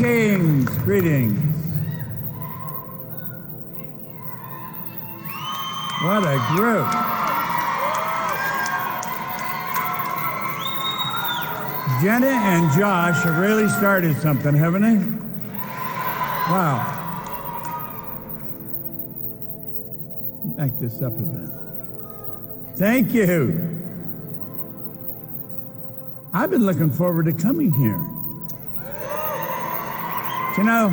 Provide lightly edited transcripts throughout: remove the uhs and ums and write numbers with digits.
Greetings, greetings. What a group. Jenna and Josh have really started something, haven't they? Wow. Back this up a bit. Thank you. I've been looking forward to coming here. You know,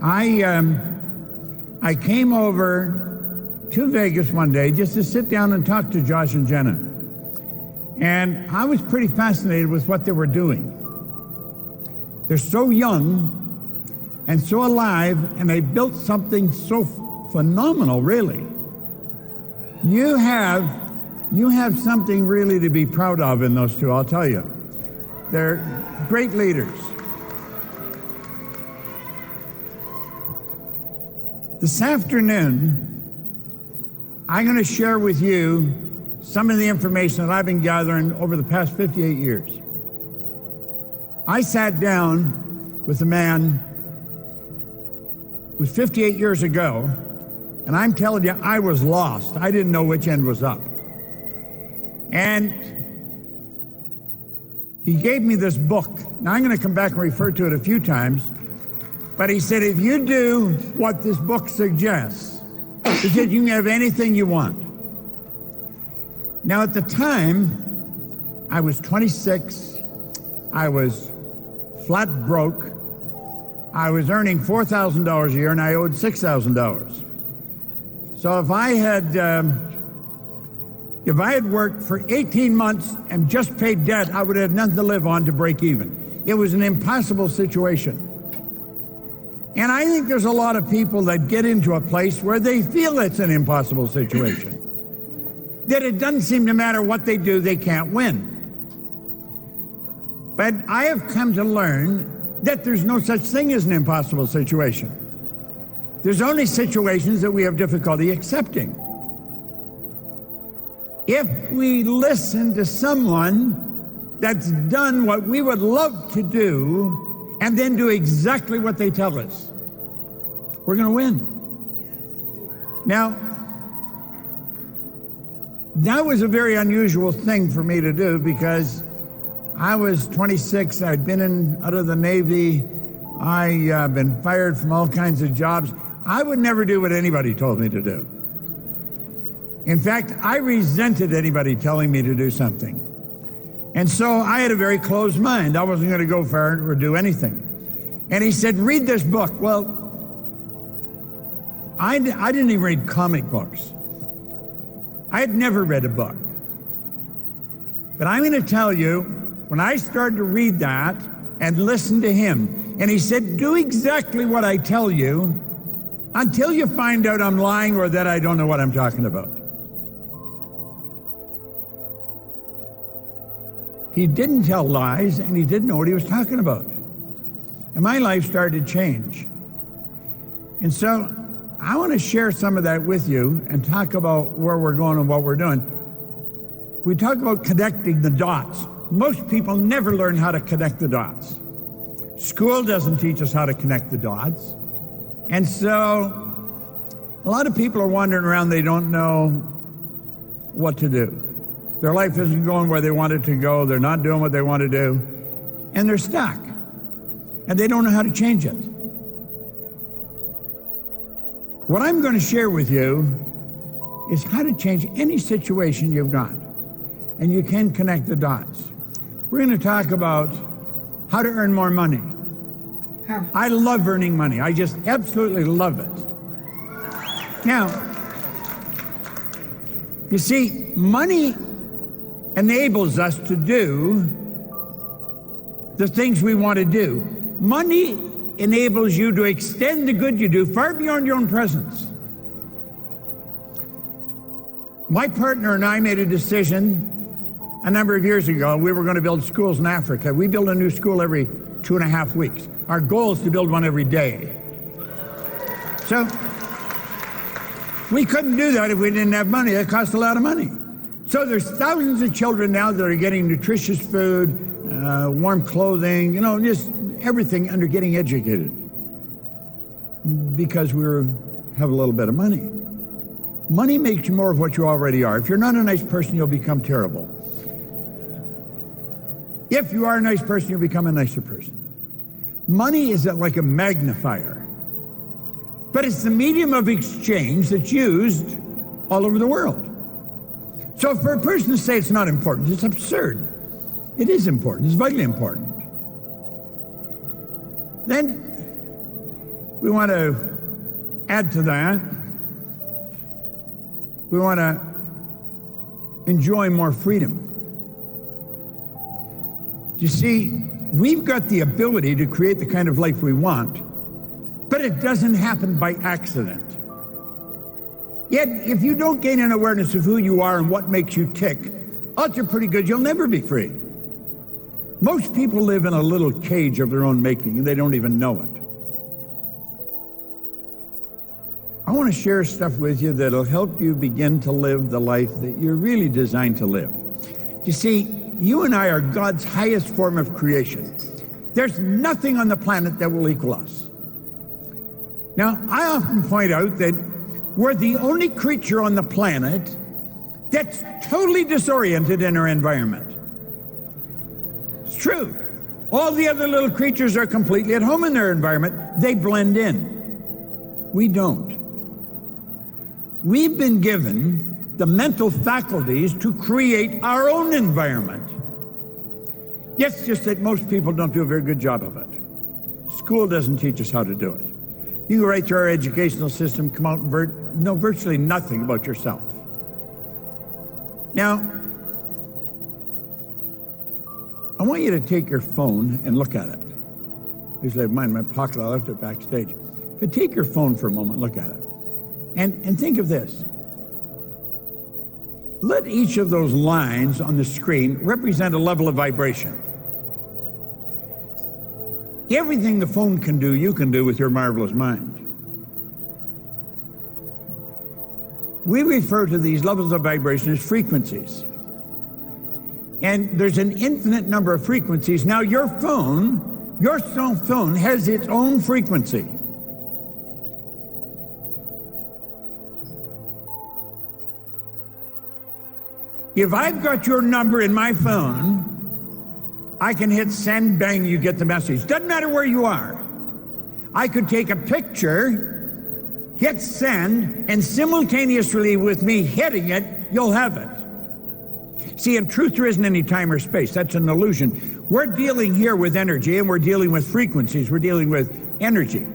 I came over to Vegas one day just to sit down and talk to Josh and Jenna. And I was pretty fascinated with what they were doing. They're so young and so alive, and they built something so phenomenal, really. You have something really to be proud of in those two, I'll tell you. They're great leaders. This afternoon, I'm going to share with you some of the information that I've been gathering over the past 58 years. I sat down with a man who was 58 years ago, and I'm telling you, I was lost. I didn't know which end was up. And he gave me this book. Now, I'm going to come back and refer to it a few times, but he said, if you do what this book suggests, he said, you can have anything you want. Now, at the time, I was 26, I was flat broke, I was earning $4,000 a year, and I owed $6,000. So if I had worked for 18 months and just paid debt, I would have nothing to live on to break even. It was an impossible situation. And I think there's a lot of people that get into a place where they feel it's an impossible situation. That it doesn't seem to matter what they do, they can't win. But I have come to learn that there's no such thing as an impossible situation. There's only situations that we have difficulty accepting. If we listen to someone that's done what we would love to do and then do exactly what they tell us, we're going to win. Now, that was a very unusual thing for me to do because I was 26. I'd been out of the Navy. I've been fired from all kinds of jobs. I would never do what anybody told me to do. In fact, I resented anybody telling me to do something. And so I had a very closed mind. I wasn't going to go far or do anything. And he said, read this book. Well, I didn't even read comic books. I had never read a book. But I'm going to tell you, when I started to read that and listen to him, and he said, do exactly what I tell you until you find out I'm lying or that I don't know what I'm talking about. He didn't tell lies, and he didn't know what he was talking about. And my life started to change. And so I want to share some of that with you and talk about where we're going and what we're doing. We talk about connecting the dots. Most people never learn how to connect the dots. School doesn't teach us how to connect the dots. And so a lot of people are wandering around, they don't know what to do. Their life isn't going where they want it to go, they're not doing what they want to do, and they're stuck. And they don't know how to change it. What I'm going to share with you is how to change any situation you've got. And you can connect the dots. We're going to talk about how to earn more money. I love earning money. I just absolutely love it. Now, you see, money enables us to do the things we want to do. Money enables you to extend the good you do far beyond your own presence. My partner and I made a decision a number of years ago. We were going to build schools in Africa. We build a new school every 2.5 weeks. Our goal is to build one every day. So we couldn't do that if we didn't have money. It cost a lot of money. So there's thousands of children now that are getting nutritious food, warm clothing, just everything under getting educated. Because we have a little bit of money. Money makes you more of what you already are. If you're not a nice person, you'll become terrible. If you are a nice person, you'll become a nicer person. Money is like a magnifier. But it's the medium of exchange that's used all over the world. So for a person to say it's not important, it's absurd. It is important. It's vitally important. Then we want to add to that. We want to enjoy more freedom. You see, we've got the ability to create the kind of life we want, but it doesn't happen by accident. Yet, if you don't gain an awareness of who you are and what makes you tick, odds are pretty good you'll never be free. Most people live in a little cage of their own making, and they don't even know it. I want to share stuff with you that'll help you begin to live the life that you're really designed to live. You see, you and I are God's highest form of creation. There's nothing on the planet that will equal us. Now, I often point out that we're the only creature on the planet that's totally disoriented in our environment. It's true. All the other little creatures are completely at home in their environment. They blend in. We don't. We've been given the mental faculties to create our own environment. Yes, just that most people don't do a very good job of it. School doesn't teach us how to do it. You go right through our educational system, come out and know virtually nothing about yourself. Now, I want you to take your phone and look at it. Usually I have mine in my pocket, I left it backstage. But take your phone for a moment, look at it. And think of this. Let each of those lines on the screen represent a level of vibration. Everything the phone can do, you can do with your marvelous mind. We refer to these levels of vibration as frequencies. And there's an infinite number of frequencies. Now your cell phone has its own frequency. If I've got your number in my phone, I can hit send, bang, you get the message. Doesn't matter where you are. I could take a picture, hit send, and simultaneously with me hitting it, you'll have it. See, in truth, there isn't any time or space. That's an illusion. We're dealing here with energy, and we're dealing with frequencies. We're dealing with energy.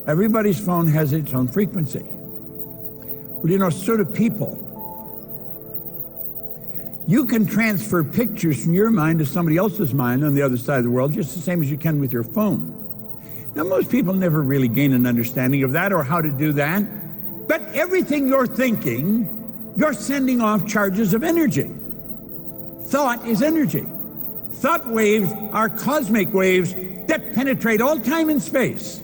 Everybody's phone has its own frequency. Well, so do people. You can transfer pictures from your mind to somebody else's mind on the other side of the world just the same as you can with your phone. Now, most people never really gain an understanding of that or how to do that. But everything you're thinking, you're sending off charges of energy. Thought is energy. Thought waves are cosmic waves that penetrate all time and space.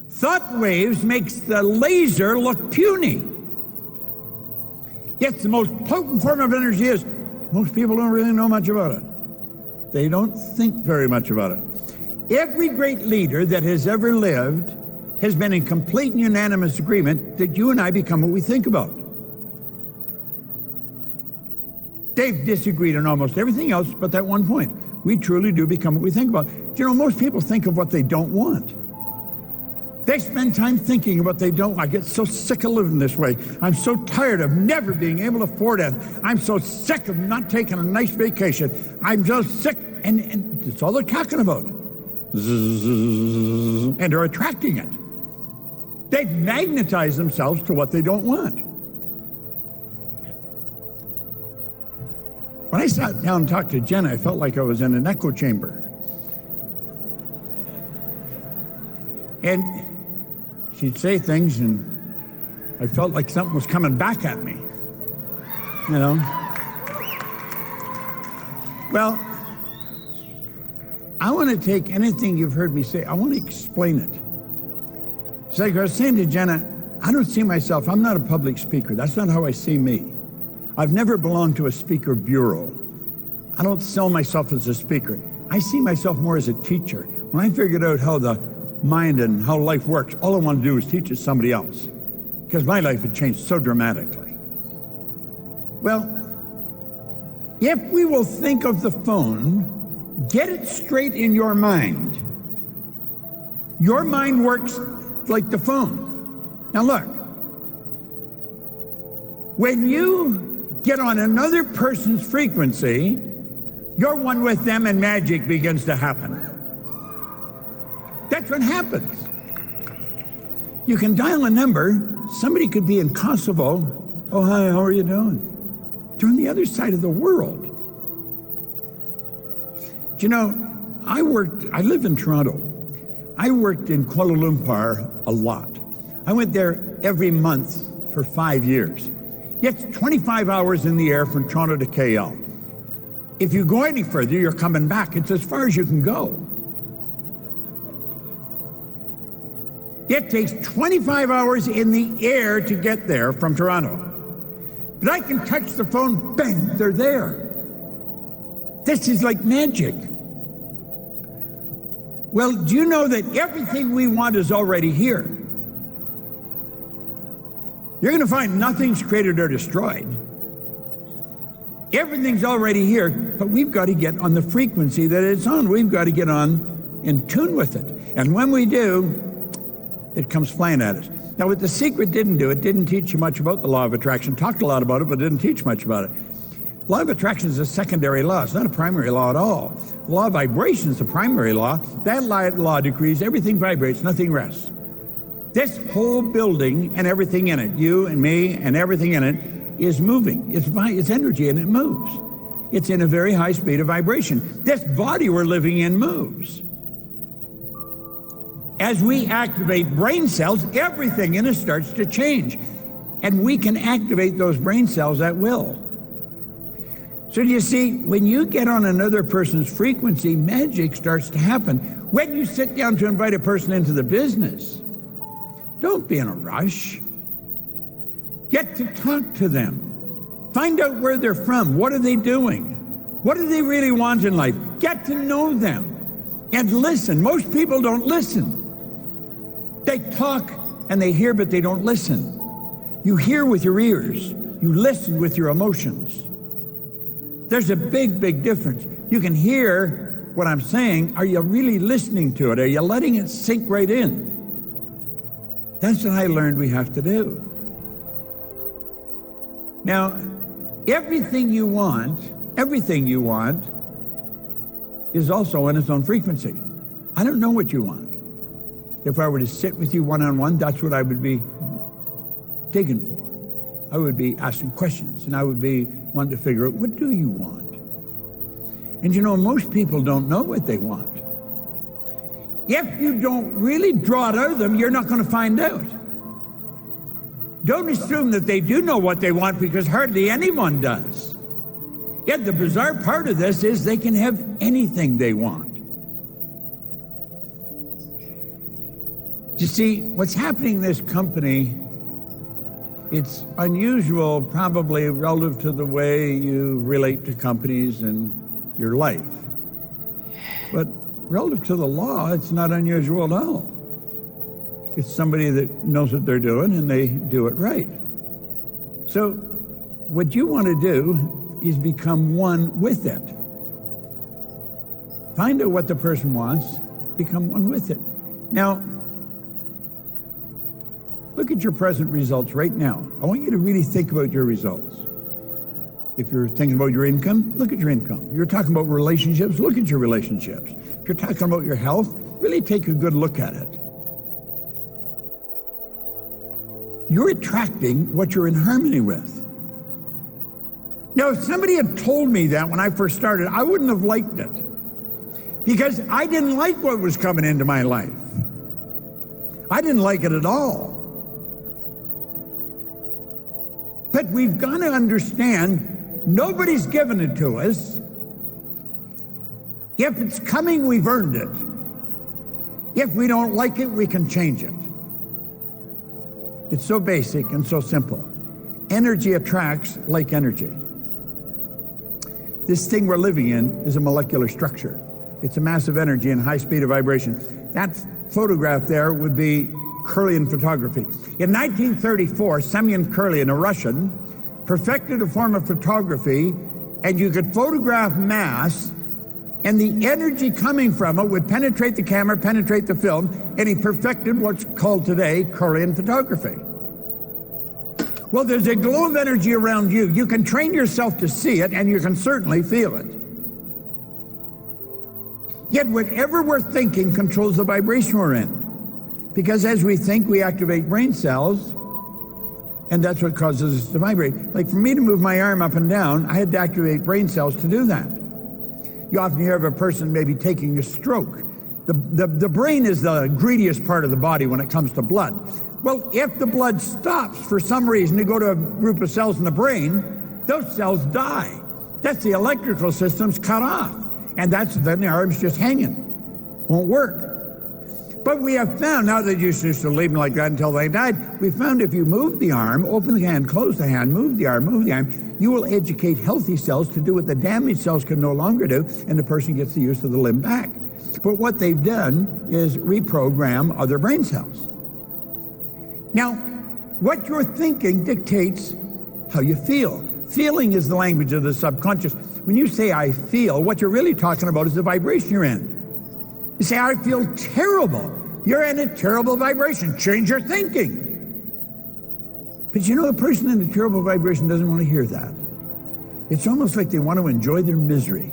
Thought waves makes the laser look puny. Yet the most potent form of energy is, most people don't really know much about it. They don't think very much about it. Every great leader that has ever lived has been in complete and unanimous agreement that you and I become what we think about. They've disagreed on almost everything else but that one point. We truly do become what we think about. Most people think of what they don't want. They spend time thinking about what they don't. I get so sick of living this way. I'm so tired of never being able to afford it. I'm so sick of not taking a nice vacation. I'm so sick, and that's all they're talking about. And they're attracting it. They've magnetized themselves to what they don't want. When I sat down and talked to Jenna, I felt like I was in an echo chamber. And she'd say things, and I felt like something was coming back at me, Well, I want to take anything you've heard me say, I want to explain it. It's like I was saying to Jenna, I don't see myself, I'm not a public speaker. That's not how I see me. I've never belonged to a speaker bureau. I don't sell myself as a speaker. I see myself more as a teacher. When I figured out how the mind and how life works, all I want to do is teach it to somebody else, because my life had changed so dramatically. Well, if we will think of the phone, get it straight in your mind. Your mind works like the phone. Now look, when you get on another person's frequency, you're one with them and magic begins to happen. That's what happens. You can dial a number, somebody could be in Kosovo. Oh, hi, how are you doing? They're on the other side of the world. Do you know, I live in Toronto. I worked in Kuala Lumpur a lot. I went there every month for 5 years. It's 25 hours in the air from Toronto to KL. If you go any further, you're coming back. It's as far as you can go. It takes 25 hours in the air to get there from Toronto. But I can touch the phone, bang, they're there. This is like magic. Well, do you know that everything we want is already here? You're going to find nothing's created or destroyed. Everything's already here, but we've got to get on the frequency that it's on. We've got to get on in tune with it. And when we do, it comes flying at us. Now, what The Secret didn't do, it didn't teach you much about the law of attraction. Talked a lot about it, but didn't teach much about it. Law of attraction is a secondary law. It's not a primary law at all. The law of vibration is the primary law. That law decrees everything vibrates, nothing rests. This whole building and everything in it, you and me and everything in it, is moving. It's energy and it moves. It's in a very high speed of vibration. This body we're living in moves. As we activate brain cells, everything in us starts to change. And we can activate those brain cells at will. So do you see, when you get on another person's frequency, magic starts to happen. When you sit down to invite a person into the business, don't be in a rush. Get to talk to them. Find out where they're from. What are they doing? What do they really want in life? Get to know them and listen. Most people don't listen. They talk and they hear, but they don't listen. You hear with your ears. You listen with your emotions. There's a big, big difference. You can hear what I'm saying. Are you really listening to it? Are you letting it sink right in? That's what I learned we have to do. Now, everything you want is also on its own frequency. I don't know what you want. If I were to sit with you one-on-one, that's what I would be digging for. I would be asking questions, and I would be wanting to figure out, what do you want? And you know, most people don't know what they want. If you don't really draw it out of them, you're not going to find out. Don't assume that they do know what they want, because hardly anyone does. Yet the bizarre part of this is they can have anything they want. You see, what's happening in this company, it's unusual probably relative to the way you relate to companies in your life. But relative to the law, it's not unusual at all. It's somebody that knows what they're doing and they do it right. So what you want to do is become one with it. Find out what the person wants, become one with it. Now, look at your present results right now. I want you to really think about your results. If you're thinking about your income, look at your income. You're talking about relationships, look at your relationships. If you're talking about your health, really take a good look at it. You're attracting what you're in harmony with. Now, if somebody had told me that when I first started, I wouldn't have liked it, because I didn't like what was coming into my life. I didn't like it at all. But we've got to understand, nobody's given it to us. If it's coming, we've earned it. If we don't like it, we can change it. It's so basic and so simple. Energy attracts like energy. This thing we're living in is a molecular structure. It's a massive energy and high speed of vibration. That photograph there would be Kirlian photography. In 1934, Semyon Kirlian, a Russian, perfected a form of photography, and you could photograph mass, and the energy coming from it would penetrate the camera, penetrate the film, and he perfected what's called today Kirlian photography. Well, there's a glow of energy around you. You can train yourself to see it, and you can certainly feel it. Yet whatever we're thinking controls the vibration we're in. Because as we think, we activate brain cells, and that's what causes us to vibrate. Like for me to move my arm up and down, I had to activate brain cells to do that. You often hear of a person maybe taking a stroke. The brain is the greediest part of the body when it comes to blood. Well, if the blood stops for some reason to go to a group of cells in the brain, those cells die. That's the electrical system's cut off. And then the arm's just hanging. Won't work. But we have found, now that you used to leave them like that until they died, we found if you move the arm, open the hand, close the hand, move the arm, you will educate healthy cells to do what the damaged cells can no longer do, and the person gets the use of the limb back. But what they've done is reprogram other brain cells. Now, what you're thinking dictates how you feel. Feeling is the language of the subconscious. When you say, I feel, what you're really talking about is the vibration you're in. You say, I feel terrible. You're in a terrible vibration. Change your thinking. But you know, a person in a terrible vibration doesn't want to hear that. It's almost like they want to enjoy their misery.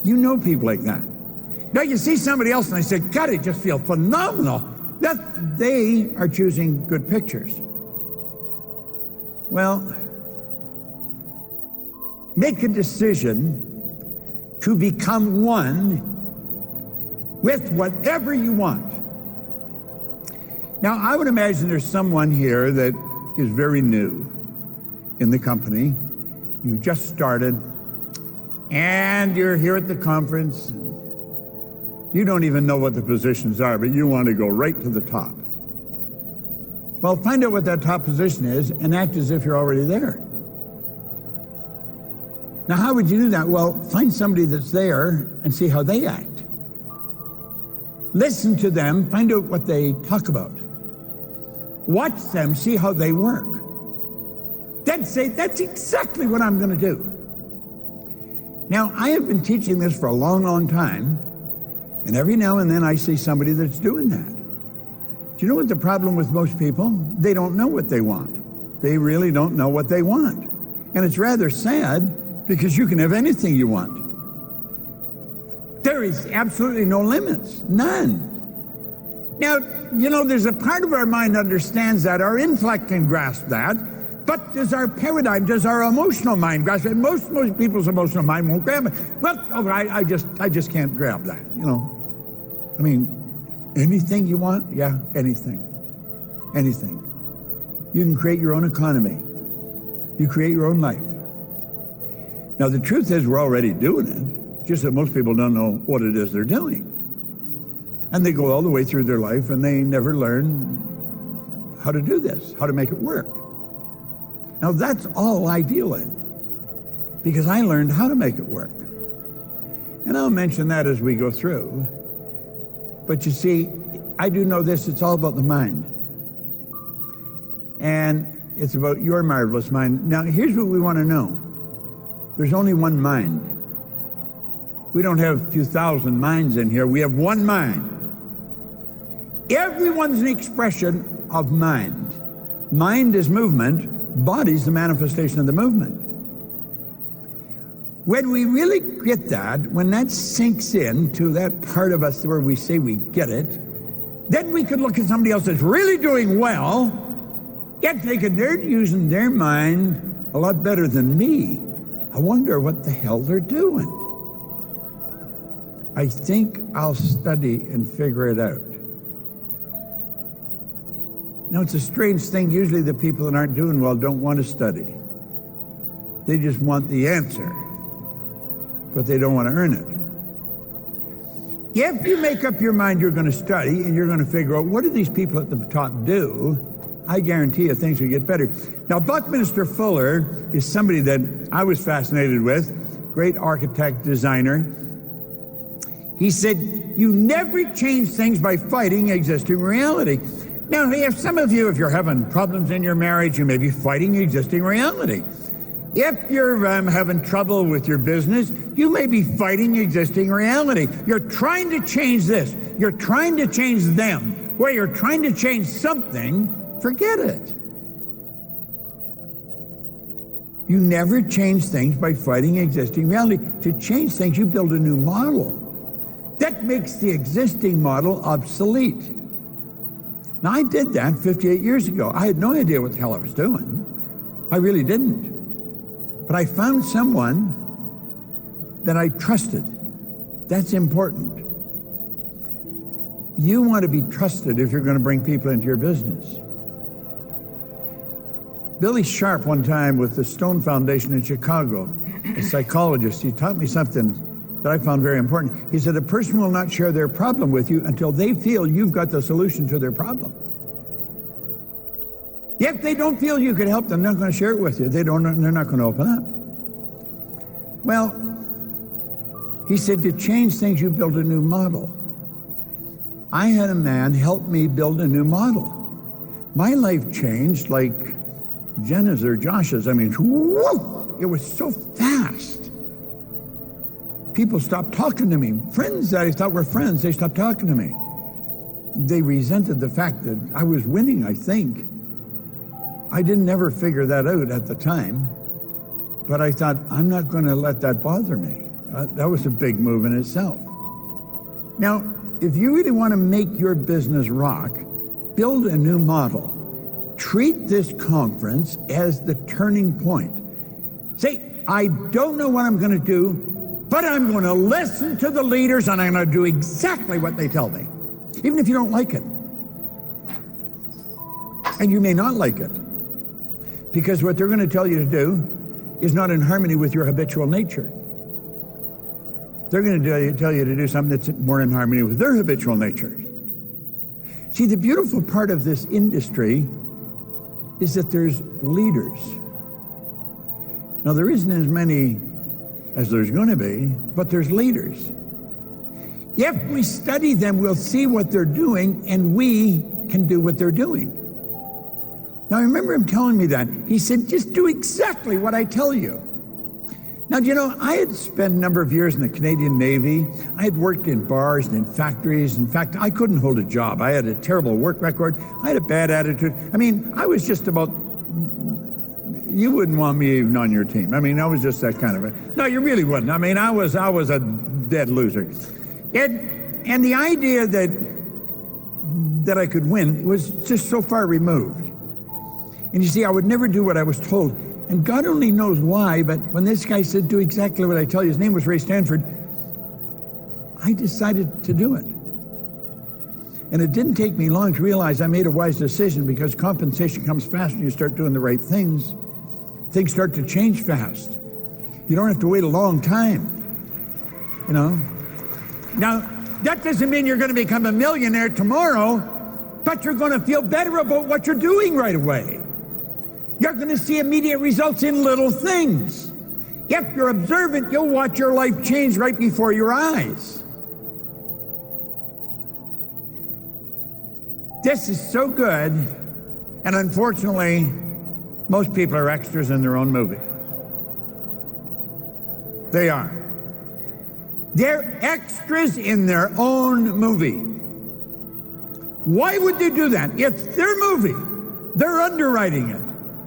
You know people like that. Now you see somebody else and they say, God, I just feel phenomenal. That they are choosing good pictures. Well, make a decision to become one with whatever you want. Now, I would imagine there's someone here that is very new in the company. You just started, and you're here at the conference. You don't even know what the positions are, but you want to go right to the top. Well, find out what that top position is and act as if you're already there. Now, how would you do that? Well, find somebody that's there and see how they act. Listen to them, find out what they talk about. Watch them, see how they work. Then say, that's exactly what I'm going to do. Now, I have been teaching this for a long, long time, and every now and then I see somebody that's doing that. Do you know what the problem with most people? They don't know what they want. They really don't know what they want. And it's rather sad because you can have anything you want. There is absolutely no limits, none. Now, you know, there's a part of our mind that understands that, our intellect can grasp that, but does our paradigm, does our emotional mind grasp it? Most people's emotional mind won't grab it. Well, oh, I just can't grab that, you know. I mean, anything you want? Yeah, anything. Anything. You can create your own economy. You create your own life. Now, the truth is we're already doing it. Just that most people don't know what it is they're doing. And they go all the way through their life and they never learn how to do this, how to make it work. Now that's all I deal in, because I learned how to make it work. And I'll mention that as we go through. But you see, I do know this, it's all about the mind. And it's about your marvelous mind. Now here's what we want to know. There's only one mind. We don't have a few thousand minds in here. We have one mind. Everyone's an expression of mind. Mind is movement. Body's the manifestation of the movement. When we really get that, when that sinks into that part of us where we say we get it, then we could look at somebody else that's really doing well, yet they're using their mind a lot better than me. I wonder what the hell they're doing. I think I'll study and figure it out. Now, it's a strange thing. Usually the people that aren't doing well don't want to study. They just want the answer, but they don't want to earn it. If you make up your mind you're going to study and you're going to figure out what do these people at the top do, I guarantee you things will get better. Now, Buckminster Fuller is somebody that I was fascinated with, great architect, designer. He said, you never change things by fighting existing reality. Now, if some of you, if you're having problems in your marriage, you may be fighting existing reality. If you're having trouble with your business, you may be fighting existing reality. You're trying to change this. You're trying to change them. Where you're trying to change something, forget it. You never change things by fighting existing reality. To change things, you build a new model. That makes the existing model obsolete. Now, I did that 58 years ago. I had no idea what the hell I was doing. I really didn't. But I found someone that I trusted. That's important. You want to be trusted if you're going to bring people into your business. Billy Sharp, one time with the Stone Foundation in Chicago, a psychologist, he taught me something that I found very important. He said, a person will not share their problem with you until they feel you've got the solution to their problem. If they don't feel you could help them, they're not going to share it with you. They're not going to open up. Well, he said, to change things, you build a new model. I had a man help me build a new model. My life changed like Jenna's or Josh's. I mean, whoa, it was so fast. People stopped talking to me. Friends that I thought were friends, they stopped talking to me. They resented the fact that I was winning, I think. I didn't ever figure that out at the time, but I thought, I'm not going to let that bother me. That was a big move in itself. Now, if you really want to make your business rock, build a new model. Treat this conference as the turning point. Say, I don't know what I'm going to do, but I'm going to listen to the leaders and I'm going to do exactly what they tell me, even if you don't like it. And you may not like it, because what they're going to tell you to do is not in harmony with your habitual nature. They're going to tell you to do something that's more in harmony with their habitual nature. See, the beautiful part of this industry is that there's leaders. Now, there isn't as many as there's going to be, but there's leaders. If we study them, we'll see what they're doing, and we can do what they're doing. Now, I remember him telling me that. He said, just do exactly what I tell you. Now, do you know, I had spent a number of years in the Canadian Navy. I had worked in bars and in factories. In fact, I couldn't hold a job. I had a terrible work record. I had a bad attitude. I mean, I was just about, you wouldn't want me even on your team. I mean, I was just that kind of a, no, you really wouldn't. I mean, I was a dead loser. And the idea that I could win was just so far removed. And you see, I would never do what I was told. And God only knows why, but when this guy said, do exactly what I tell you, his name was Ray Stanford, I decided to do it. And it didn't take me long to realize I made a wise decision, because compensation comes fast when you start doing the right things. Things start to change fast. You don't have to wait a long time, you know. Now, that doesn't mean you're going to become a millionaire tomorrow, but you're going to feel better about what you're doing right away. You're going to see immediate results in little things. If you're observant, you'll watch your life change right before your eyes. This is so good, and unfortunately, most people are extras in their own movie. They are. They're extras in their own movie. Why would they do that? It's their movie. They're underwriting it.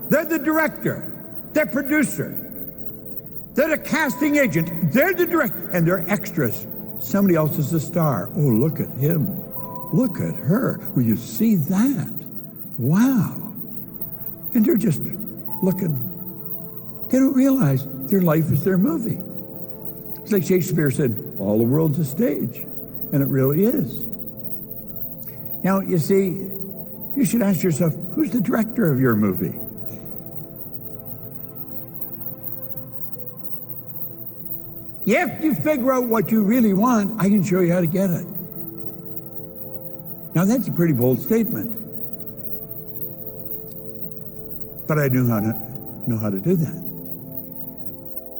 They're the director. They're producer. They're the casting agent. They're the director. And they're extras. Somebody else is the star. Oh, look at him. Look at her. Will you see that? Wow. And they're just looking. They don't realize their life is their movie. It's like Shakespeare said, all the world's a stage. And it really is. Now, you see, you should ask yourself, who's the director of your movie? If you figure out what you really want, I can show you how to get it. Now, that's a pretty bold statement. but I know how to do that.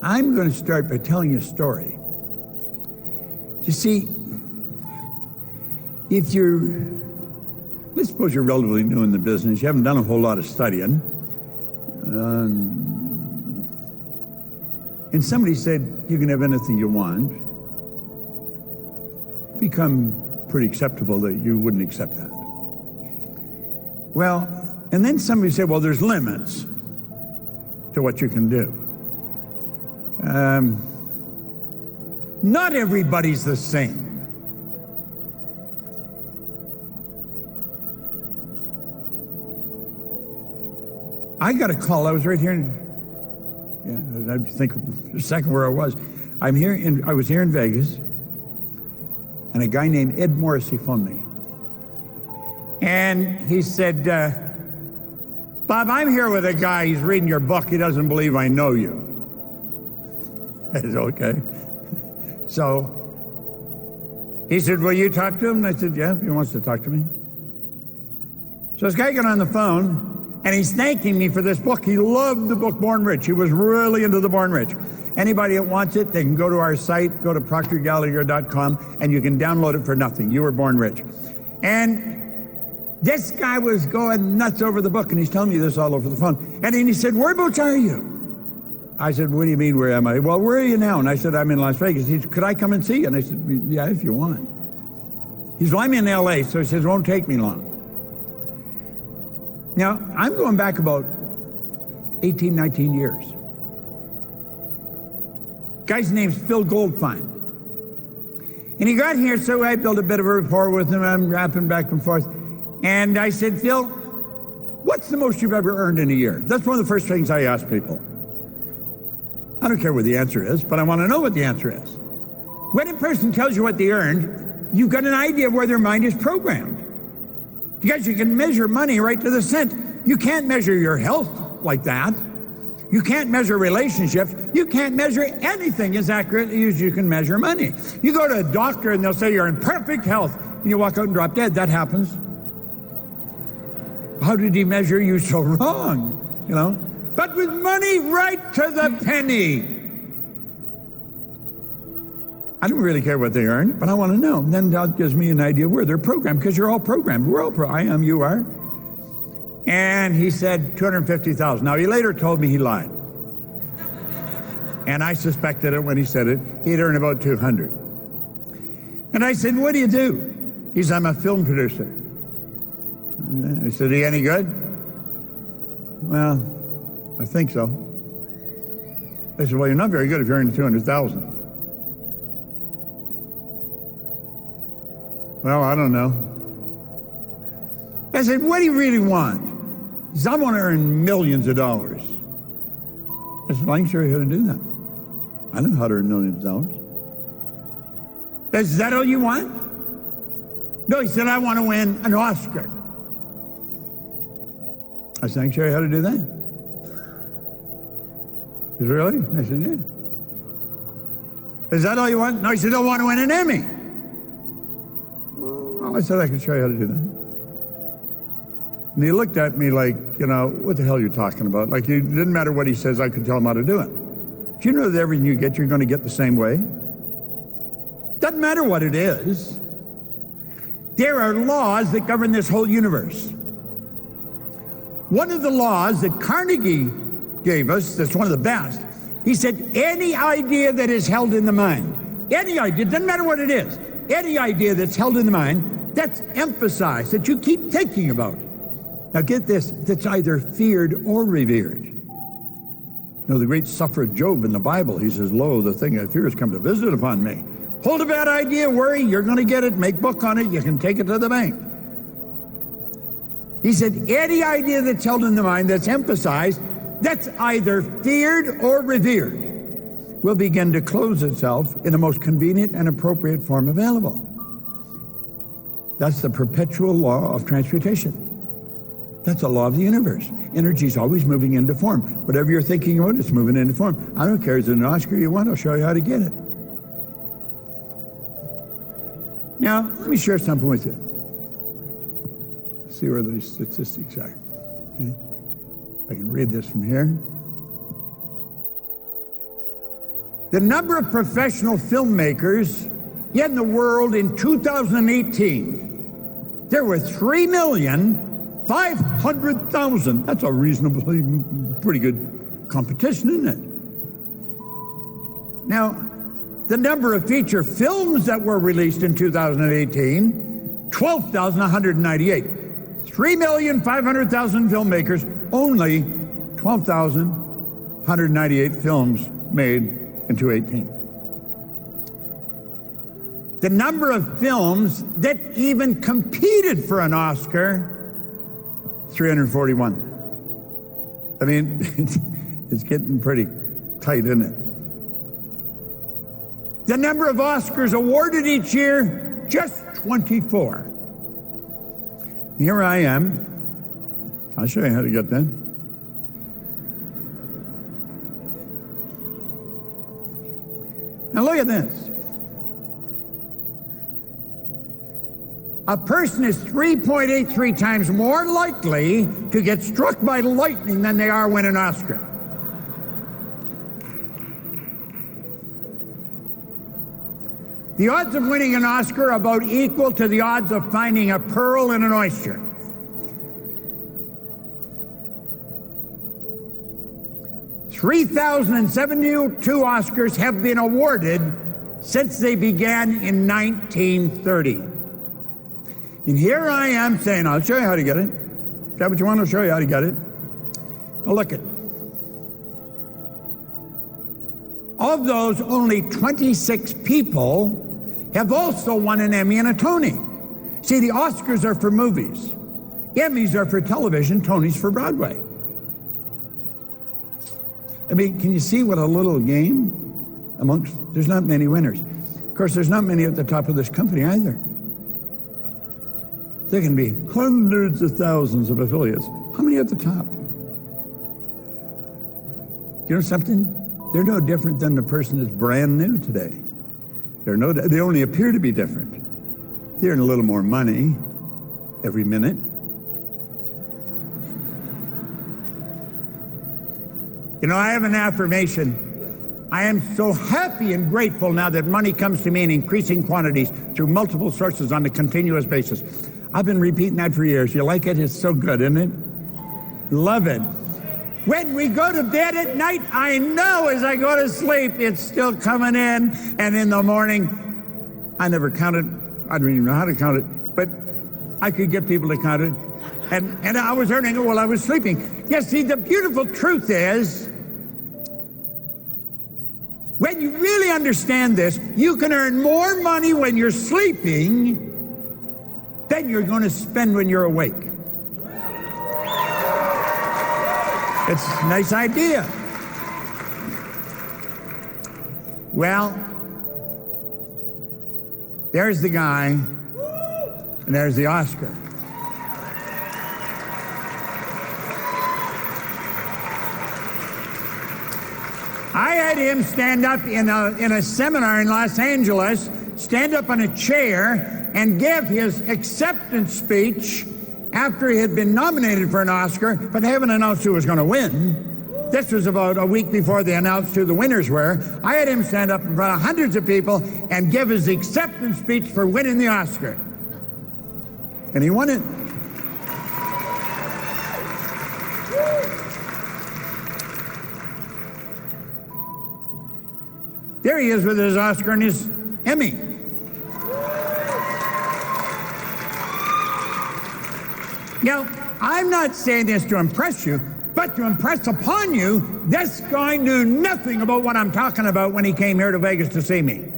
I'm going to start by telling you a story. You see, let's suppose you're relatively new in the business, you haven't done a whole lot of studying, and somebody said you can have anything you want, become pretty acceptable that you wouldn't accept that. Well, and then somebody said, well, there's limits to what you can do. Not everybody's the same. I got a call. I was right here. I think a second where I was. I was here in Vegas, and a guy named Ed Morrissey phoned me. And he said, Bob, I'm here with a guy. He's reading your book. He doesn't believe I know you. I said, okay. So he said, will you talk to him? And I said, yeah, if he wants to talk to me. So this guy got on the phone, and he's thanking me for this book. He loved the book Born Rich. He was really into the Born Rich. Anybody that wants it, they can go to our site, go to proctorgallagher.com, and you can download it for nothing. You were born rich. And this guy was going nuts over the book, and he's telling me this all over the phone. And then he said, whereabouts are you? I said, what do you mean, where am I? Well, where are you now? And I said, I'm in Las Vegas. He said, could I come and see you? And I said, yeah, if you want. He said, well, I'm in LA, so he says, it won't take me long. Now, I'm going back about 18, 19 years. Guy's name's Phil Goldfein. And he got here, so I built a bit of a rapport with him. I'm rapping back and forth. And I said, Phil, what's the most you've ever earned in a year? That's one of the first things I ask people. I don't care what the answer is, but I want to know what the answer is. When a person tells you what they earned, you've got an idea of where their mind is programmed. Because you can measure money right to the cent. You can't measure your health like that. You can't measure relationships. You can't measure anything as accurately as you can measure money. You go to a doctor and they'll say you're in perfect health, and you walk out and drop dead. That happens. How did he measure you so wrong? You know? But with money right to the penny. I don't really care what they earn, but I want to know. And then that gives me an idea where they're programmed, because you're all programmed. We're all I am, you are. And he said $250,000. Now, he later told me he lied. And I suspected it when he said it. He'd earn about 200. And I said, what do you do? He said, I'm a film producer. I said, are you any good? Well, I think so. I said, well, you're not very good if you're earning 200,000. Well, I don't know. I said, what do you really want? He said, I want to earn millions of dollars. I said, well, I can show you how to do that. I know how to earn millions of dollars. Is that all you want? No, he said, I want to win an Oscar. I said, I can show you how to do that. He said, really? I said, yeah. Is that all you want? No, he said, I want to win an Emmy. Well, I said, I can show you how to do that. And he looked at me like, you know, what the hell are you talking about? Like, it didn't matter what he says, I could tell him how to do it. Do you know that everything you get, you're going to get the same way? Doesn't matter what it is. There are laws that govern this whole universe. One of the laws that Carnegie gave us, that's one of the best, he said, any idea that is held in the mind, any idea, doesn't matter what it is, any idea that's held in the mind, that's emphasized, that you keep thinking about. Now get this, that's either feared or revered. You know, the great sufferer Job in the Bible, he says, lo, the thing I fear has come to visit upon me. Hold a bad idea, worry, you're going to get it, make book on it, you can take it to the bank. He said, any idea that's held in the mind, that's emphasized, that's either feared or revered, will begin to close itself in the most convenient and appropriate form available. That's the perpetual law of transmutation. That's the law of the universe. Energy is always moving into form. Whatever you're thinking about, it's moving into form. I don't care, is it an Oscar you want? I'll show you how to get it. Now, let me share something with you. See where these statistics are. Okay? I can read this from here. The number of professional filmmakers in the world in 2018, there were 3,500,000. That's a reasonably pretty good competition, isn't it? Now, the number of feature films that were released in 2018, 12,198. 3,500,000 filmmakers, only 12,198 films made in 2018. The number of films that even competed for an Oscar, 341. I mean, it's getting pretty tight, isn't it? The number of Oscars awarded each year, just 24. Here I am. I'll show you how to get that. Now look at this. A person is 3.83 times more likely to get struck by lightning than they are win an Oscar. The odds of winning an Oscar are about equal to the odds of finding a pearl in an oyster. $3,072 Oscars have been awarded since they began in 1930. And here I am saying, I'll show you how to get it. Is that what you want? I'll show you how to get it. Well, look at. Of those, only 26 people have also won an Emmy and a Tony. See, the Oscars are for movies. Emmys are for television, Tonys for Broadway. I mean, can you see what a little game amongst, there's not many winners. Of course, there's not many at the top of this company either. There can be hundreds of thousands of affiliates. How many at the top? You know something? They're no different than the person that's brand new today. They only appear to be different. They earn a little more money every minute. You know, I have an affirmation. I am so happy and grateful now that money comes to me in increasing quantities through multiple sources on a continuous basis. I've been repeating that for years. You like it? It's so good, isn't it? Love it. When we go to bed at night, I know as I go to sleep, it's still coming in. And in the morning, I never counted. I don't even know how to count it, but I could get people to count it. And I was earning it while I was sleeping. Yes, see, the beautiful truth is, when you really understand this, you can earn more money when you're sleeping than you're going to spend when you're awake. It's a nice idea. Well, there's the guy, and there's the Oscar. I had him stand up in a seminar in Los Angeles, stand up on a chair and give his acceptance speech after he had been nominated for an Oscar, but they haven't announced who was going to win. This was about a week before they announced who the winners were. I had him stand up in front of hundreds of people and give his acceptance speech for winning the Oscar. And he won it. There he is with his Oscar and his Emmy. Now, I'm not saying this to impress you, but to impress upon you, this guy knew nothing about what I'm talking about when he came here to Vegas to see me.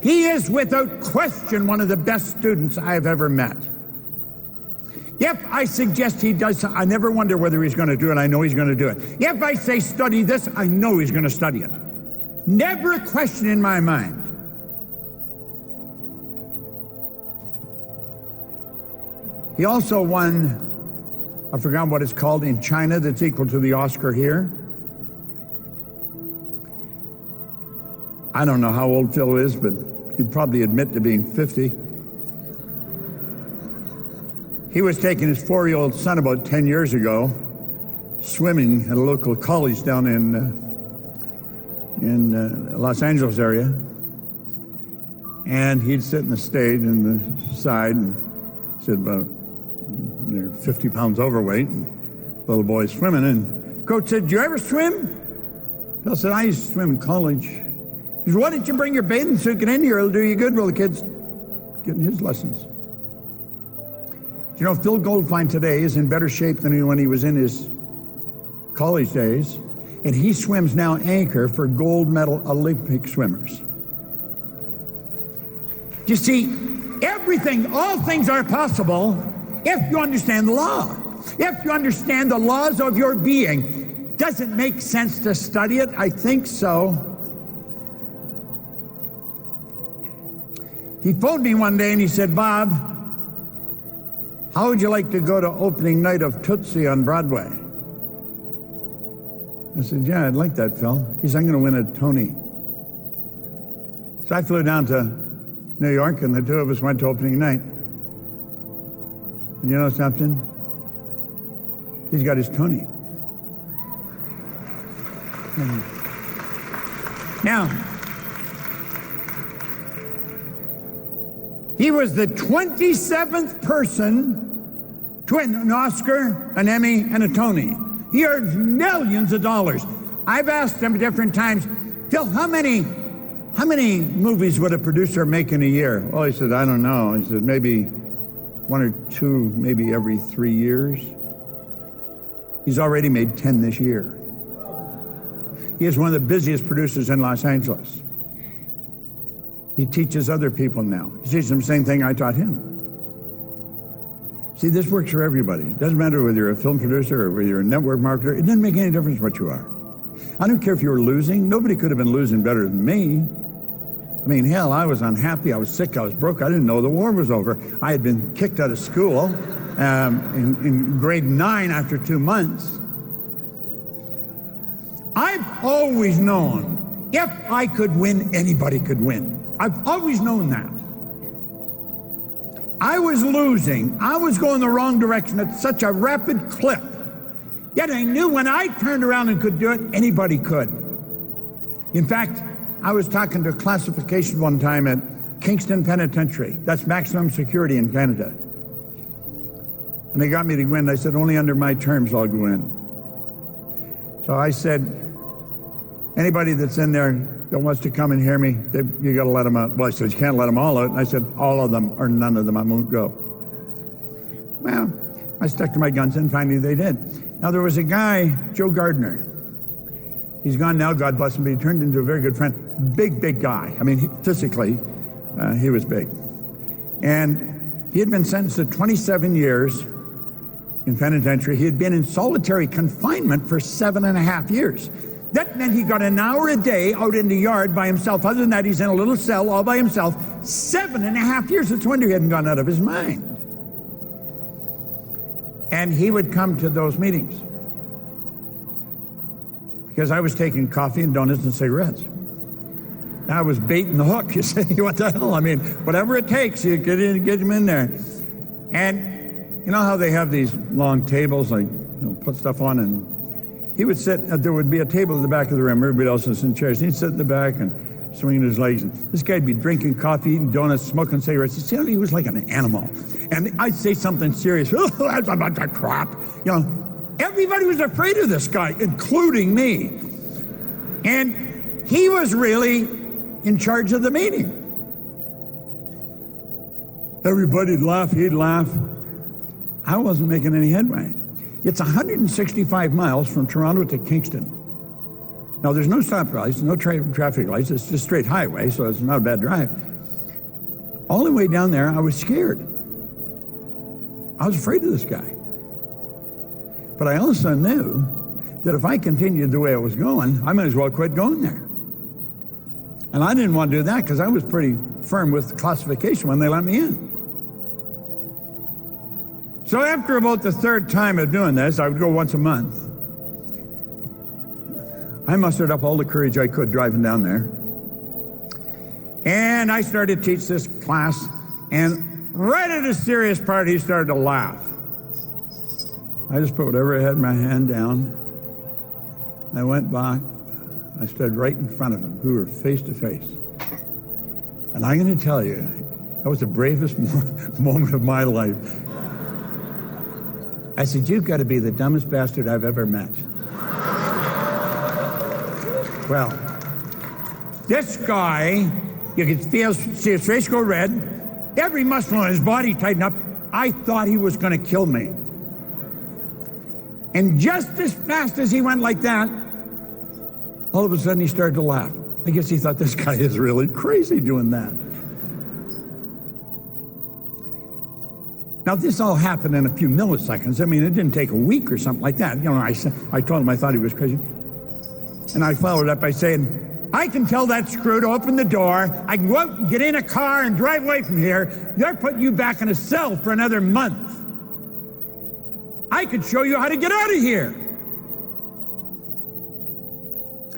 He is without question one of the best students I've ever met. If I suggest he does, I never wonder whether he's going to do it. I know he's going to do it. If I say study this, I know he's going to study it. Never a question in my mind. He also won, I forgot what it's called in China, that's equal to the Oscar here. I don't know how old Phil is, but he'd probably admit to being 50. He was taking his 4-year-old son about 10 years ago swimming at a local college down in Los Angeles area. And he'd sit in the stage in the side and said about they're 50 pounds overweight, and little boy swimming, and coach said, "Did you ever swim?" Phil said, "I used to swim in college." He said, "Why didn't you bring your bathing suit? Get in here, it'll do you good." Well, the kid's getting his lessons. You know, Phil Goldfine today is in better shape than when he was in his college days, and he swims now anchor for gold medal Olympic swimmers. You see, all things are possible if you understand the law. If you understand the laws of your being. Does it make sense to study it? I think so. He phoned me one day and he said, "Bob, how would you like to go to opening night of Tootsie on Broadway?" I said, "Yeah, I'd like that, Phil." He said, "I'm going to win a Tony." So I flew down to New York, and the two of us went to opening night. And you know something? He's got his Tony. Now, he was the 27th person to win an Oscar, an Emmy, and a Tony. He earns millions of dollars. I've asked him different times, "Phil, how many movies would a producer make in a year?" Well, he said, "I don't know." He said, "Maybe one or two, maybe every 3 years." He's already made 10 this year. He is one of the busiest producers in Los Angeles. He teaches other people now. He teaches them the same thing I taught him. See, this works for everybody. It doesn't matter whether you're a film producer or whether you're a network marketer. It doesn't make any difference what you are. I don't care if you were losing. Nobody could have been losing better than me. I mean, hell, I was unhappy. I was sick. I was broke. I didn't know the war was over. I had been kicked out of school in grade 9 after 2 months. I've always known if I could win, anybody could win. I've always known that. I was losing. I was going the wrong direction at such a rapid clip. Yet I knew when I turned around and could do it, anybody could. In fact, I was talking to classification one time at Kingston Penitentiary. That's maximum security in Canada. And they got me to go in. I said, "Only under my terms I'll go in." So I said, "Anybody that's in there that wants to come and hear me, you got to let them out." Well, I said, "You can't let them all out." And I said, "All of them or none of them, I won't go." Well, I stuck to my guns, and finally they did. Now, there was a guy, Joe Gardner. He's gone now, God bless him, but he turned into a very good friend. Big guy. I mean, physically, he was big. And he had been sentenced to 27 years in penitentiary. He had been in solitary confinement for 7.5 years. That meant he got an hour a day out in the yard by himself. Other than that, he's in a little cell all by himself. 7.5 years. It's a wonder he hadn't gone out of his mind. And he would come to those meetings because I was taking coffee and donuts and cigarettes. I was baiting the hook. You say, what the hell? I mean, whatever it takes, you get him in there. And you know how they have these long tables, like, put stuff on, and he would sit, there would be a table at the back of the room, everybody else is in chairs, and he'd sit in the back and swinging his legs, and this guy'd be drinking coffee, eating donuts, smoking cigarettes. You see, he was like an animal. And I'd say something serious, "Oh, that's a bunch of crap." Everybody was afraid of this guy, including me. And he was really in charge of the meeting. Everybody'd laugh, he'd laugh. I wasn't making any headway. It's 165 miles from Toronto to Kingston. Now, there's no stop lights, no traffic lights. It's just straight highway, so it's not a bad drive. All the way down there, I was scared. I was afraid of this guy. But I also knew that if I continued the way I was going, I might as well quit going there. And I didn't want to do that because I was pretty firm with classification when they let me in. So after about the third time of doing this, I would go once a month. I mustered up all the courage I could driving down there. And I started to teach this class, and right at a serious part, he started to laugh. I just put whatever I had in my hand down. I went back. I stood right in front of him. We were face to face. And I'm going to tell you, that was the bravest moment of my life. I said, "You've got to be the dumbest bastard I've ever met." Well, this guy, you could see his face go red, every muscle in his body tightened up. I thought he was going to kill me. And just as fast as he went like that, all of a sudden he started to laugh. I guess he thought, this guy is really crazy doing that. Now, this all happened in a few milliseconds. I mean, it didn't take a week or something like that. You know, I told him I thought he was crazy. And I followed up by saying, "I can tell that screw to open the door. I can go out and get in a car and drive away from here. They're putting you back in a cell for another month. I could show you how to get out of here."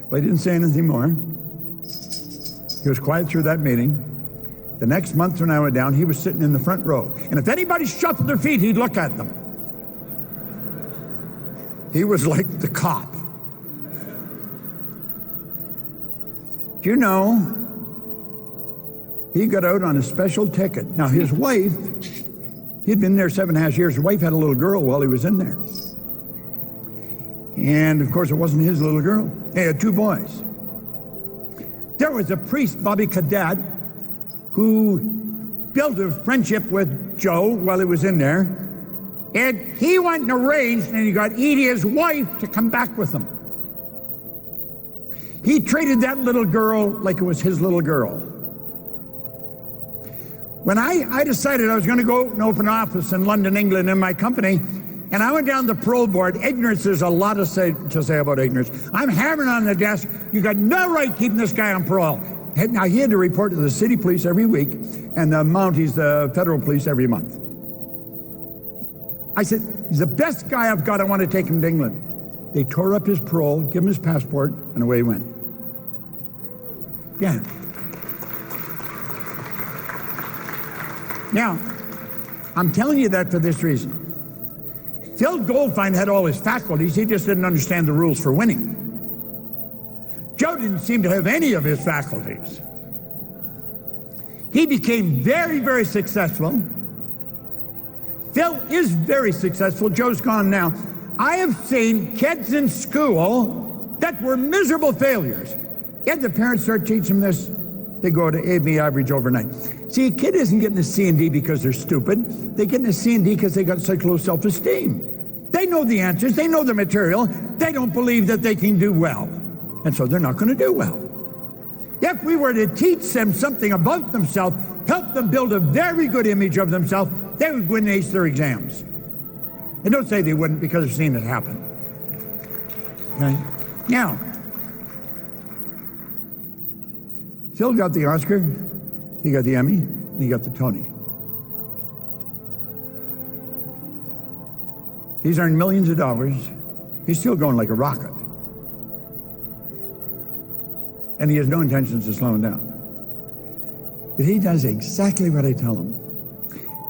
Well, he didn't say anything more. He was quiet through that meeting. The next month when I went down, he was sitting in the front row. And if anybody shuffled their feet, he'd look at them. He was like the cop. Do you know, he got out on a special ticket. Now, his wife, he'd been there 7.5 years. His wife had a little girl while he was in there. And, of course, it wasn't his little girl. He had 2 boys. There was a priest, Bobby Cadet, who built a friendship with Joe while he was in there. And he went and arranged, and he got Edie, his wife, to come back with him. He treated that little girl like it was his little girl. When I decided I was going to go and open an office in London, England, in my company, and I went down the parole board. Ignorance, there's a lot to say about ignorance. I'm hammering on the desk, "You got no right keeping this guy on parole." Now, he had to report to the city police every week, and the Mounties, the federal police, every month. I said, "He's the best guy I've got. I want to take him to England." They tore up his parole, give him his passport, and away he went. Yeah. Now, I'm telling you that for this reason. Phil Goldfein had all his faculties. He just didn't understand the rules for winning. Joe didn't seem to have any of his faculties. He became very, very successful. Phil is very successful. Joe's gone now. I have seen kids in school that were miserable failures. And the parents start teaching them this. They go to A/B average overnight. See, a kid isn't getting a C and D because they're stupid. They're getting a C and D because they got such low self-esteem. They know the answers. They know the material. They don't believe that they can do well. And so they're not going to do well. If we were to teach them something about themselves, help them build a very good image of themselves, they would win and ace their exams. And don't say they wouldn't, because they've seen it happen. Okay? Now, Phil got the Oscar, he got the Emmy, and he got the Tony. He's earned millions of dollars. He's still going like a rocket. And he has no intentions of slowing down. But he does exactly what I tell him.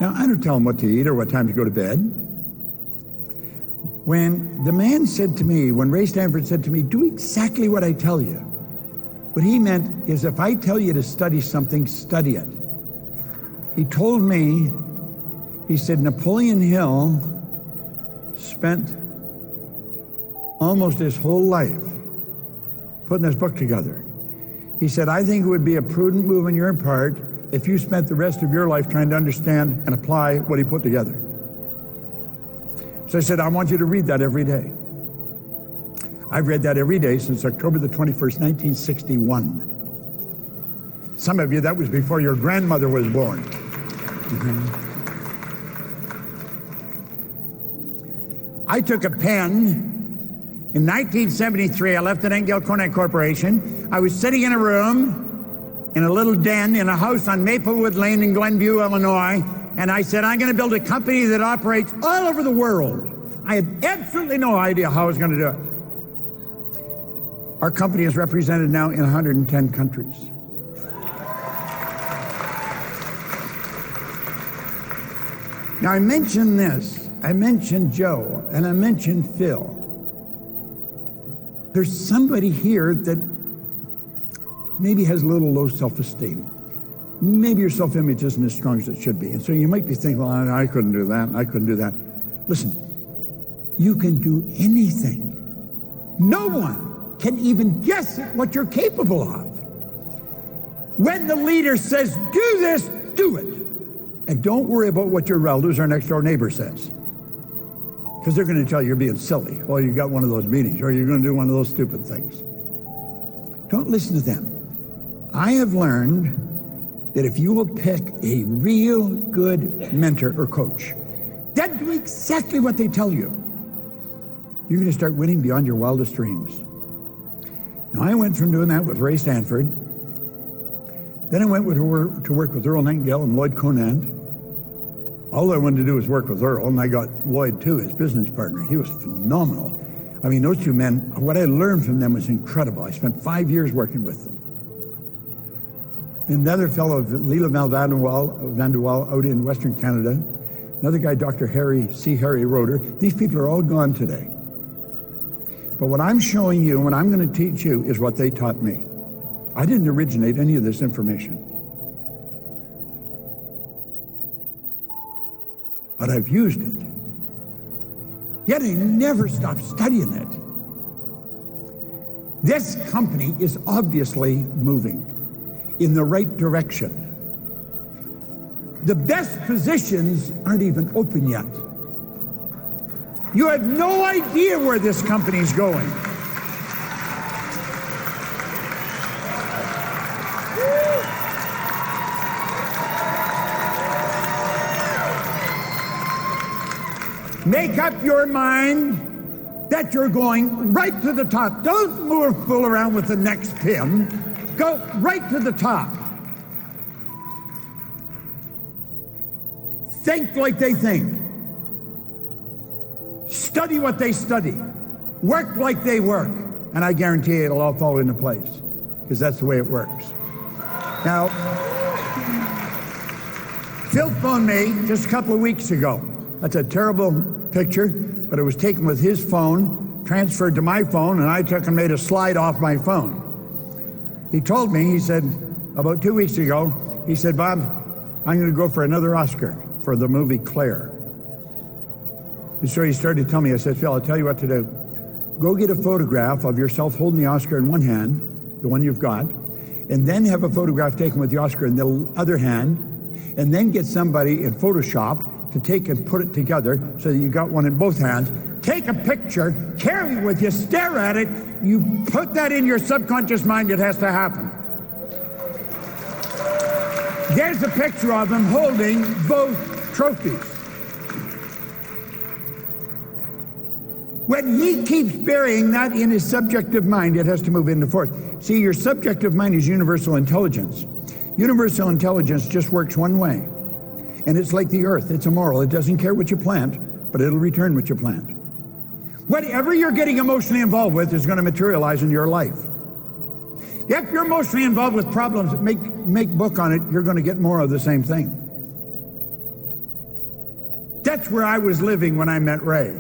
Now, I don't tell him what to eat or what time to go to bed. When the man said to me, when Ray Stanford said to me, "Do exactly what I tell you," what he meant is, if I tell you to study something, study it. He told me, he said, Napoleon Hill spent almost his whole life putting this book together. He said, "I think it would be a prudent move on your part if you spent the rest of your life trying to understand and apply what he put together." So I said, "I want you to read that every day." I've read that every day since October the 21st, 1961. Some of you, that was before your grandmother was born. I took a pen. In 1973, I left the Nightingale Konyak Corporation. I was sitting in a room, in a little den, in a house on Maplewood Lane in Glenview, Illinois, and I said, I'm going to build a company that operates all over the world. I had absolutely no idea how I was going to do it. Our company is represented now in 110 countries. Now, I mention this. I mentioned Joe, and I mentioned Phil. There's somebody here that maybe has a little low self-esteem. Maybe your self-image isn't as strong as it should be. And so you might be thinking, well, I couldn't do that, I couldn't do that. Listen, you can do anything. No one can even guess at what you're capable of. When the leader says, do this, do it. And don't worry about what your relatives or next door neighbor says. Because they're going to tell you you're being silly, or you got one of those meetings, or you're going to do one of those stupid things. Don't listen to them. I have learned that if you will pick a real good mentor or coach, then do exactly what they tell you, you're going to start winning beyond your wildest dreams. Now, I went from doing that with Ray Stanford. Then I went to work with Earl Nightingale and Lloyd Conant. All I wanted to do was work with Earl, and I got Lloyd too, his business partner. He was phenomenal. I mean, those two men, what I learned from them was incredible. I spent 5 years working with them. Another fellow, Leela Van der Waal out in Western Canada. Another guy, Dr. Harry Roeder. These people are all gone today. But what I'm showing you, what I'm going to teach you, is what they taught me. I didn't originate any of this information. But I've used it. Yet I never stopped studying it. This company is obviously moving in the right direction. The best positions aren't even open yet. You have no idea where this company's going. Make up your mind that you're going right to the top. Don't fool around with the next pin. Go right to the top. Think like they think. Study what they study. Work like they work. And I guarantee it'll all fall into place, because that's the way it works. Now, Phil phoned me just a couple of weeks ago. That's a terrible picture, but it was taken with his phone, transferred to my phone, and I took and made a slide off my phone. He told me, he said, about 2 weeks ago, he said, Bob, I'm going to go for another Oscar for the movie Claire. And so he started to tell me, I said, Phil, I'll tell you what to do. Go get a photograph of yourself holding the Oscar in one hand, the one you've got, and then have a photograph taken with the Oscar in the other hand, and then get somebody in Photoshop to take and put it together so that you got one in both hands. Take a picture, carry it with you, stare at it, you put that in your subconscious mind, it has to happen. There's a picture of him holding both trophies. When he keeps burying that in his subjective mind, it has to move into force. See, your subjective mind is universal intelligence. Universal intelligence just works one way. And it's like the earth, it's immoral. It doesn't care what you plant, but it'll return what you plant. Whatever you're getting emotionally involved with is going to materialize in your life. If you're emotionally involved with problems, make book on it, you're going to get more of the same thing. That's where I was living when I met Ray.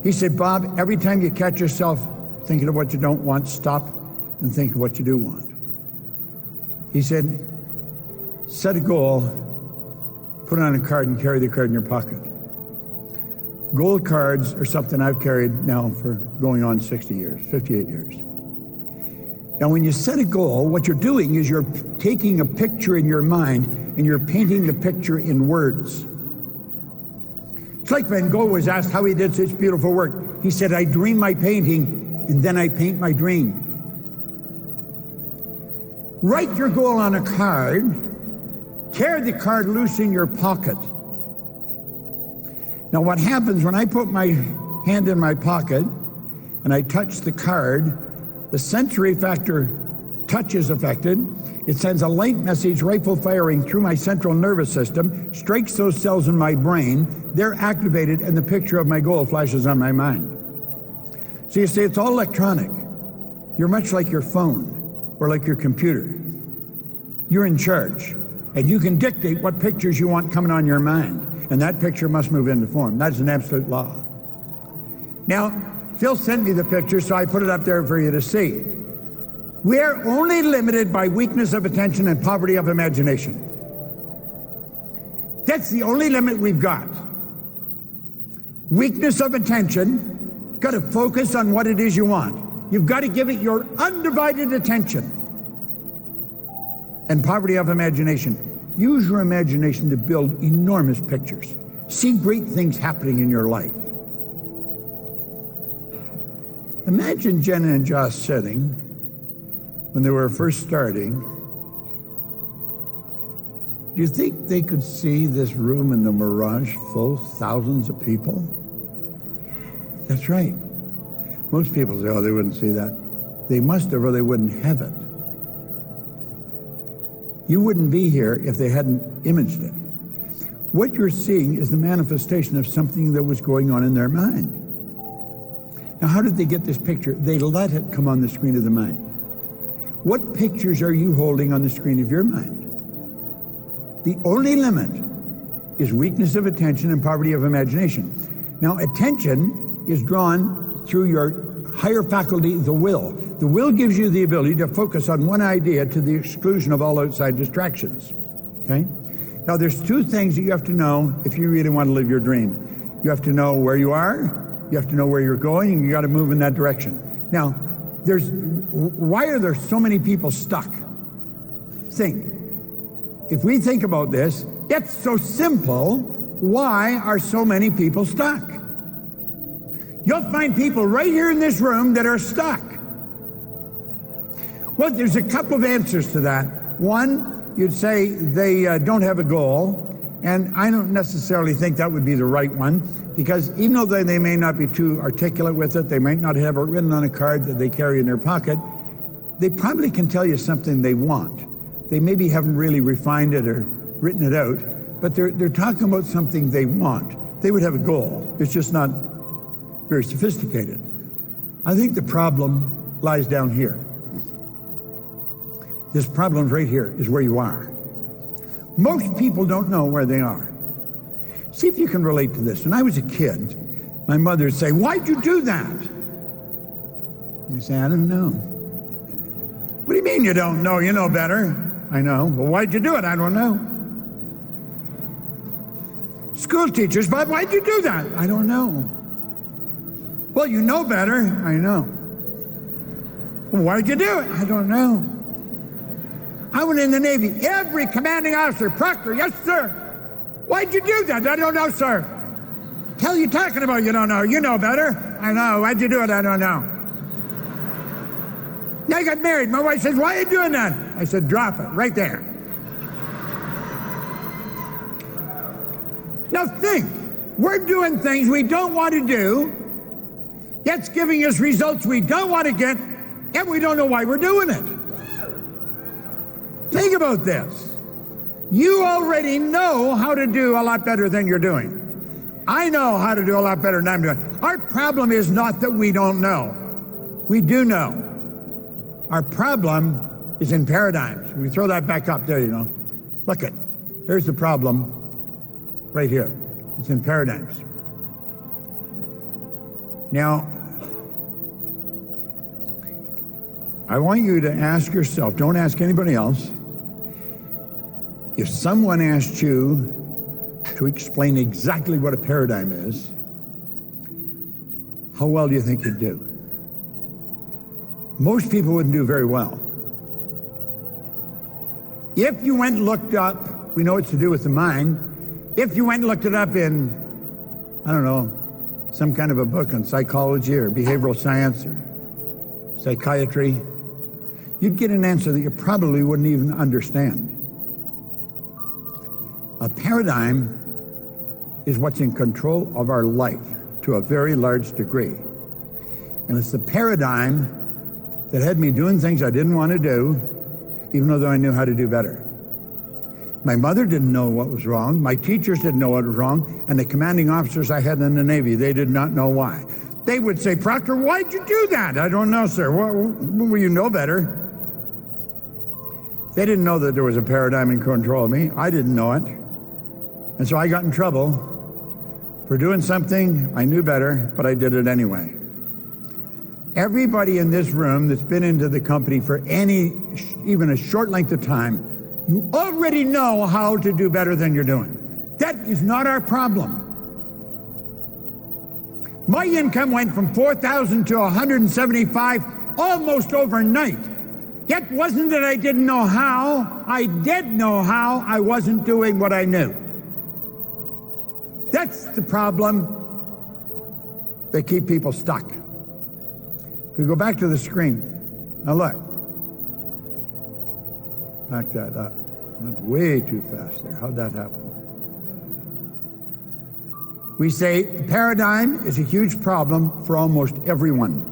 He said, Bob, every time you catch yourself thinking of what you don't want, stop and think of what you do want. He said, set a goal, put it on a card and carry the card in your pocket. Gold cards are something I've carried now for going on 60 years, 58 years. Now, when you set a goal, what you're doing is you're taking a picture in your mind and you're painting the picture in words. It's like Van Gogh was asked how he did such beautiful work. He said, I dream my painting and then I paint my dream. Write your goal on a card, carry the card loose in your pocket. Now what happens when I put my hand in my pocket and I touch the card, the sensory factor touch is affected. It sends a light message, rifle firing through my central nervous system, strikes those cells in my brain, they're activated, and the picture of my goal flashes on my mind. So you see, it's all electronic. You're much like your phone or like your computer. You're in charge, and you can dictate what pictures you want coming on your mind. and that picture must move into form. That's an absolute law. Now, Phil sent me the picture, so I put it up there for you to see. We are only limited by weakness of attention and poverty of imagination. That's the only limit we've got. Weakness of attention, got to focus on what it is you want. You've got to give it your undivided attention. And poverty of imagination. Use your imagination to build enormous pictures. See great things happening in your life. Imagine Jenna and Josh sitting when they were first starting. Do you think they could see this room in the Mirage full, thousands of people? That's right. Most people say, oh, they wouldn't see that. They must have, or they wouldn't have it. You wouldn't be here if they hadn't imaged it. What you're seeing is the manifestation of something that was going on in their mind. Now, how did they get this picture? They let it come on the screen of the mind. What pictures are you holding on the screen of your mind? The only limit is weakness of attention and poverty of imagination. Now, attention is drawn through your higher faculty, the will. The will gives you the ability to focus on one idea to the exclusion of all outside distractions, okay? Now, there's two things that you have to know if you really want to live your dream. You have to know where you are, you have to know where you're going, and you got to move in that direction. Now, why are there so many people stuck? Think. If we think about this, it's so simple. Why are so many people stuck? You'll find people right here in this room that are stuck. Well, there's a couple of answers to that. One, you'd say they don't have a goal, and I don't necessarily think that would be the right one, because even though they may not be too articulate with it, they might not have it written on a card that they carry in their pocket, they probably can tell you something they want. They maybe haven't really refined it or written it out, but they're talking about something they want. They would have a goal. It's just not very sophisticated. I think the problem lies down here. This problem right here is where you are. Most people don't know where they are. See if you can relate to this. When I was a kid, my mother would say, "Why'd you do that?" I say, "I don't know." "What do you mean you don't know? You know better." "I know." "Well, why'd you do it?" "I don't know." School teachers, "But why'd you do that?" "I don't know." "Well, you know better." "I know." "Well, why'd you do it?" "I don't know." I went in the Navy. Every commanding officer, "Proctor, yes, sir." "Why'd you do that?" "I don't know, sir." "Hell you talking about you don't know? You know better." "I know." "Why'd you do it?" "I don't know." Now I got married. My wife says, "Why are you doing that?" I said, "Drop it right there." Now think, we're doing things we don't want to do, yet it's giving us results we don't want to get, and we don't know why we're doing it. Think about this. You already know how to do a lot better than you're doing. I know how to do a lot better than I'm doing. Our problem is not that we don't know. We do know. Our problem is in paradigms. We throw that back up there, you know. Look it. Here's the problem right here. It's in paradigms. Now, I want you to ask yourself, don't ask anybody else, if someone asked you to explain exactly what a paradigm is, how well do you think you'd do? Most people wouldn't do very well. If you went and looked up, we know it's to do with the mind, if you went and looked it up in, I don't know, some kind of a book on psychology or behavioral science or psychiatry, you'd get an answer that you probably wouldn't even understand. A paradigm is what's in control of our life to a very large degree. And it's the paradigm that had me doing things I didn't want to do, even though I knew how to do better. My mother didn't know what was wrong, my teachers didn't know what was wrong, and the commanding officers I had in the Navy, they did not know why. They would say, "Proctor, why'd you do that?" "I don't know, sir." Well, you know better. They didn't know that there was a paradigm in control of me. I didn't know it. And so I got in trouble for doing something I knew better, but I did it anyway. Everybody in this room that's been into the company for even a short length of time, you already know how to do better than you're doing. That is not our problem. My income went from $4,000 to $175 almost overnight. Yet wasn't that I didn't know how. I did know how. I wasn't doing what I knew. That's the problem that keep people stuck. If we go back to the screen, now look. Back that up. Went way too fast there. How'd that happen? We say paradigm is a huge problem for almost everyone.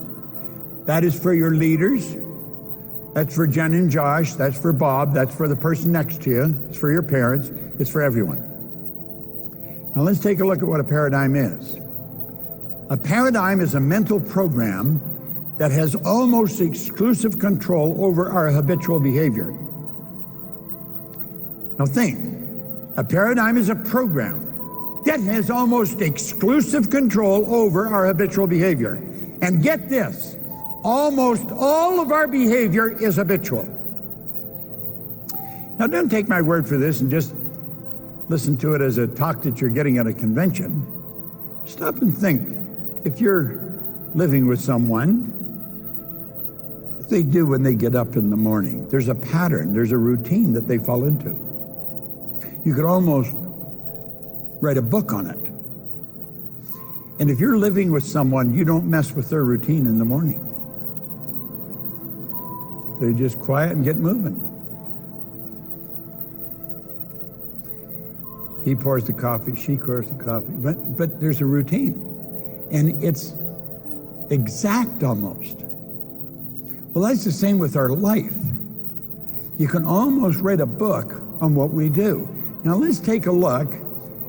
That is for your leaders. That's for Jen and Josh. That's for Bob. That's for the person next to you. It's for your parents. It's for everyone. Now let's take a look at what a paradigm is. A paradigm is a mental program that has almost exclusive control over our habitual behavior. Now think, a paradigm is a program that has almost exclusive control over our habitual behavior. And get this, almost all of our behavior is habitual. Now don't take my word for this and just listen to it as a talk that you're getting at a convention. Stop and think, if you're living with someone, what do they do when they get up in the morning? There's a pattern, there's a routine that they fall into. You could almost write a book on it. And if you're living with someone, you don't mess with their routine in the morning. They just quiet and get moving. He pours the coffee, she pours the coffee, but there's a routine. And it's exact almost. Well, that's the same with our life. You can almost write a book on what we do. Now let's take a look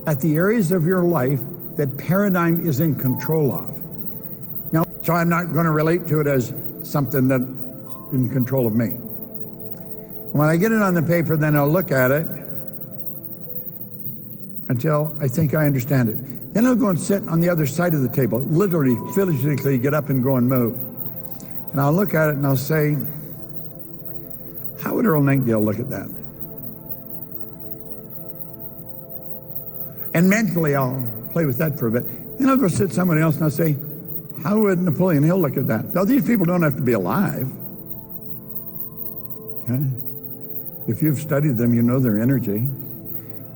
at the areas of your life that paradigm is in control of. Now, so I'm not going to relate to it as something that's in control of me. When I get it on the paper, then I'll look at it until I think I understand it. Then I'll go and sit on the other side of the table, literally, physically get up and go and move. And I'll look at it and I'll say, how would Earl Nightingale look at that? And mentally, I'll play with that for a bit. Then I'll go sit somebody else and I'll say, how would Napoleon Hill look at that? Now, these people don't have to be alive. Okay? If you've studied them, you know their energy.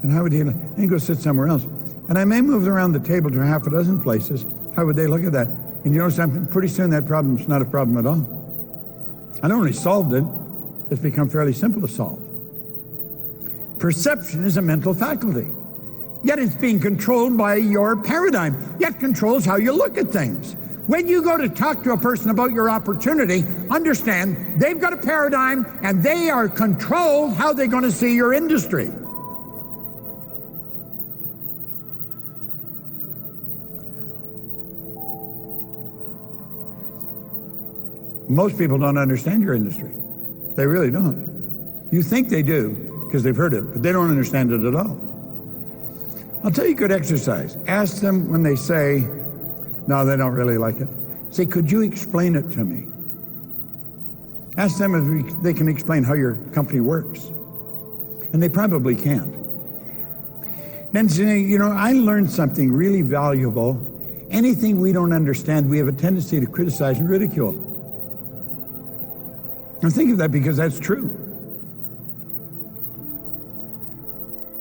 And how would he look? Then you go sit somewhere else. And I may move around the table to half a dozen places. How would they look at that? And you know something? Pretty soon that problem's not a problem at all. I not only solved it, it's become fairly simple to solve. Perception is a mental faculty. Yet it's being controlled by your paradigm. Yet controls how you look at things. When you go to talk to a person about your opportunity, understand they've got a paradigm and they are controlled how they're going to see your industry. Most people don't understand your industry. They really don't. You think they do because they've heard it, but they don't understand it at all. I'll tell you a good exercise. Ask them when they say, no, they don't really like it. Say, could you explain it to me? Ask them if they can explain how your company works. And they probably can't. Then say, you know, I learned something really valuable. Anything we don't understand, we have a tendency to criticize and ridicule. And think of that because that's true.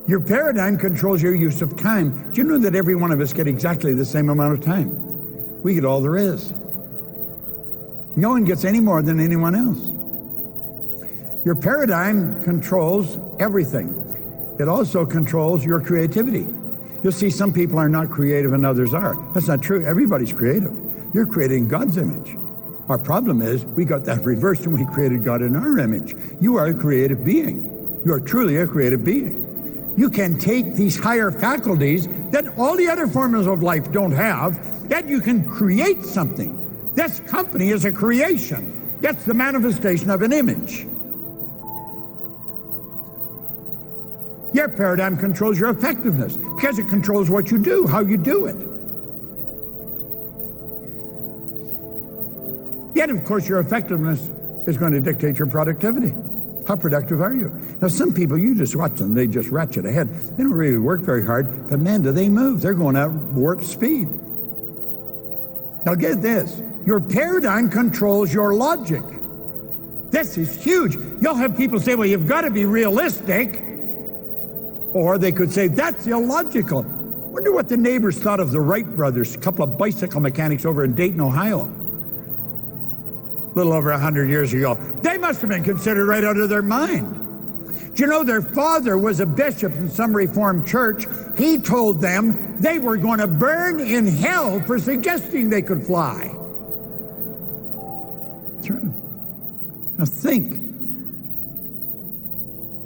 Your paradigm controls your use of time. Do you know that every one of us get exactly the same amount of time? We get all there is. No one gets any more than anyone else. Your paradigm controls everything. It also controls your creativity. You'll see some people are not creative and others are. That's not true. Everybody's creative. You're creating God's image. Our problem is we got that reversed and we created God in our image. You are a creative being. You are truly a creative being. You can take these higher faculties that all the other forms of life don't have, and you can create something. This company is a creation. That's the manifestation of an image. Your paradigm controls your effectiveness because it controls what you do, how you do it. Yet, of course, your effectiveness is going to dictate your productivity. How productive are you? Now, some people, you just watch them, they just ratchet ahead. They don't really work very hard, but man, do they move. They're going at warp speed. Now, get this. Your paradigm controls your logic. This is huge. You'll have people say, well, you've got to be realistic. Or they could say, that's illogical. Wonder what the neighbors thought of the Wright brothers, a couple of bicycle mechanics over in Dayton, Ohio. A little over 100 years ago. They must have been considered right out of their mind. Do you know their father was a bishop in some Reformed church? He told them they were going to burn in hell for suggesting they could fly. That's right. Now think.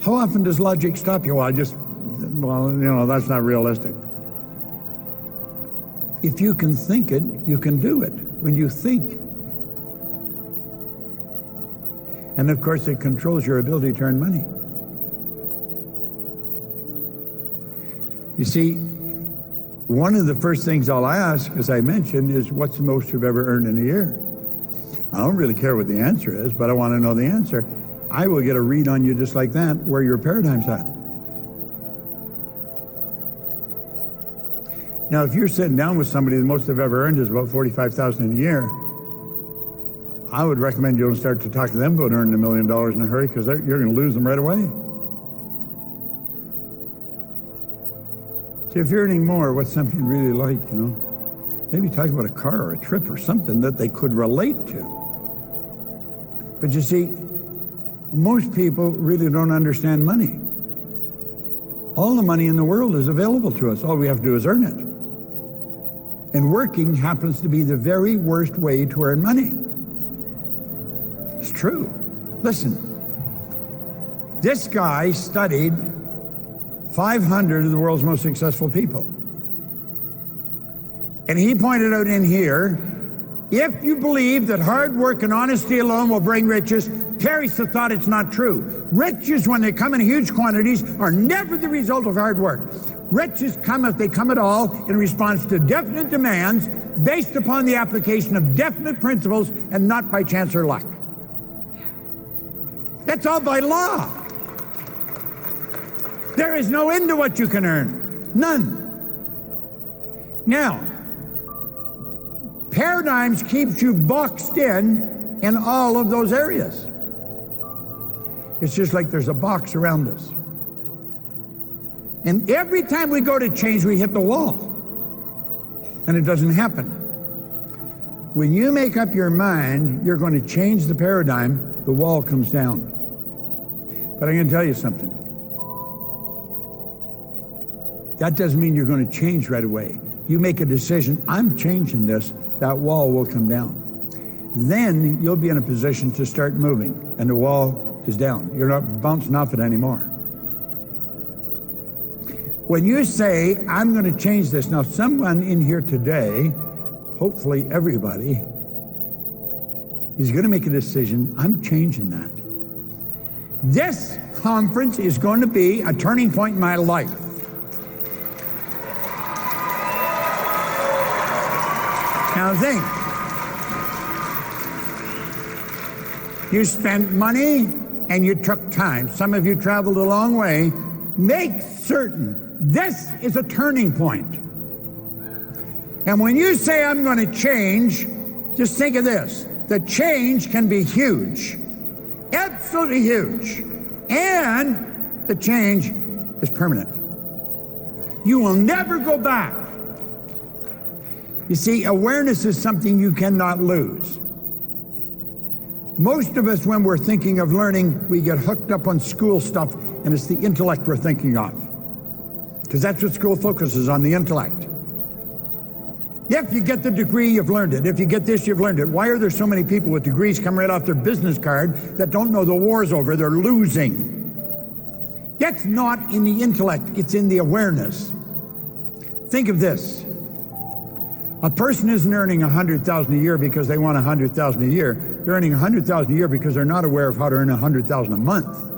How often does logic stop you? Well, that's not realistic. If you can think it, you can do it. When you think. And of course, it controls your ability to earn money. You see, one of the first things I'll ask, as I mentioned, is what's the most you've ever earned in a year? I don't really care what the answer is, but I want to know the answer. I will get a read on you just like that, where your paradigm's at. Now, if you're sitting down with somebody, the most they've ever earned is about $45,000 in a year, I would recommend you don't start to talk to them about earning $1 million in a hurry, because you're going to lose them right away. See, if you're earning more, what's something you really like, Maybe talk about a car or a trip or something that they could relate to. But you see, most people really don't understand money. All the money in the world is available to us. All we have to do is earn it. And working happens to be the very worst way to earn money. It's true. Listen, this guy studied 500 of the world's most successful people. And he pointed out in here, if you believe that hard work and honesty alone will bring riches, perish the thought it's not true. Riches, when they come in huge quantities, are never the result of hard work. Riches come, if they come at all, in response to definite demands based upon the application of definite principles and not by chance or luck. That's all by law. There is no end to what you can earn. None. Now, paradigms keeps you boxed in all of those areas. It's just like there's a box around us. And every time we go to change, we hit the wall. And it doesn't happen. When you make up your mind, you're going to change the paradigm, the wall comes down. But I'm going to tell you something. That doesn't mean you're going to change right away. You make a decision, I'm changing this, that wall will come down. Then you'll be in a position to start moving, and the wall is down. You're not bouncing off it anymore. When you say, I'm going to change this, now someone in here today, hopefully everybody, is going to make a decision, I'm changing that. This conference is going to be a turning point in my life. Now think, you spent money and you took time. Some of you traveled a long way. Make certain this is a turning point. And when you say, I'm going to change, just think of this. The change can be huge, absolutely huge. And the change is permanent. You will never go back. You see, awareness is something you cannot lose. Most of us, when we're thinking of learning, we get hooked up on school stuff, and it's the intellect we're thinking of. Because that's what school focuses on, the intellect. If you get the degree, you've learned it. If you get this, you've learned it. Why are there so many people with degrees come right off their business card that don't know the war's over? They're losing. It's not in the intellect, it's in the awareness. Think of this. A person isn't earning $100,000 a year because they want $100,000 a year. They're earning $100,000 a year because they're not aware of how to earn $100,000 a month.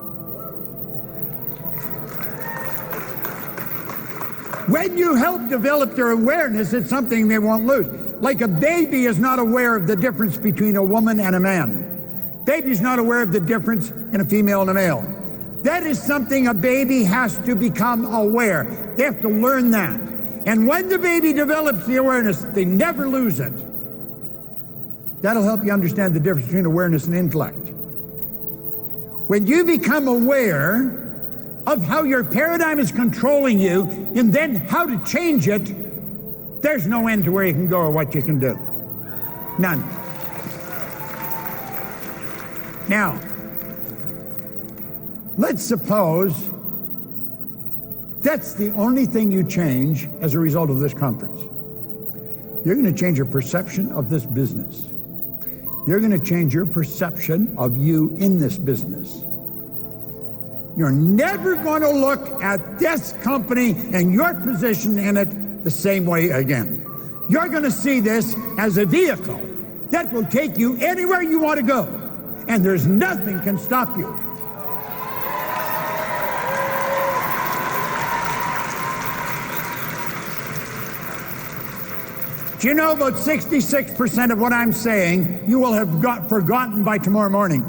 when you help develop their awareness, it's something they won't lose. Like a baby is not aware of the difference between a woman and a man. Baby's not aware of the difference in a female and a male. That is something a baby has to become aware. They have to learn that. And when the baby develops the awareness, they never lose it. That'll help you understand the difference between awareness and intellect. When you become aware of how your paradigm is controlling you and then how to change it, there's no end to where you can go or what you can do. None. Now, let's suppose that's the only thing you change as a result of this conference. You're going to change your perception of this business. You're going to change your perception of you in this business. You're never going to look at this company and your position in it the same way again. You're going to see this as a vehicle that will take you anywhere you want to go, and there's nothing can stop you. Do you know about 66% of what I'm saying you will have forgotten by tomorrow morning?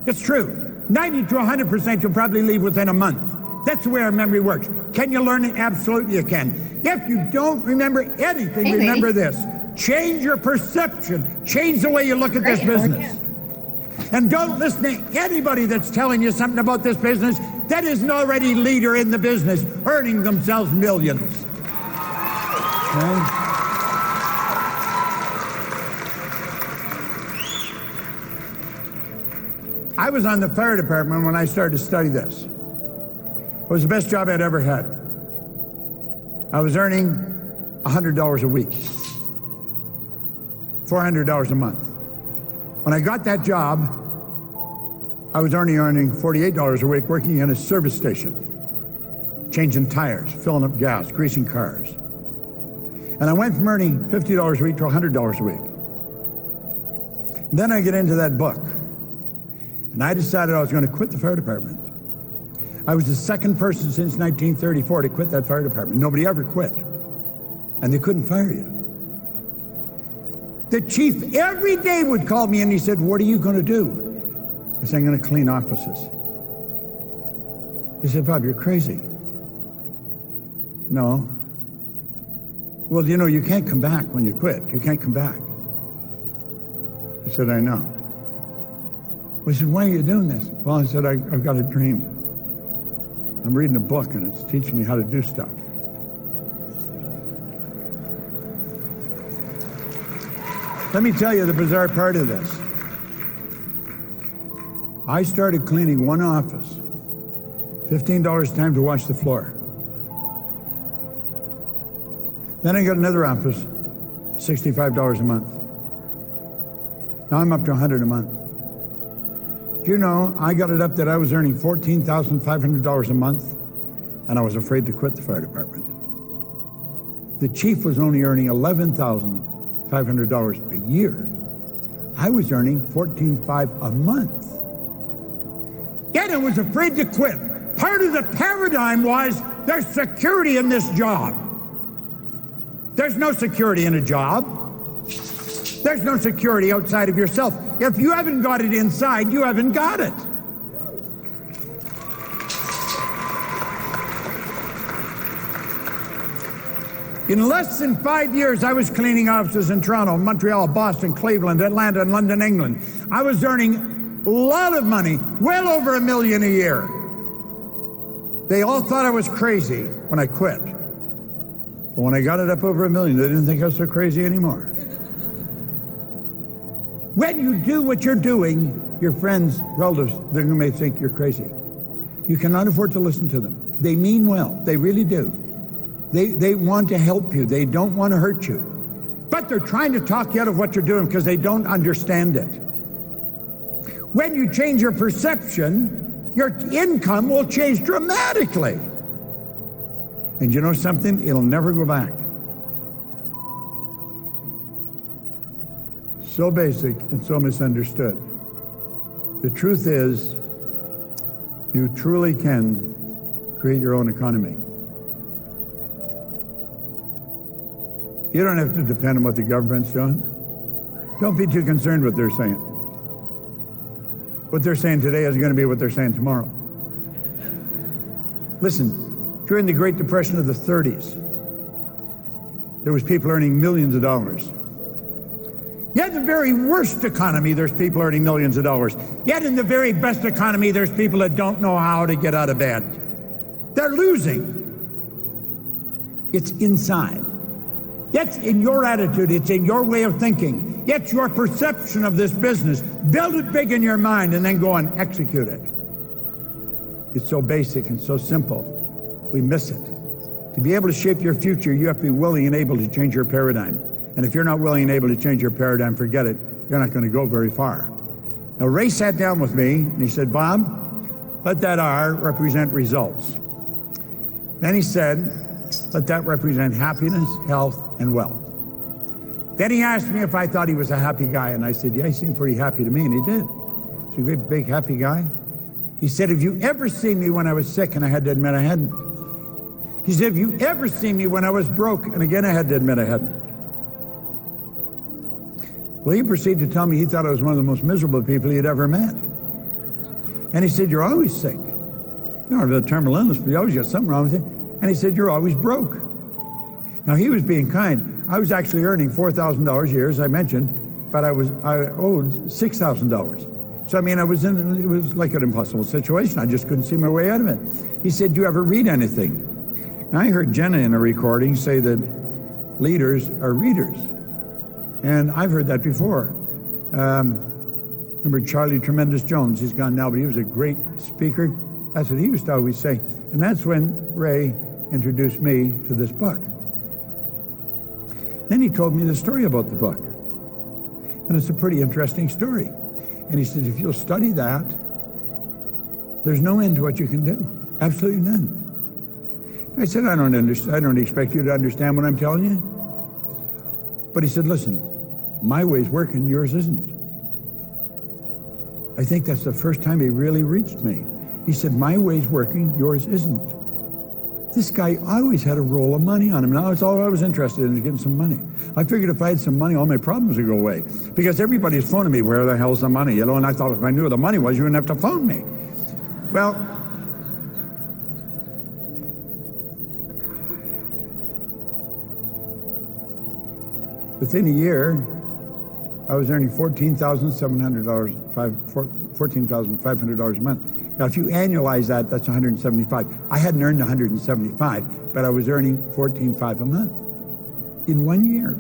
It's true. 90 to 100% you'll probably leave within a month. That's the way our memory works. Can you learn it? Absolutely you can. If you don't remember anything, remember this. Change your perception. Change the way you look at this business. And don't listen to anybody that's telling you something about this business that is an already leader in the business, earning themselves millions. Okay? I was on the fire department when I started to study this. It was the best job I'd ever had. I was earning $100 a week, $400 a month. When I got that job, I was only earning $48 a week working in a service station, changing tires, filling up gas, greasing cars. And I went from earning $50 a week to $100 a week. And then I get into that book. And I decided I was going to quit the fire department. I was the second person since 1934 to quit that fire department. Nobody ever quit. And they couldn't fire you. The chief every day would call me and he said, "What are you going to do?" I said, "I'm going to clean offices." He said, "Bob, you're crazy." "No." "Well, you know, you can't come back when you quit. You can't come back." I said, "I know." He said, "Why are you doing this?" Well, I said, I've got a dream. I'm reading a book and it's teaching me how to do stuff. Let me tell you the bizarre part of this. I started cleaning one office, $15 a time to wash the floor. Then I got another office, $65 a month. Now I'm up to $100 a month. Do you know, I got it up that I was earning $14,500 a month, and I was afraid to quit the fire department. The chief was only earning $11,500 a year. I was earning $14,500 a month. Yet I was afraid to quit. Part of the paradigm was there's security in this job. There's no security in a job. There's no security outside of yourself. If you haven't got it inside, you haven't got it. In less than 5 years, I was cleaning offices in Toronto, Montreal, Boston, Cleveland, Atlanta, and London, England. I was earning a lot of money, well over $1 million a year. They all thought I was crazy when I quit. But when I got it up over $1 million, they didn't think I was so crazy anymore. When you do what you're doing, your friends, relatives, they're going to think you're crazy. You cannot afford to listen to them. They mean well. They really do. They want to help you. They don't want to hurt you. But they're trying to talk you out of what you're doing because they don't understand it. When you change your perception, your income will change dramatically. And you know something? It'll never go back. So basic and so misunderstood. The truth is, you truly can create your own economy. You don't have to depend on what the government's doing. Don't be too concerned what they're saying. What they're saying today is going to be what they're saying tomorrow. Listen, during the Great Depression of the 30s, there was people earning millions of dollars. Yet in the very worst economy, there's people earning millions of dollars. Yet in the very best economy, there's people that don't know how to get out of bed. They're losing. It's inside. It's in your attitude. It's in your way of thinking. It's your perception of this business. Build it big in your mind and then go and execute it. It's so basic and so simple. We miss it. To be able to shape your future, you have to be willing and able to change your paradigm. And if you're not willing and able to change your paradigm, forget it. You're not going to go very far. Now, Ray sat down with me and he said, Bob, let that R represent results. Then he said, let that represent happiness, health, and wealth. Then he asked me if I thought he was a happy guy, and I said, yeah, he seemed pretty happy to me, and he did. He's a great, big, happy guy. He said, have you ever seen me when I was sick? And I had to admit I hadn't. He said, have you ever seen me when I was broke? And again, I had to admit I hadn't. Well, he proceeded to tell me he thought I was one of the most miserable people he had ever met. And he said, you're always sick. You don't have a terminal illness, but you always got something wrong with you. And he said, you're always broke. Now, he was being kind. I was actually earning $4,000 a year, as I mentioned, but I owed $6,000. So, I mean, it was like an impossible situation. I just couldn't see my way out of it. He said, do you ever read anything? Now, I heard Jenna in a recording say that leaders are readers. And I've heard that before. Remember Charlie Tremendous Jones? He's gone now, but he was a great speaker. That's what he used to always say. And that's when Ray introduced me to this book. Then he told me the story about the book. And it's a pretty interesting story. And he said, if you'll study that, there's no end to what you can do. Absolutely none. I said, I don't expect you to understand what I'm telling you. But he said, listen, my way's working, yours isn't. I think that's the first time he really reached me. He said, my way's working, yours isn't. This guy always had a roll of money on him. Now, that's all I was interested in, is getting some money. I figured if I had some money, all my problems would go away. Because everybody's phoning me, where the hell's the money? You know, and I thought if I knew where the money was, you wouldn't have to phone me. Well, within a year, I was earning $14,500 a month. Now, if you annualize that, that's $175. I hadn't earned $175, but I was earning $14,500 a month in 1 year,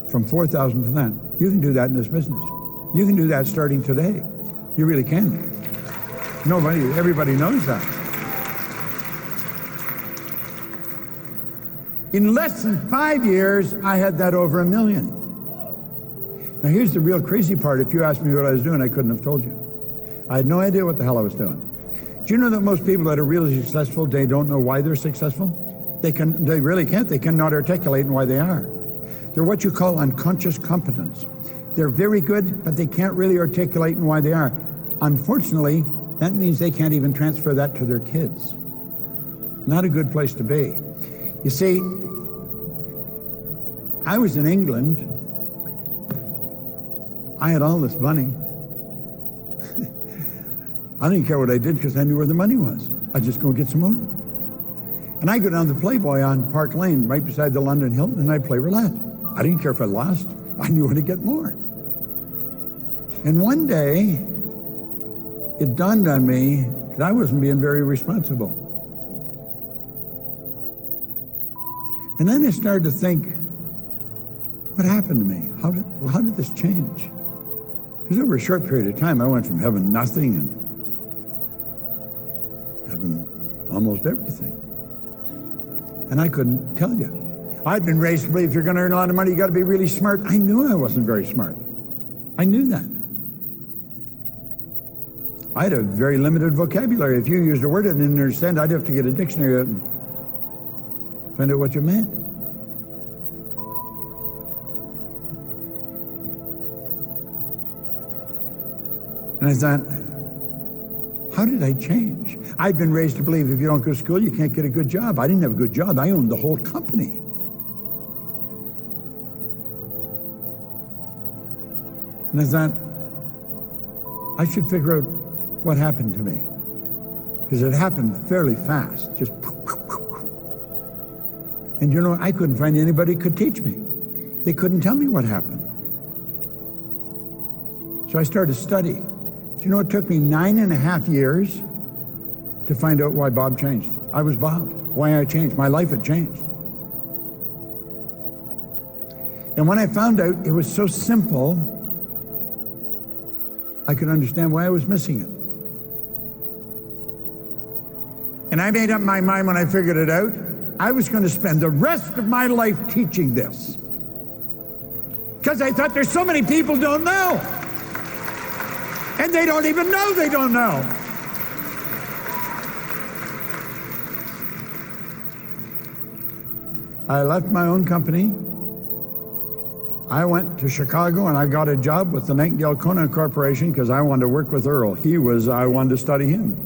from $4,000 to that. You can do that in this business. You can do that starting today. You really can. Everybody knows that. In less than 5 years, I had that over $1 million. Now, here's the real crazy part. If you asked me what I was doing, I couldn't have told you. I had no idea what the hell I was doing. Do you know that most people that are really successful, they don't know why they're successful? They really can't. They cannot articulate why they are. They're what you call unconscious competence. They're very good, but they can't really articulate why they are. Unfortunately, that means they can't even transfer that to their kids. Not a good place to be. You see, I was in England. I had all this money. I didn't care what I did because I knew where the money was. I'd just go get some more. And I go down to Playboy on Park Lane, right beside the London Hilton, and I'd play roulette. I didn't care if I lost. I knew where to get more. And one day, it dawned on me that I wasn't being very responsible. And then I started to think, what happened to me? How did this change? Because over a short period of time, I went from having nothing and having almost everything. And I couldn't tell you. I'd been raised to believe if you're going to earn a lot of money, you got to be really smart. I knew I wasn't very smart. I knew that. I had a very limited vocabulary. If you used a word I didn't understand, I'd have to get a dictionary out and find out what you meant. And I thought, how did I change? I'd been raised to believe if you don't go to school, you can't get a good job. I didn't have a good job. I owned the whole company. And I thought, I should figure out what happened to me. Because it happened fairly fast, just. And you know, I couldn't find anybody who could teach me. They couldn't tell me what happened. So I started to study. Do you know, it took me 9.5 years to find out why Bob changed. I was Bob, why I changed. My life had changed. And when I found out it was so simple, I could understand why I was missing it. And I made up my mind when I figured it out, I was going to spend the rest of my life teaching this. Because I thought there's so many people don't know. And they don't even know they don't know. I left my own company. I went to Chicago and I got a job with the Nightingale Conant Corporation because I wanted to work with Earl. I wanted to study him.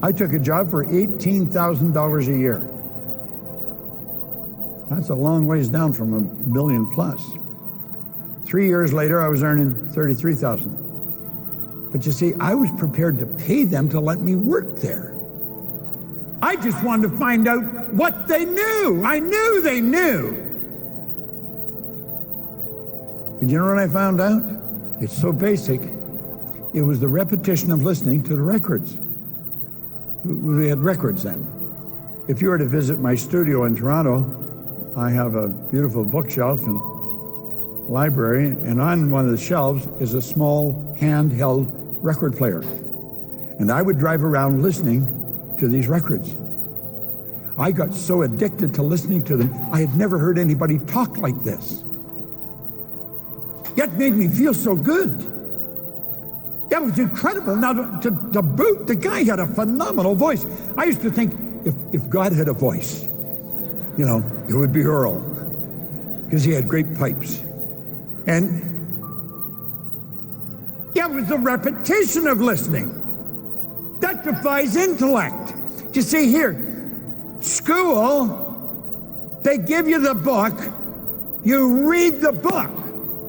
I took a job for $18,000 a year. That's a long ways down from $1 million plus. 3 years later, I was earning $33,000. But you see, I was prepared to pay them to let me work there. I just wanted to find out what they knew. I knew they knew. And you know what I found out? It's so basic. It was the repetition of listening to the records. We had records then. If you were to visit my studio in Toronto, I have a beautiful bookshelf and library, and on one of the shelves is a small handheld record player. And I would drive around listening to these records. I got so addicted to listening to them, I had never heard anybody talk like this. It made me feel so good. It was incredible. Now, to boot, the guy had a phenomenal voice. I used to think if God had a voice, you know, it would be Earl, because he had great pipes. And it was the repetition of listening that defies intellect. You see here, school, they give you the book, you read the book.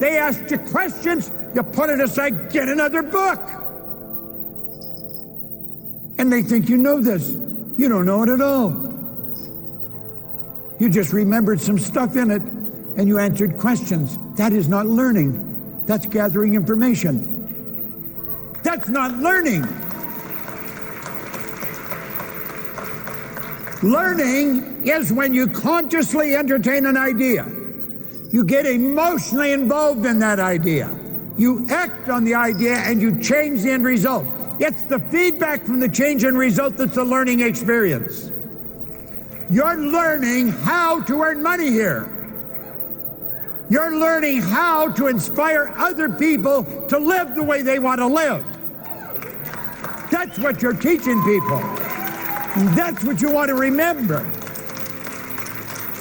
They ask you questions, you put it aside, get another book. And they think you know this. You don't know it at all. You just remembered some stuff in it and you answered questions. That is not learning. That's gathering information. That's not learning. Learning is when you consciously entertain an idea. You get emotionally involved in that idea. You act on the idea and you change the end result. It's the feedback from the change in result that's the learning experience. You're learning how to earn money here. You're learning how to inspire other people to live the way they want to live. That's what you're teaching people. And that's what you want to remember.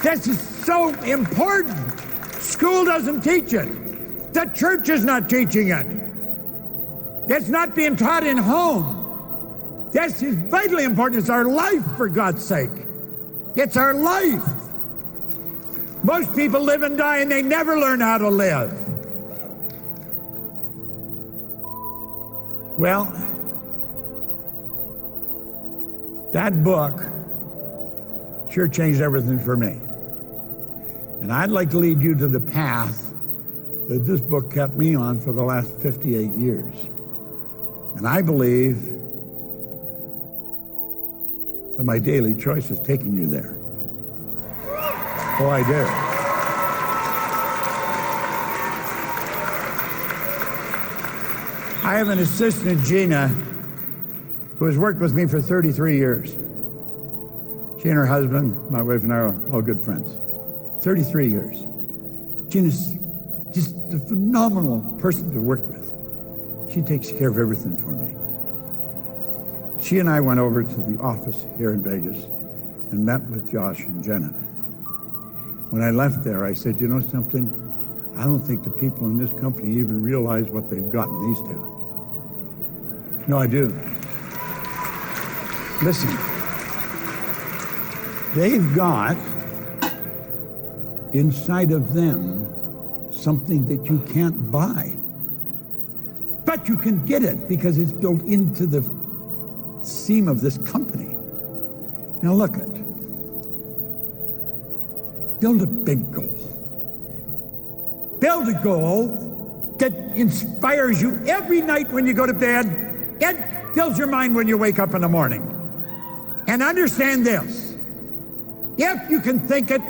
This is so important. School doesn't teach it. The church is not teaching it. It's not being taught in home. This is vitally important. It's our life, for God's sake. It's our life. Most people live and die and they never learn how to live. Well, that book sure changed everything for me. And I'd like to lead you to the path that this book kept me on for the last 58 years. And I believe that my daily choice is taking you there. Oh, I do. I have an assistant, Gina, who has worked with me for 33 years. She and her husband, my wife and I, are all good friends. 33 years. Gina's just a phenomenal person to work with. She takes care of everything for me. She and I went over to the office here in Vegas and met with Josh and Jenna. When I left there, I said, you know something? I don't think the people in this company even realize what they've got in these two. No, I do. Listen, they've got inside of them something that you can't buy. But you can get it because it's built into the seam of this company. Now look at it. Build a big goal. Build a goal that inspires you every night when you go to bed. It fills your mind when you wake up in the morning. And understand this. If you can think it,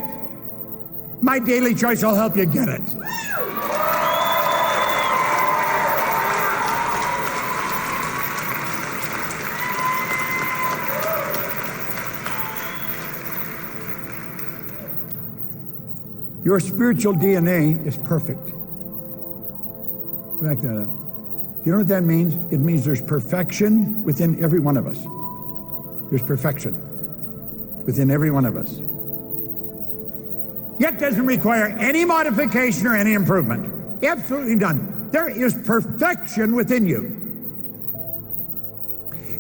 my daily choice will help you get it. Your spiritual DNA is perfect. Back that up. You know what that means? It means there's perfection within every one of us. There's perfection within every one of us. Yet doesn't require any modification or any improvement. Absolutely none. There is perfection within you.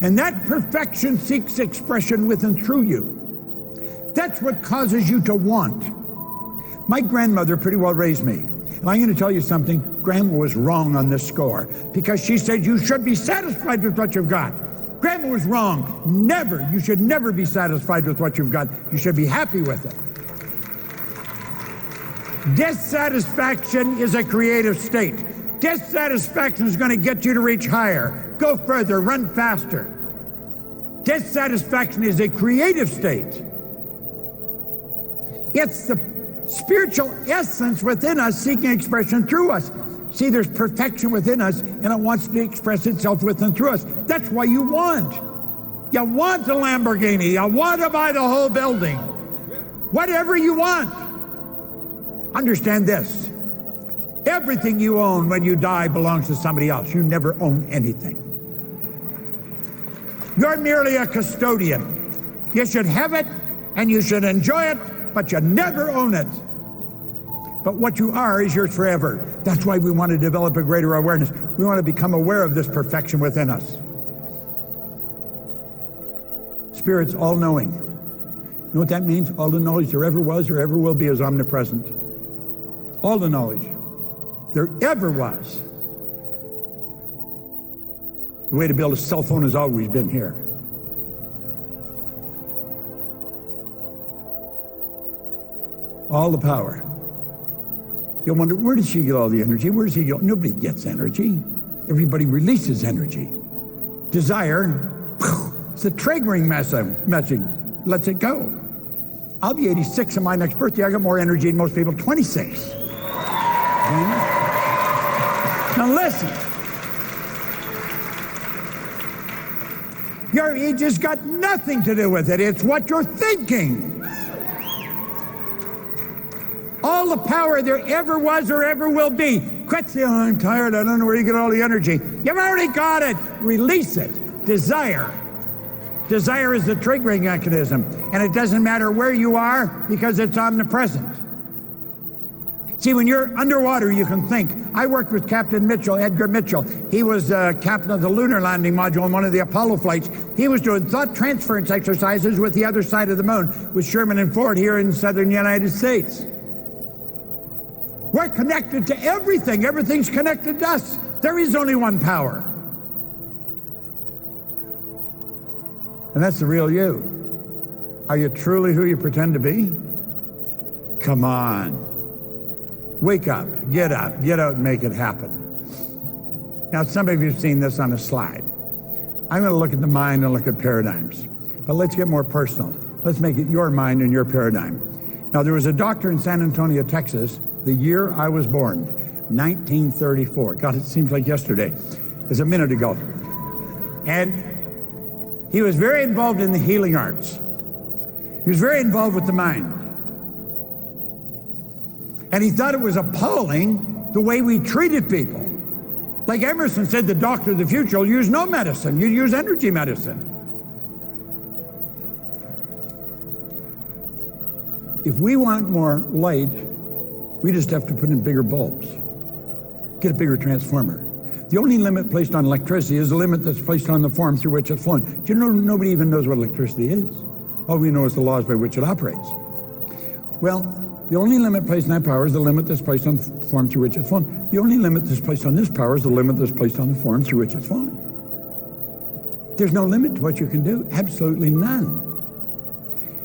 And that perfection seeks expression with and through you. That's what causes you to want. My grandmother pretty well raised me. And I'm going to tell you something, Grandma was wrong on this score because she said you should be satisfied with what you've got. Grandma was wrong. Never. You should never be satisfied with what you've got. You should be happy with it. Dissatisfaction is a creative state. Dissatisfaction is going to get you to reach higher, go further, run faster. Dissatisfaction is a creative state. It's the spiritual essence within us seeking expression through us. See, there's perfection within us, and it wants to express itself with and through us. That's why you want. You want a Lamborghini. You want to buy the whole building. Whatever you want. Understand this. Everything you own when you die belongs to somebody else. You never own anything. You're merely a custodian. You should have it, and you should enjoy it, but you never own it. But what you are is yours forever. That's why we want to develop a greater awareness. We want to become aware of this perfection within us. Spirit's all-knowing. You know what that means? All the knowledge there ever was or ever will be is omnipresent. All the knowledge there ever was. The way to build a cell phone has always been here. All the power. You'll wonder, where does she get all the energy? Where does he get? Nobody gets energy. Everybody releases energy. Desire, it's a triggering message. Lets it go. I'll be 86 on my next birthday. I got more energy than most people, 26. Now listen. Your age has got nothing to do with it. It's what you're thinking. All the power there ever was or ever will be. Quit saying, oh, I'm tired, I don't know where you get all the energy. You've already got it. Release it. Desire. Desire is the triggering mechanism. And it doesn't matter where you are because it's omnipresent. See, when you're underwater, you can think. I worked with Captain Mitchell, Edgar Mitchell. He was captain of the lunar landing module on one of the Apollo flights. He was doing thought transference exercises with the other side of the moon, with Sherman and Ford here in southern United States. We're connected to everything. Everything's connected to us. There is only one power. And that's the real you. Are you truly who you pretend to be? Come on. Wake up, get out and make it happen. Now, some of you have seen this on a slide. I'm going to look at the mind and look at paradigms. But let's get more personal. Let's make it your mind and your paradigm. Now, there was a doctor in San Antonio, Texas, the year I was born, 1934. God, it seems like yesterday. It was a minute ago. And he was very involved in the healing arts. He was very involved with the mind. And he thought it was appalling the way we treated people. Like Emerson said, the doctor of the future will use no medicine. You use energy medicine. If we want more light, we just have to put in bigger bulbs. Get a bigger transformer. The only limit placed on electricity is the limit that's placed on the form through which it's flowing. Do you know nobody even knows what electricity is? All we know is the laws by which it operates. Well, The only limit placed on that power is the limit that's placed on the form through which it's flown. The only limit that's placed on this power is the limit that's placed on the form through which it's flown. There's no limit to what you can do, absolutely none.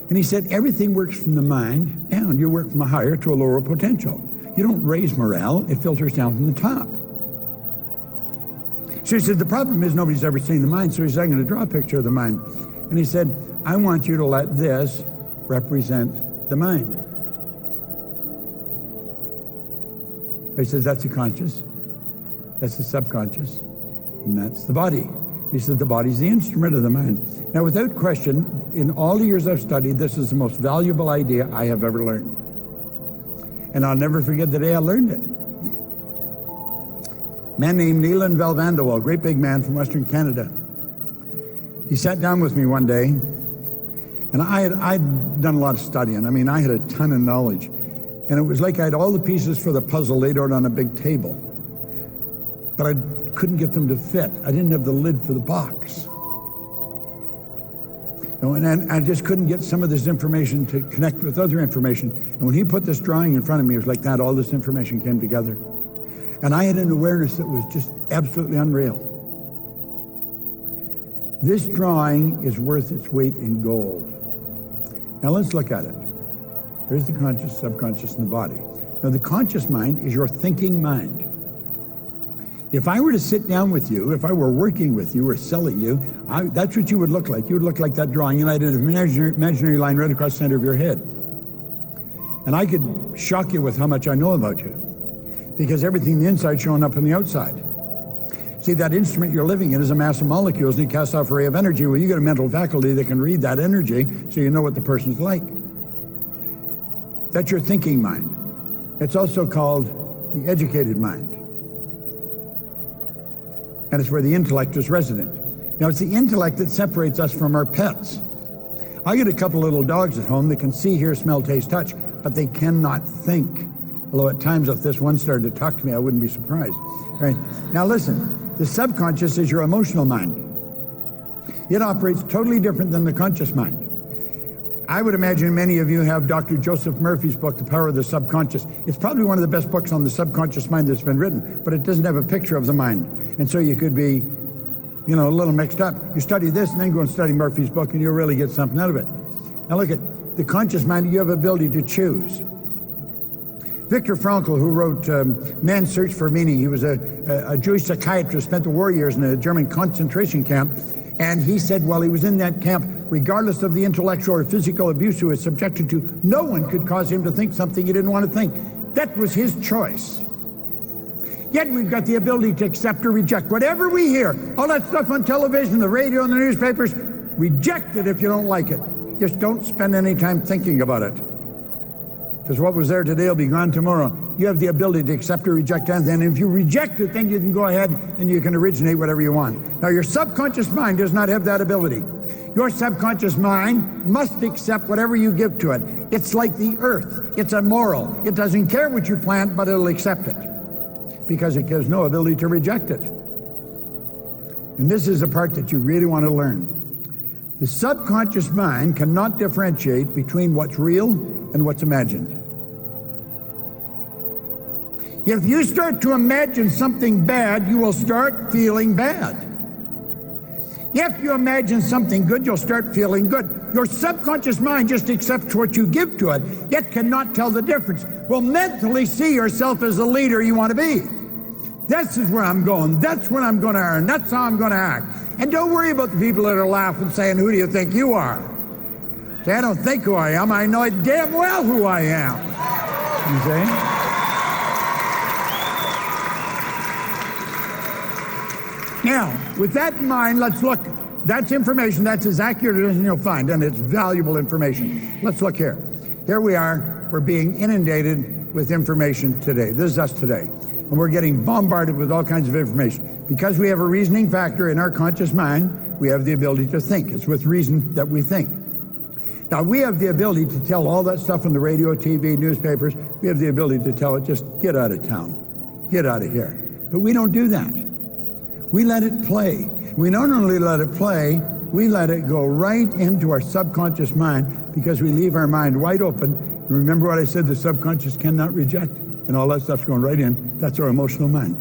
And he said, everything works from the mind down. You work from a higher to a lower potential. You don't raise morale, it filters down from the top. So he said, the problem is nobody's ever seen the mind, so he said, I'm going to draw a picture of the mind. And he said, I want you to let this represent the mind. He says, that's the conscious, that's the subconscious, and that's the body. He said, the body's the instrument of the mind. Now, without question, in all the years I've studied, this is the most valuable idea I have ever learned. And I'll never forget the day I learned it. A man named Neelan Velvanderwall, a great big man from Western Canada. He sat down with me one day, and I'd done a lot of studying. I mean, I had a ton of knowledge. And it was like I had all the pieces for the puzzle laid out on a big table. But I couldn't get them to fit. I didn't have the lid for the box. And I just couldn't get some of this information to connect with other information. And when he put this drawing in front of me, it was like that, all this information came together. And I had an awareness that was just absolutely unreal. This drawing is worth its weight in gold. Now let's look at it. Here's the conscious, subconscious, and the body. Now the conscious mind is your thinking mind. If I were to sit down with you, if I were working with you or selling you, that's what you would look like. You would look like that drawing, and I'd have an imaginary line right across the center of your head. And I could shock you with how much I know about you, because everything in the inside showing up on the outside. See, that instrument you're living in is a mass of molecules, and it casts off a ray of energy. Well, you get a mental faculty that can read that energy, so you know what the person's like. That's your thinking mind. It's also called the educated mind. And it's where the intellect is resident. Now, it's the intellect that separates us from our pets. I get a couple little dogs at home that can see, hear, smell, taste, touch, but they cannot think. Although at times, if this one started to talk to me, I wouldn't be surprised. All right. Now listen, the subconscious is your emotional mind. It operates totally different than the conscious mind. I would imagine many of you have Dr. Joseph Murphy's book, The Power of the Subconscious. It's probably one of the best books on the subconscious mind that's been written, but it doesn't have a picture of the mind. And so you could be, a little mixed up. You study this and then go and study Murphy's book and you'll really get something out of it. Now look at the conscious mind, you have the ability to choose. Viktor Frankl, who wrote Man's Search for Meaning, he was a Jewish psychiatrist, spent the war years in a German concentration camp. And he said while he was in that camp, regardless of the intellectual or physical abuse he was subjected to, no one could cause him to think something he didn't want to think. That was his choice. Yet we've got the ability to accept or reject whatever we hear. All that stuff on television, the radio, and the newspapers, reject it if you don't like it. Just don't spend any time thinking about it. Because what was there today will be gone tomorrow. You have the ability to accept or reject anything. And if you reject it, then you can go ahead and you can originate whatever you want. Now, your subconscious mind does not have that ability. Your subconscious mind must accept whatever you give to it. It's like the earth. It's immoral. It doesn't care what you plant, but it'll accept it because it gives no ability to reject it. And this is the part that you really want to learn. The subconscious mind cannot differentiate between what's real and what's imagined. If you start to imagine something bad, you will start feeling bad. If you imagine something good, you'll start feeling good. Your subconscious mind just accepts what you give to it. It cannot tell the difference. Well, mentally see yourself as the leader you want to be. This is where I'm going. That's what I'm going to earn. That's how I'm going to act. And don't worry about the people that are laughing, saying, who do you think you are? Say, I don't think who I am. I know damn well who I am. You see? Now, with that in mind, let's look. That's information that's as accurate as you'll find, and it's valuable information. Let's look here. Here we are. We're being inundated with information today. This is us today. And we're getting bombarded with all kinds of information. Because we have a reasoning factor in our conscious mind, we have the ability to think. It's with reason that we think. Now, we have the ability to tell all that stuff on the radio, TV, newspapers. We have the ability to tell it, just get out of town. Get out of here. But we don't do that. We let it play. We not only let it play, we let it go right into our subconscious mind because we leave our mind wide open. Remember what I said, the subconscious cannot reject, and all that stuff's going right in. That's our emotional mind.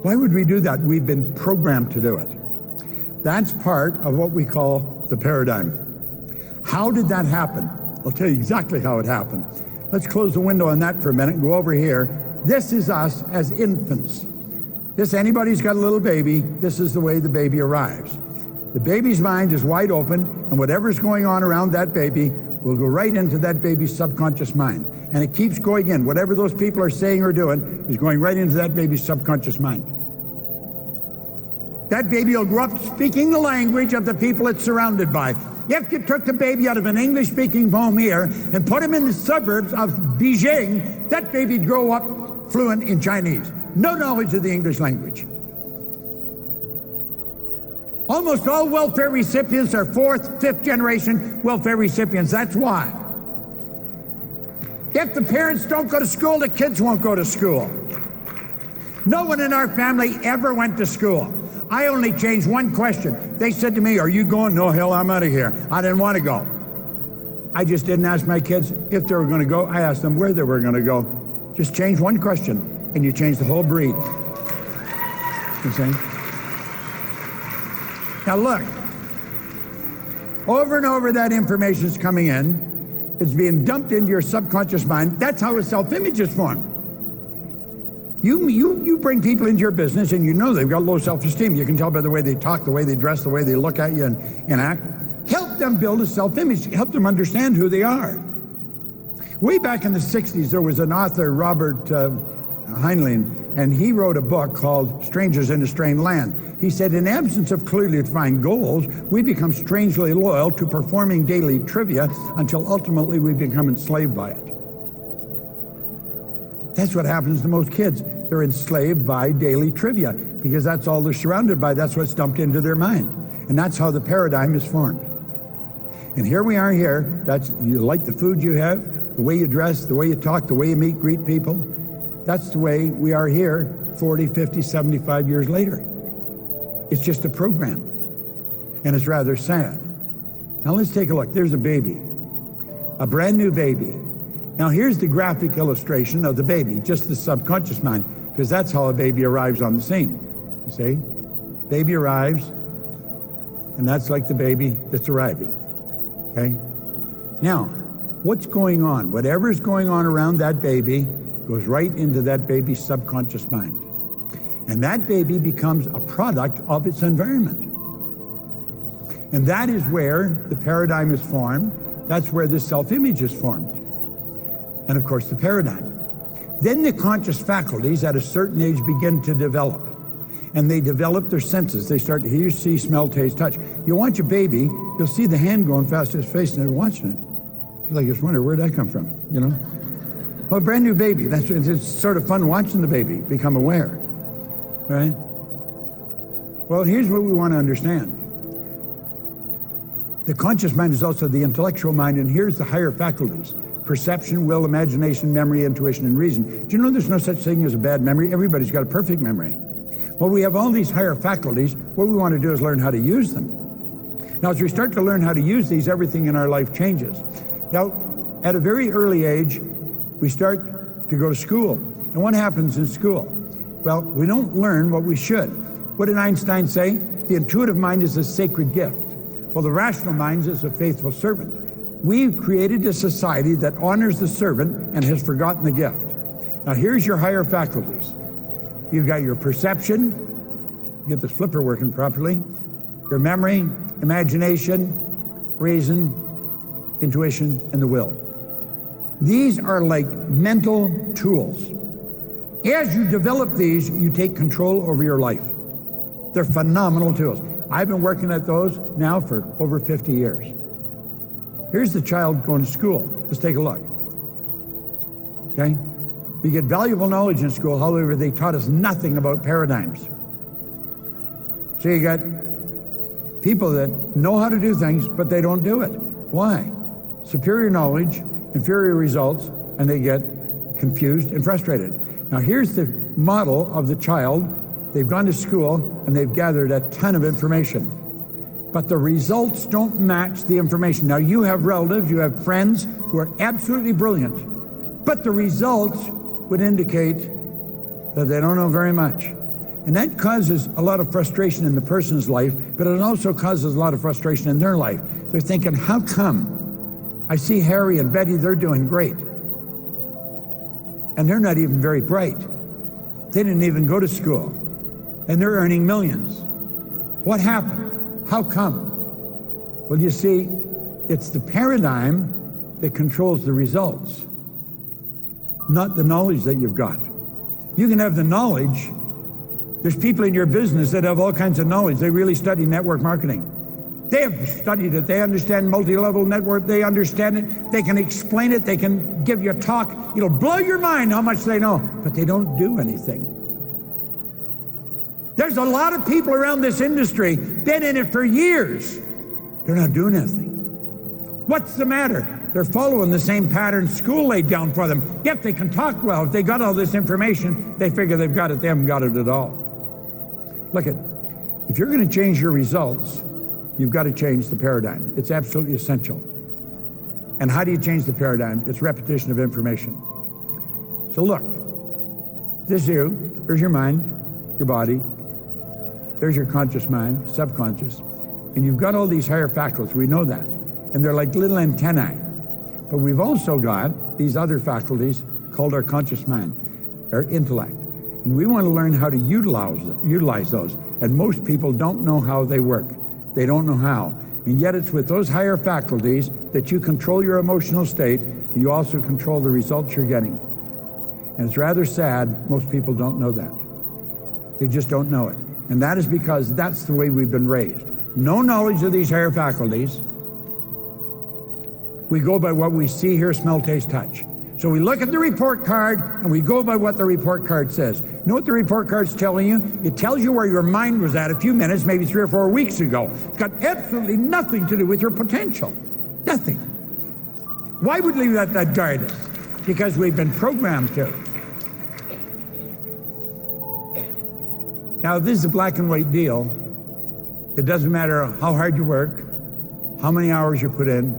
Why would we do that? We've been programmed to do it. That's part of what we call the paradigm. How did that happen? I'll tell you exactly how it happened. Let's close the window on that for a minute and go over here. This is us as infants. Anybody's got a little baby, this is the way the baby arrives. The baby's mind is wide open, and whatever's going on around that baby will go right into that baby's subconscious mind. And it keeps going in. Whatever those people are saying or doing is going right into that baby's subconscious mind. That baby will grow up speaking the language of the people it's surrounded by. If you took the baby out of an English-speaking home here and put him in the suburbs of Beijing, that baby'd grow up fluent in Chinese. No knowledge of the English language. Almost all welfare recipients are 4th, 5th generation welfare recipients. That's why. If the parents don't go to school, the kids won't go to school. No one in our family ever went to school. I only changed one question. They said to me, "Are you going?" "No, hell, I'm out of here." I didn't want to go. I just didn't ask my kids if they were going to go. I asked them where they were going to go. Just change one question, and you change the whole breed. You see? Now look, over and over that information is coming in. It's being dumped into your subconscious mind. That's how a self-image is formed. You bring people into your business and you know they've got low self-esteem. You can tell by the way they talk, the way they dress, the way they look at you and act. Help them build a self-image. Help them understand who they are. Way back in the 60s, there was an author, Robert Heinlein, and he wrote a book called Strangers in a Strange Land. He said, in absence of clearly defined goals, we become strangely loyal to performing daily trivia until ultimately we become enslaved by it. That's what happens to most kids. They're enslaved by daily trivia because that's all they're surrounded by. That's what's dumped into their mind. And that's how the paradigm is formed. And here we are here. You like the food you have, the way you dress, the way you talk, the way you meet, greet people. That's the way we are here 40, 50, 75 years later. It's just a program. And it's rather sad. Now let's take a look. There's a baby, a brand new baby. Now here's the graphic illustration of the baby, just the subconscious mind, because that's how a baby arrives on the scene. You see? Baby arrives, and that's like the baby that's arriving. Okay? Now, what's going on? Whatever's going on around that baby goes right into that baby's subconscious mind. And that baby becomes a product of its environment. And that is where the paradigm is formed. That's where the self-image is formed. And of course, the paradigm. Then the conscious faculties at a certain age begin to develop. And they develop their senses. They start to hear, see, smell, taste, touch. You watch a baby, you'll see the hand going fast to his face and they're watching it. You're like, just wonder, where'd that come from, you know? Well, a brand new baby, it's sort of fun watching the baby become aware, right? Well, here's what we want to understand. The conscious mind is also the intellectual mind, and here's the higher faculties: perception, will, imagination, memory, intuition, and reason. Do you know there's no such thing as a bad memory? Everybody's got a perfect memory. Well, we have all these higher faculties. What we want to do is learn how to use them. Now, as we start to learn how to use these, everything in our life changes. Now, at a very early age, we start to go to school. And what happens in school? Well, we don't learn what we should. What did Einstein say? The intuitive mind is a sacred gift. Well, the rational mind is a faithful servant. We've created a society that honors the servant and has forgotten the gift. Now, here's your higher faculties. You've got your perception, get this flipper working properly, your memory, imagination, reason, intuition, and the will. These are like mental tools. As you develop these, you take control over your life. They're phenomenal tools. I've been working at those now for over 50 years. Here's the child going to school. Let's take a look. Okay? We get valuable knowledge in school, however, they taught us nothing about paradigms. So you got people that know how to do things, but they don't do it. Why? Superior knowledge, inferior results, and they get confused and frustrated. Now here's the model of the child. They've gone to school and they've gathered a ton of information. but the results don't match the information. Now, you have relatives, you have friends who are absolutely brilliant, but the results would indicate that they don't know very much. And that causes a lot of frustration in the person's life, but it also causes a lot of frustration in their life. They're thinking, how come I see Harry and Betty, they're doing great, and they're not even very bright. They didn't even go to school, and they're earning millions. What happened? How come? Well, you see, it's the paradigm that controls the results, not the knowledge that you've got. You can have the knowledge. There's people in your business that have all kinds of knowledge. They really study network marketing. They have studied it. They understand multi-level network. They understand it. They can explain it. They can give you a talk. It'll blow your mind how much they know, but they don't do anything. There's a lot of people around this industry, been in it for years. They're not doing anything. What's the matter? They're following the same pattern school laid down for them. Yet they can talk well. If they got all this information, they figure they've got it. They haven't got it at all. Look at, if you're going to change your results, you've got to change the paradigm. It's absolutely essential. And how do you change the paradigm? It's repetition of information. So look, this is you. Here's your mind, your body. There's your conscious mind, subconscious. And you've got all these higher faculties. We know that. And they're like little antennae. But we've also got these other faculties called our conscious mind, our intellect. And we want to learn how to utilize those. And most people don't know how they work. They don't know how. And yet it's with those higher faculties that you control your emotional state. You also control the results you're getting. And it's rather sad, most people don't know that. They just don't know it. And that is because that's the way we've been raised. No knowledge of these higher faculties. We go by what we see, hear, smell, taste, touch. So we look at the report card and we go by what the report card says. You know what the report card's telling you? It tells you where your mind was at a few minutes, maybe 3 or 4 weeks ago. It's got absolutely nothing to do with your potential. Nothing. Why would we let that guide us? Because we've been programmed to. Now, this is a black and white deal. It doesn't matter how hard you work, how many hours you put in.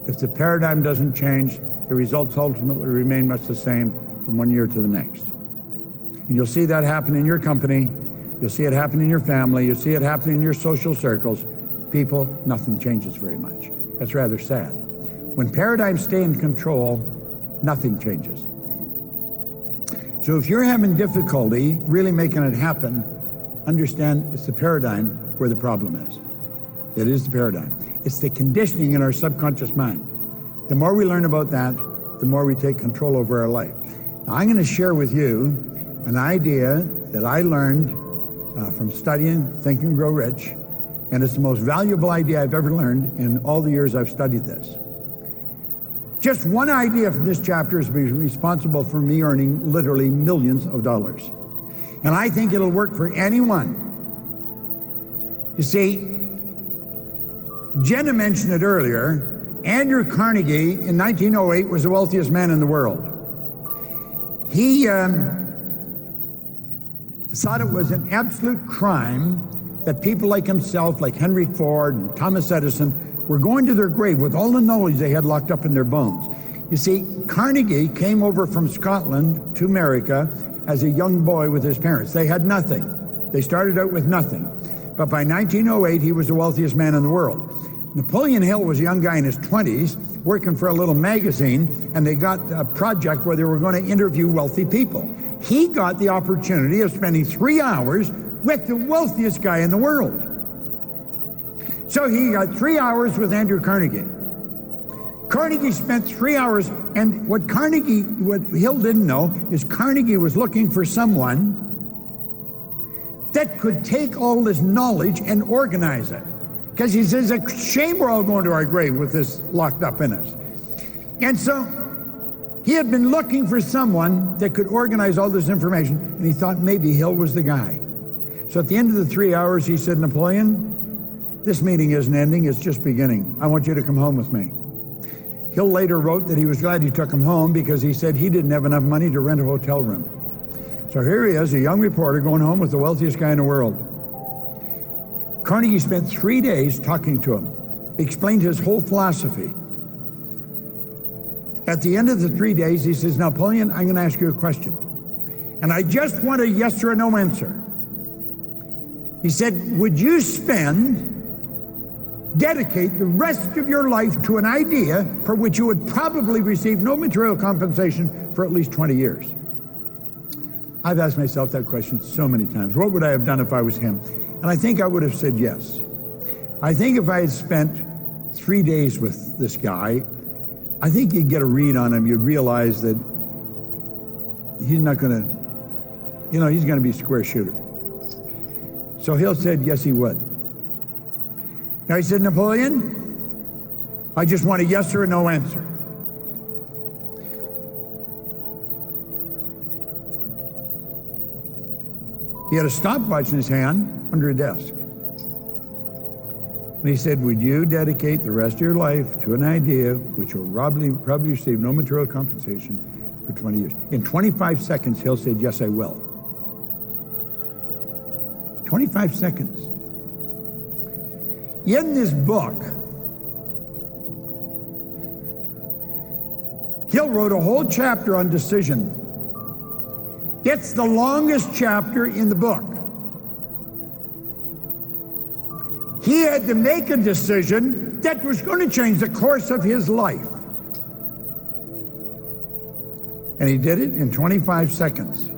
If the paradigm doesn't change, the results ultimately remain much the same from one year to the next. And you'll see that happen in your company. You'll see it happen in your family. You'll see it happen in your social circles. People, nothing changes very much. That's rather sad. When paradigms stay in control, nothing changes. So if you're having difficulty really making it happen, understand it's the paradigm where the problem is. It is the paradigm. It's the conditioning in our subconscious mind. The more we learn about that, the more we take control over our life. Now, I'm going to share with you an idea that I learned from studying Think and Grow Rich, and it's the most valuable idea I've ever learned in all the years I've studied this. Just one idea from this chapter is responsible for me earning literally millions of dollars. And I think it'll work for anyone. You see, Jenna mentioned it earlier. Andrew Carnegie in 1908 was the wealthiest man in the world. He thought it was an absolute crime that people like himself, like Henry Ford and Thomas Edison, were going to their grave with all the knowledge they had locked up in their bones. You see, Carnegie came over from Scotland to America as a young boy with his parents. They had nothing. They started out with nothing. But by 1908, he was the wealthiest man in the world. Napoleon Hill was a young guy in his 20s working for a little magazine, and they got a project where they were going to interview wealthy people. He got the opportunity of spending 3 hours with the wealthiest guy in the world. So he got 3 hours with Andrew Carnegie. Carnegie spent 3 hours, and what Hill didn't know is Carnegie was looking for someone that could take all this knowledge and organize it. Because he says, it's a shame we're all going to our grave with this locked up in us. And so he had been looking for someone that could organize all this information, and he thought maybe Hill was the guy. So at the end of the 3 hours, he said, Napoleon, this meeting isn't ending, it's just beginning. I want you to come home with me. Hill later wrote that he was glad he took him home because he said he didn't have enough money to rent a hotel room. So here he is, a young reporter going home with the wealthiest guy in the world. Carnegie spent 3 days talking to him, explained his whole philosophy. At the end of the 3 days, he says, Napoleon, I'm going to ask you a question. And I just want a yes or a no answer. He said, would you dedicate the rest of your life to an idea for which you would probably receive no material compensation for at least 20 years? I've asked myself that question so many times. What would I have done if I was him? And I think I would have said yes. I think if I had spent 3 days with this guy, I think you'd get a read on him. You'd realize that he's not going to, he's going to be a square shooter. So Hill said, yes, he would. Now he said, Napoleon, I just want a yes or a no answer. He had a stopwatch in his hand under a desk. And he said, would you dedicate the rest of your life to an idea which will probably receive no material compensation for 20 years? In 25 seconds, Hill said, yes, I will. 25 seconds. In this book, Hill wrote a whole chapter on decision. It's the longest chapter in the book. He had to make a decision that was going to change the course of his life. And he did it in 25 seconds.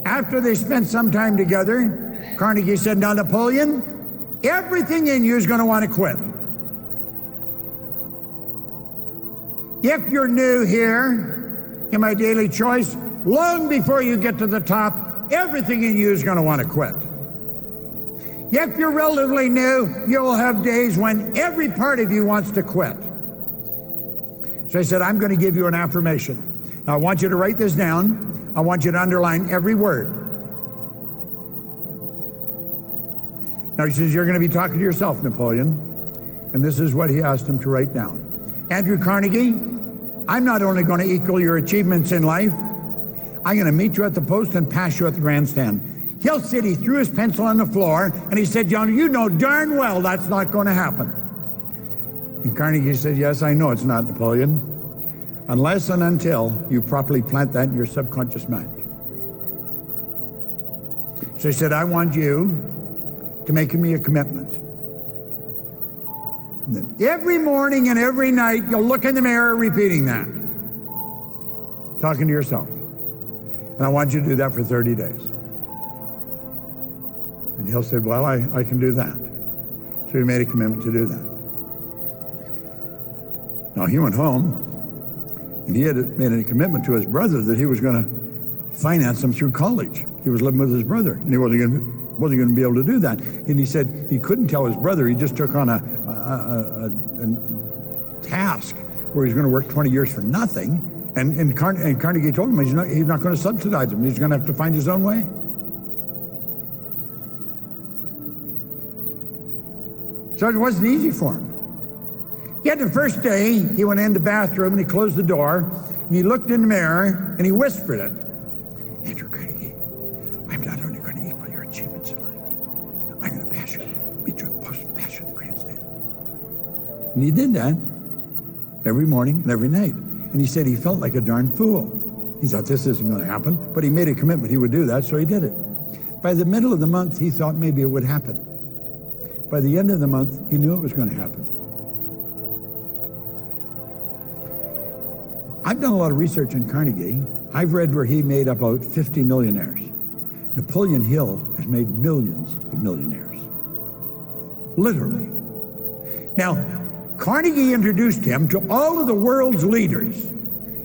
After they spent some time together, Carnegie said, now, Napoleon, everything in you is going to want to quit. If you're new here in my daily choice, long before you get to the top, everything in you is going to want to quit. If you're relatively new, you'll have days when every part of you wants to quit. So I said, I'm going to give you an affirmation. Now I want you to write this down. I want you to underline every word. Now he says, you're going to be talking to yourself, Napoleon. And this is what he asked him to write down. Andrew Carnegie, I'm not only going to equal your achievements in life, I'm going to meet you at the post and pass you at the grandstand. Hill said he threw his pencil on the floor and he said, John, you know darn well that's not going to happen. And Carnegie said, yes, I know it's not, Napoleon, unless and until you properly plant that in your subconscious mind. So he said, I want you to make me a commitment. And then every morning and every night, you'll look in the mirror repeating that, talking to yourself. And I want you to do that for 30 days. And Hill said, well, I can do that. So he made a commitment to do that. Now he went home, and he had made a commitment to his brother that he was going to finance him through college. He was living with his brother, and he wasn't going to be able to do that. And he said he couldn't tell his brother. He just took on a task where he's going to work 20 years for nothing. And Carnegie told him he's not going to subsidize him. He's going to have to find his own way. So it wasn't easy for him. Yet the first day, he went in the bathroom and he closed the door, and he looked in the mirror and he whispered it. Andrew Carnegie, I'm not only going to equal your achievements in life, I'm going to pass you, meet you at the post and pass you at the grandstand. And he did that every morning and every night. And he said he felt like a darn fool. He thought this isn't going to happen, but he made a commitment he would do that, so he did it. By the middle of the month, he thought maybe it would happen. By the end of the month, he knew it was going to happen. I've done a lot of research on Carnegie. I've read where he made about 50 millionaires. Napoleon Hill has made millions of millionaires. Literally. Now, Carnegie introduced him to all of the world's leaders.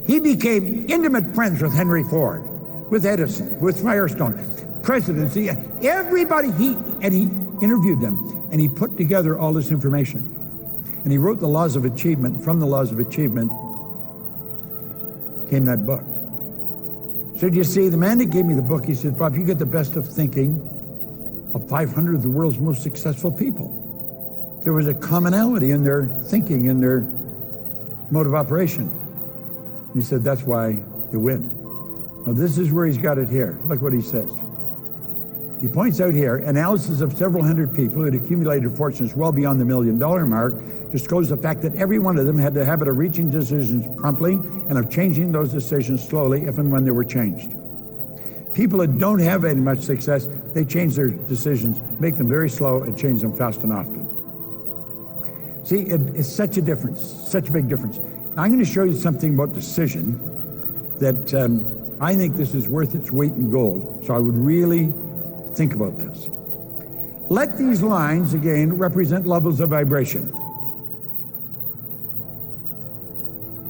He became intimate friends with Henry Ford, with Edison, with Firestone, presidency, everybody. He interviewed them, and he put together all this information. And he wrote the Laws of Achievement. From the Laws of Achievement came that book. So you see, the man that gave me the book, he said, Bob, you get the best of thinking of 500 of the world's most successful people. There was a commonality in their thinking and their mode of operation. And he said, that's why you win. Now this is where he's got it here. Look what he says. He points out here, analysis of several hundred people who had accumulated fortunes well beyond the $1 million mark disclosed the fact that every one of them had the habit of reaching decisions promptly and of changing those decisions slowly if and when they were changed. People that don't have any much success, they change their decisions, make them very slow, and change them fast and often. See, it's such a difference, such a big difference. Now, I'm going to show you something about decision that I think this is worth its weight in gold. So I would really think about this. Let these lines, again, represent levels of vibration.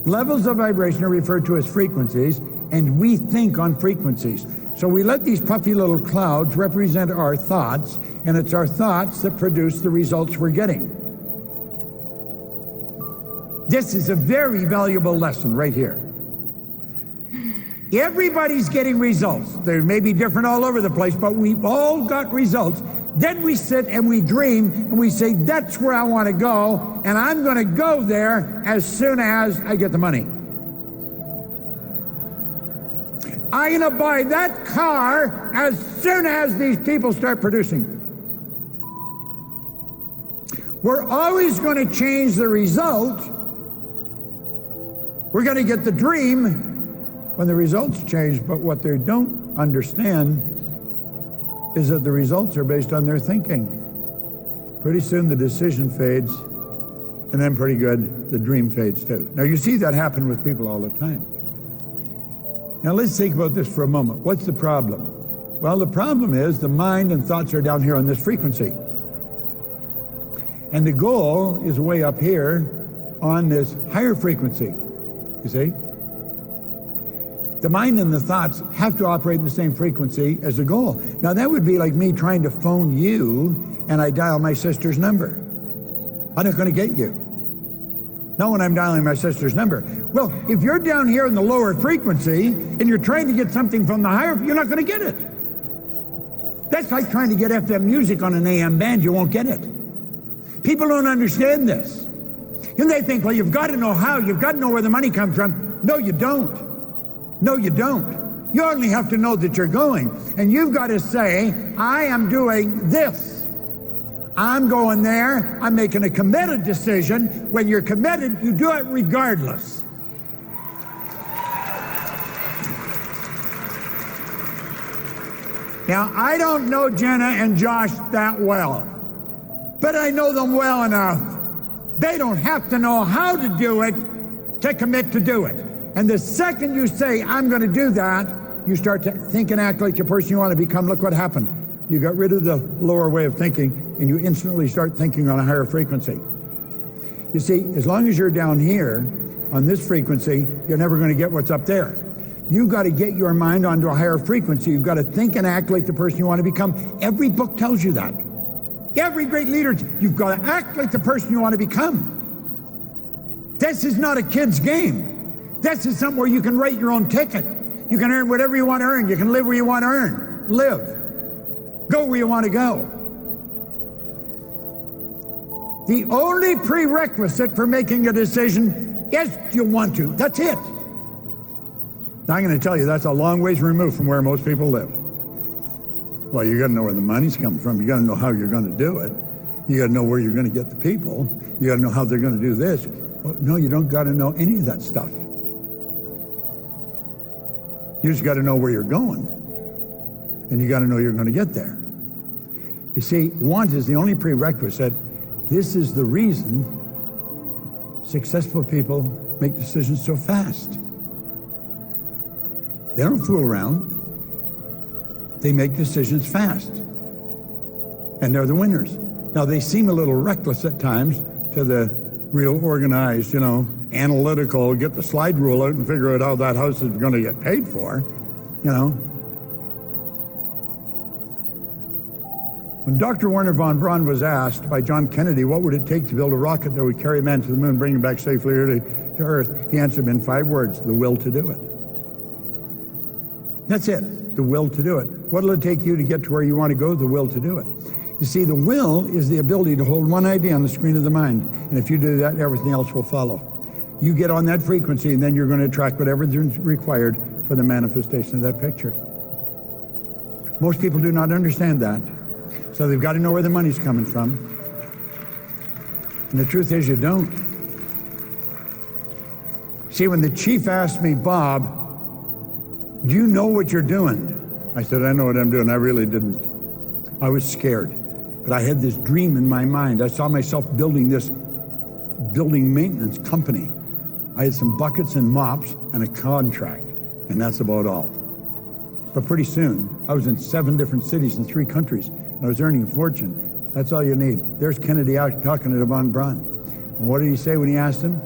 Levels of vibration are referred to as frequencies, and we think on frequencies. So we let these puffy little clouds represent our thoughts, and it's our thoughts that produce the results we're getting. This is a very valuable lesson right here. Everybody's getting results. They may be different all over the place, but we've all got results. Then we sit and we dream and we say, that's where I want to go, and I'm going to go there as soon as I get the money. I'm going to buy that car as soon as these people start producing. We're always going to change the result. We're going to get the dream when the results change, but what they don't understand is that the results are based on their thinking. Pretty soon the decision fades, and then pretty good, the dream fades too. Now you see that happen with people all the time. Now let's think about this for a moment. What's the problem? Well, the problem is the mind and thoughts are down here on this frequency. And the goal is way up here on this higher frequency, you see? The mind and the thoughts have to operate in the same frequency as the goal. Now that would be like me trying to phone you and I dial my sister's number. I'm not going to get you. Not when I'm dialing my sister's number. Well, if you're down here in the lower frequency and you're trying to get something from the higher, you're not going to get it. That's like trying to get FM music on an AM band. You won't get it. People don't understand this. And they think, well, you've got to know how. You've got to know where the money comes from. No, you don't. No, you don't. You only have to know that you're going. And you've got to say, I am doing this. I'm going there. I'm making a committed decision. When you're committed, you do it regardless. Now, I don't know Jenna and Josh that well, but I know them well enough. They don't have to know how to do it to commit to do it. And the second you say, I'm going to do that, you start to think and act like the person you want to become. Look what happened. You got rid of the lower way of thinking, and you instantly start thinking on a higher frequency. You see, as long as you're down here on this frequency, you're never going to get what's up there. You've got to get your mind onto a higher frequency. You've got to think and act like the person you want to become. Every book tells you that. Every great leader, you've got to act like the person you want to become. This is not a kid's game. This is something where you can write your own ticket. You can earn whatever you want to earn. You can live where you want to live. Go where you want to go. The only prerequisite for making a decision is you want to. That's it. Now, I'm going to tell you, that's a long ways removed from where most people live. Well, you got to know where the money's coming from. You got to know how you're going to do it. You got to know where you're going to get the people. You got to know how they're going to do this. Well, no, you don't got to know any of that stuff. You just got to know where you're going. And you got to know you're going to get there. You see, want is the only prerequisite. This is the reason successful people make decisions so fast. They don't fool around. They make decisions fast. And they're the winners. Now, they seem a little reckless at times to the real organized, analytical, get the slide rule out and figure out how that house is going to get paid for, When Dr. Werner von Braun was asked by John Kennedy, what would it take to build a rocket that would carry man to the moon, bring him back safely to Earth, he answered in 5 words, the will to do it. That's it, the will to do it. What will it take you to get to where you want to go? The will to do it. You see, the will is the ability to hold one idea on the screen of the mind. And if you do that, everything else will follow. You get on that frequency, and then you're going to attract whatever's required for the manifestation of that picture. Most people do not understand that. So they've got to know where the money's coming from. And the truth is, you don't. See, when the chief asked me, Bob, do you know what you're doing? I said, I know what I'm doing. I really didn't. I was scared. But I had this dream in my mind. I saw myself building this building maintenance company. I had some buckets and mops and a contract, and that's about all. But pretty soon, I was in 7 different cities in 3 countries, and I was earning a fortune. That's all you need. There's Kennedy out talking to Von Braun. And what did he say when he asked him?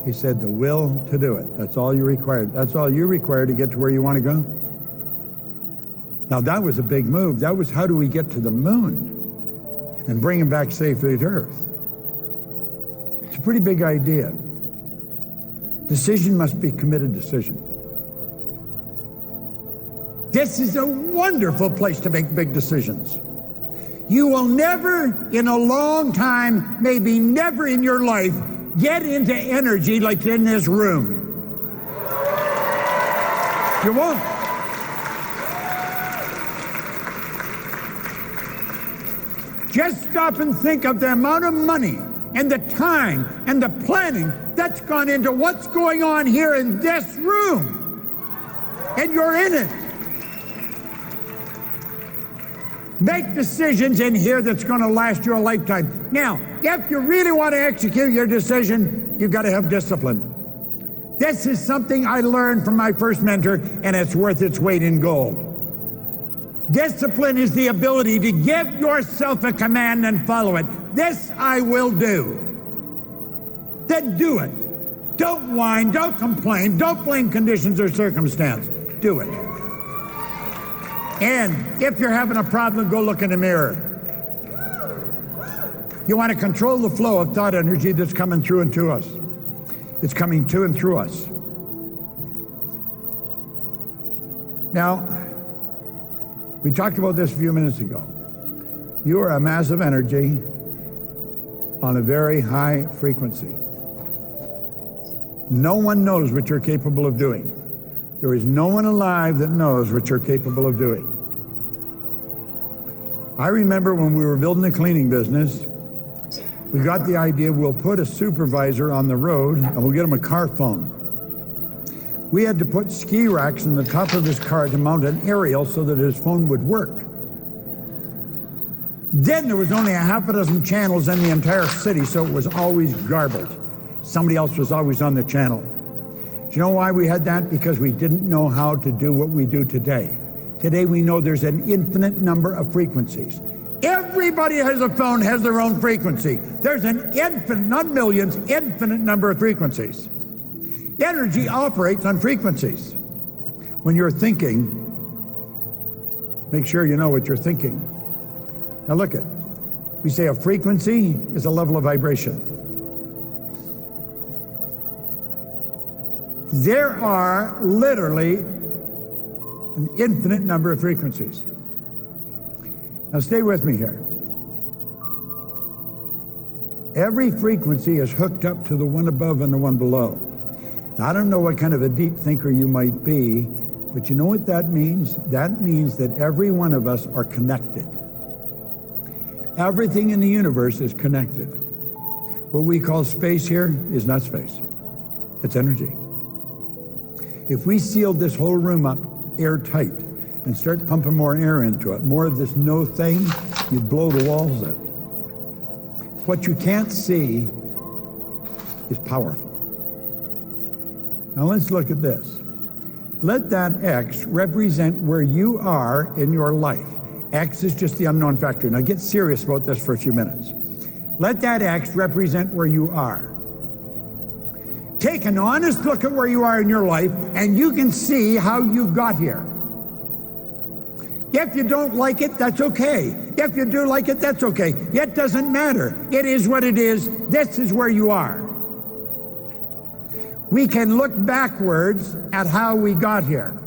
He said, the will to do it. That's all you required. That's all you require to get to where you want to go. Now that was a big move. That was, how do we get to the moon and bring him back safely to Earth? It's a pretty big idea. Decision must be committed decision. This is a wonderful place to make big decisions. You will never in a long time, maybe never in your life, get into energy like in this room. You won't. Just stop and think of the amount of money and the time and the planning that's gone into what's going on here in this room. And you're in it. Make decisions in here that's going to last you a lifetime. Now, if you really want to execute your decision, you've got to have discipline. This is something I learned from my first mentor, and it's worth its weight in gold. Discipline is the ability to give yourself a command and follow it. This I will do. Then do it. Don't whine, don't complain, don't blame conditions or circumstance. Do it. And if you're having a problem, go look in the mirror. You want to control the flow of thought energy that's coming through and to us. It's coming to and through us. Now, we talked about this a few minutes ago. You are a mass of energy on a very high frequency. No one knows what you're capable of doing. There is no one alive that knows what you're capable of doing. I remember when we were building a cleaning business, we got the idea we'll put a supervisor on the road and we'll get him a car phone. We had to put ski racks in the top of his car to mount an aerial so that his phone would work. Then there was only a half a dozen channels in the entire city, so it was always garbled. Somebody else was always on the channel. Do you know why we had that? Because we didn't know how to do what we do today. Today we know there's an infinite number of frequencies. Everybody has a phone, has their own frequency. There's an infinite, not millions, infinite number of frequencies. Energy operates on frequencies. When you're thinking, make sure you know what you're thinking. Now look at, we say a frequency is a level of vibration. There are literally an infinite number of frequencies. Now stay with me here. Every frequency is hooked up to the one above and the one below. Now, I don't know what kind of a deep thinker you might be, but you know what that means? That means that every one of us are connected. Everything in the universe is connected. What we call space here is not space. It's energy. If we sealed this whole room up airtight and start pumping more air into it, more of this no thing, you'd blow the walls out. What you can't see is powerful. Now let's look at this. Let that X represent where you are in your life. X is just the unknown factor. Now get serious about this for a few minutes. Let that X represent where you are. Take an honest look at where you are in your life and you can see how you got here. If you don't like it, that's okay. If you do like it, that's okay. It doesn't matter. It is what it is. This is where you are. We can look backwards at how we got here.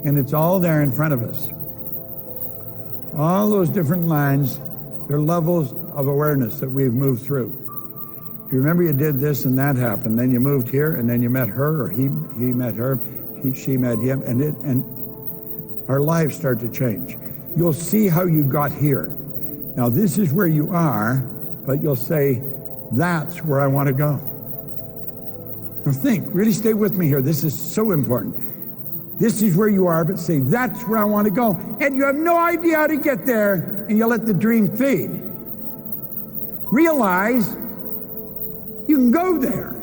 And it's all there in front of us. All those different lines, they're levels of awareness that we've moved through. You remember you did this and that happened, then you moved here and then you met her, or he met her, she met him, and our lives start to change. You'll see how you got here. Now this is where you are, but you'll say, that's where I want to go. Now think, really stay with me here. This is so important. This is where you are, but say, that's where I want to go. And you have no idea how to get there, and you let the dream fade. Realize you can go there.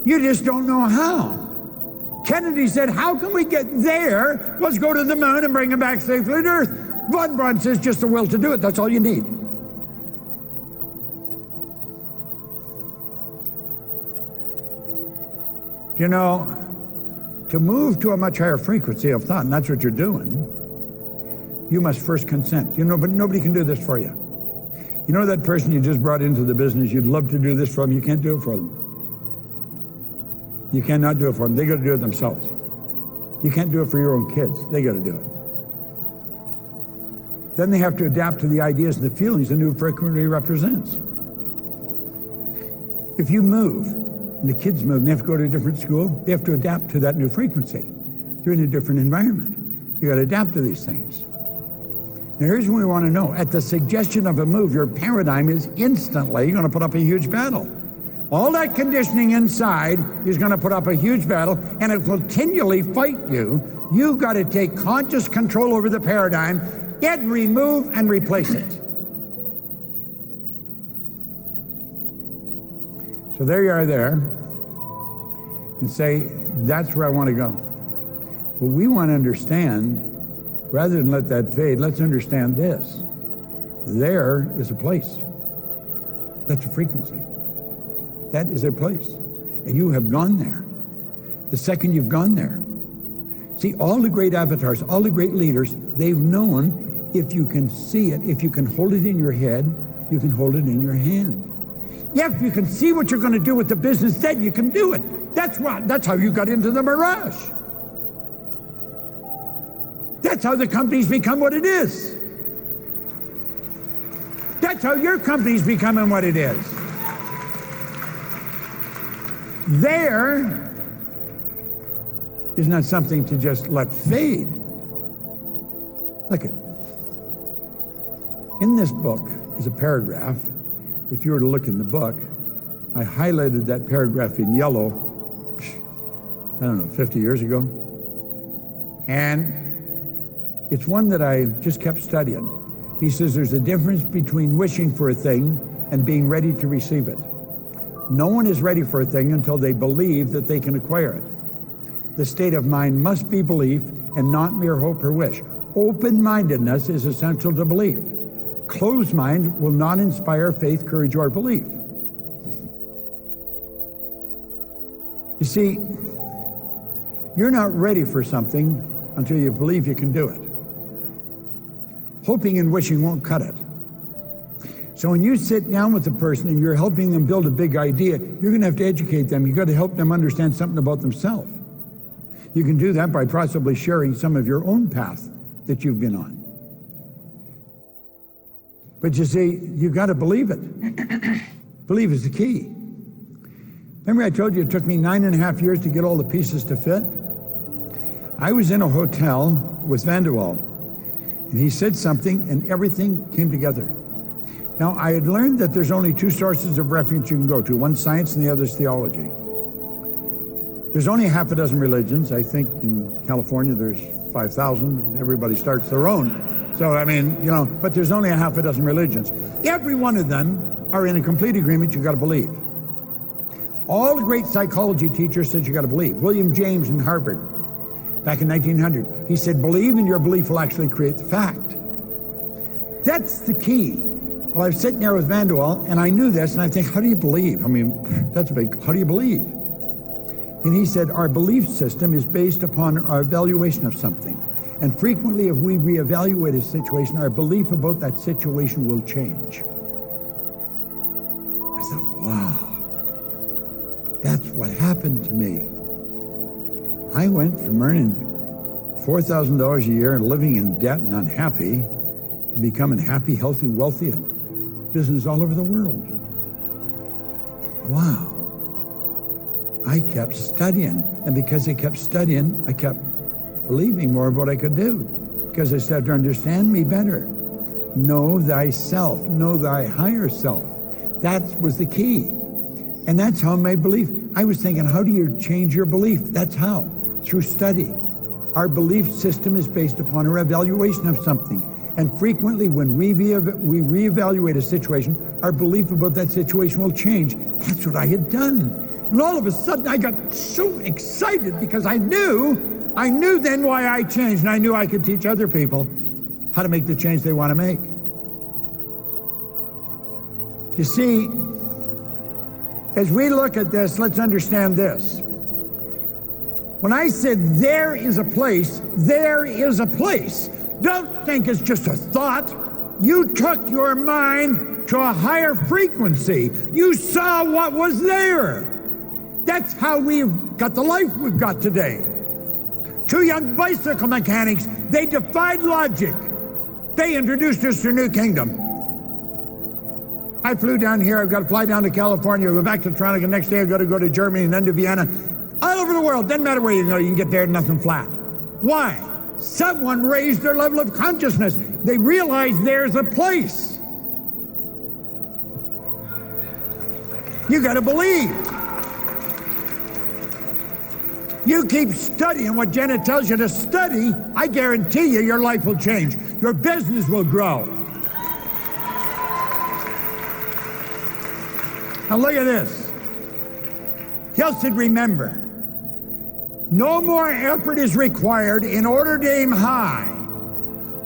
You just don't know how. Kennedy said, how can we get there? Let's go to the moon and bring it back safely to Earth. Von Braun says, just the will to do it. That's all you need. You know, to move to a much higher frequency of thought, and that's what you're doing, you must first consent. You know, but nobody can do this for you. You know that person you just brought into the business, you'd love to do this for them, you can't do it for them. You cannot do it for them. They got to do it themselves. You can't do it for your own kids. They got to do it. Then they have to adapt to the ideas and the feelings the new frequency represents. If you move, and the kids move, and they have to go to a different school, they have to adapt to that new frequency. They're in a different environment. You got to adapt to these things. Now here's what we want to know. At the suggestion of a move, your paradigm is instantly going to put up a huge battle. All that conditioning inside is going to put up a huge battle, and it will continually fight you. You got to take conscious control over the paradigm, yet remove and replace it. So there you are there, and say, that's where I want to go. Well, we want to understand, rather than let that fade, let's understand this. There is a place. That's a frequency. That is a place. And you have gone there. The second you've gone there. See, all the great avatars, all the great leaders, they've known if you can see it, if you can hold it in your head, you can hold it in your hand. Yeah, if you can see what you're going to do with the business, then you can do it. That's how you got into the mirage. That's how the company's become what it is. That's how your company's becoming what it is. There is not something to just let fade. Look it. In this book is a paragraph. If you were to look in the book, I highlighted that paragraph in yellow, I don't know, 50 years ago. And it's one that I just kept studying. He says there's a difference between wishing for a thing and being ready to receive it. No one is ready for a thing until they believe that they can acquire it. The state of mind must be belief and not mere hope or wish. Open-mindedness is essential to belief. Closed mind will not inspire faith, courage, or belief. You see, you're not ready for something until you believe you can do it. Hoping and wishing won't cut it. So when you sit down with a person and you're helping them build a big idea, you're going to have to educate them. You've got to help them understand something about themselves. You can do that by possibly sharing some of your own path that you've been on. But you see, you've got to believe it. Believe is the key. Remember I told you it took me 9.5 years to get all the pieces to fit? I was in a hotel with Van der Waal, and he said something and everything came together. Now, I had learned that there's only two sources of refuge you can go to. One's science and the other's theology. There's only half a dozen religions. I think in California there's 5,000. Everybody starts their own. So, I mean, you know, but there's only a half a dozen religions. Every one of them are in a complete agreement you got to believe. All the great psychology teachers said you got to believe. William James in Harvard, back in 1900, he said, believe and your belief will actually create the fact. That's the key. Well, I was sitting there with Van der Waal, and I knew this, and I think, how do you believe? I mean, that's a big, how do you believe? And he said, our belief system is based upon our evaluation of something. And frequently, if we reevaluate a situation, our belief about that situation will change. I thought, wow, that's what happened to me. I went from earning $4,000 a year and living in debt and unhappy to becoming happy, healthy, wealthy, and business all over the world. Wow. I kept studying, and because I kept studying, I kept believing more of what I could do. because I started to understand me better. Know thyself, know thy higher self. That was the key. And that's how my belief, I was thinking, how do you change your belief? That's how, through study. Our belief system is based upon our evaluation of something. And frequently when we reevaluate a situation, our belief about that situation will change. That's what I had done. And all of a sudden I got so excited because I knew then why I changed, and I knew I could teach other people how to make the change they want to make. You see, as we look at this, let's understand this. When I said there is a place, there is a place. Don't think it's just a thought. You took your mind to a higher frequency. You saw what was there. That's how we've got the life we've got today. 2 young bicycle mechanics, they defied logic. They introduced us to a new kingdom. I flew down here, I've got to fly down to California, go back to Toronto, the next day I've got to go to Germany and then to Vienna. All over the world, doesn't matter where you go, you can get there, nothing flat. Why? Someone raised their level of consciousness. They realized there's a place. You got to believe. You keep studying what Janet tells you to study, I guarantee you your life will change. Your business will grow. Now look at this. Hill said, remember, no more effort is required in order to aim high,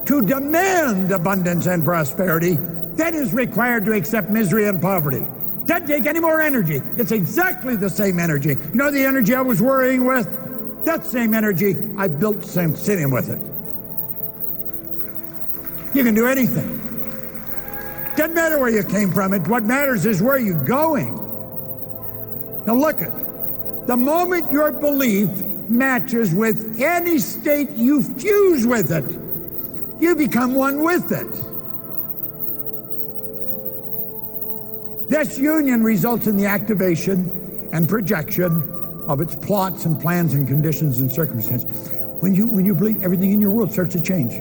to demand abundance and prosperity, than is required to accept misery and poverty. Doesn't take any more energy. It's exactly the same energy. You know the energy I was worrying with? That same energy I built sitting with it. You can do anything. Doesn't matter where you came from. What matters is where you're going. Now look at the moment your belief matches with any state you fuse with it, you become one with it. This union results in the activation and projection of its plots and plans and conditions and circumstances. When you believe, everything in your world starts to change.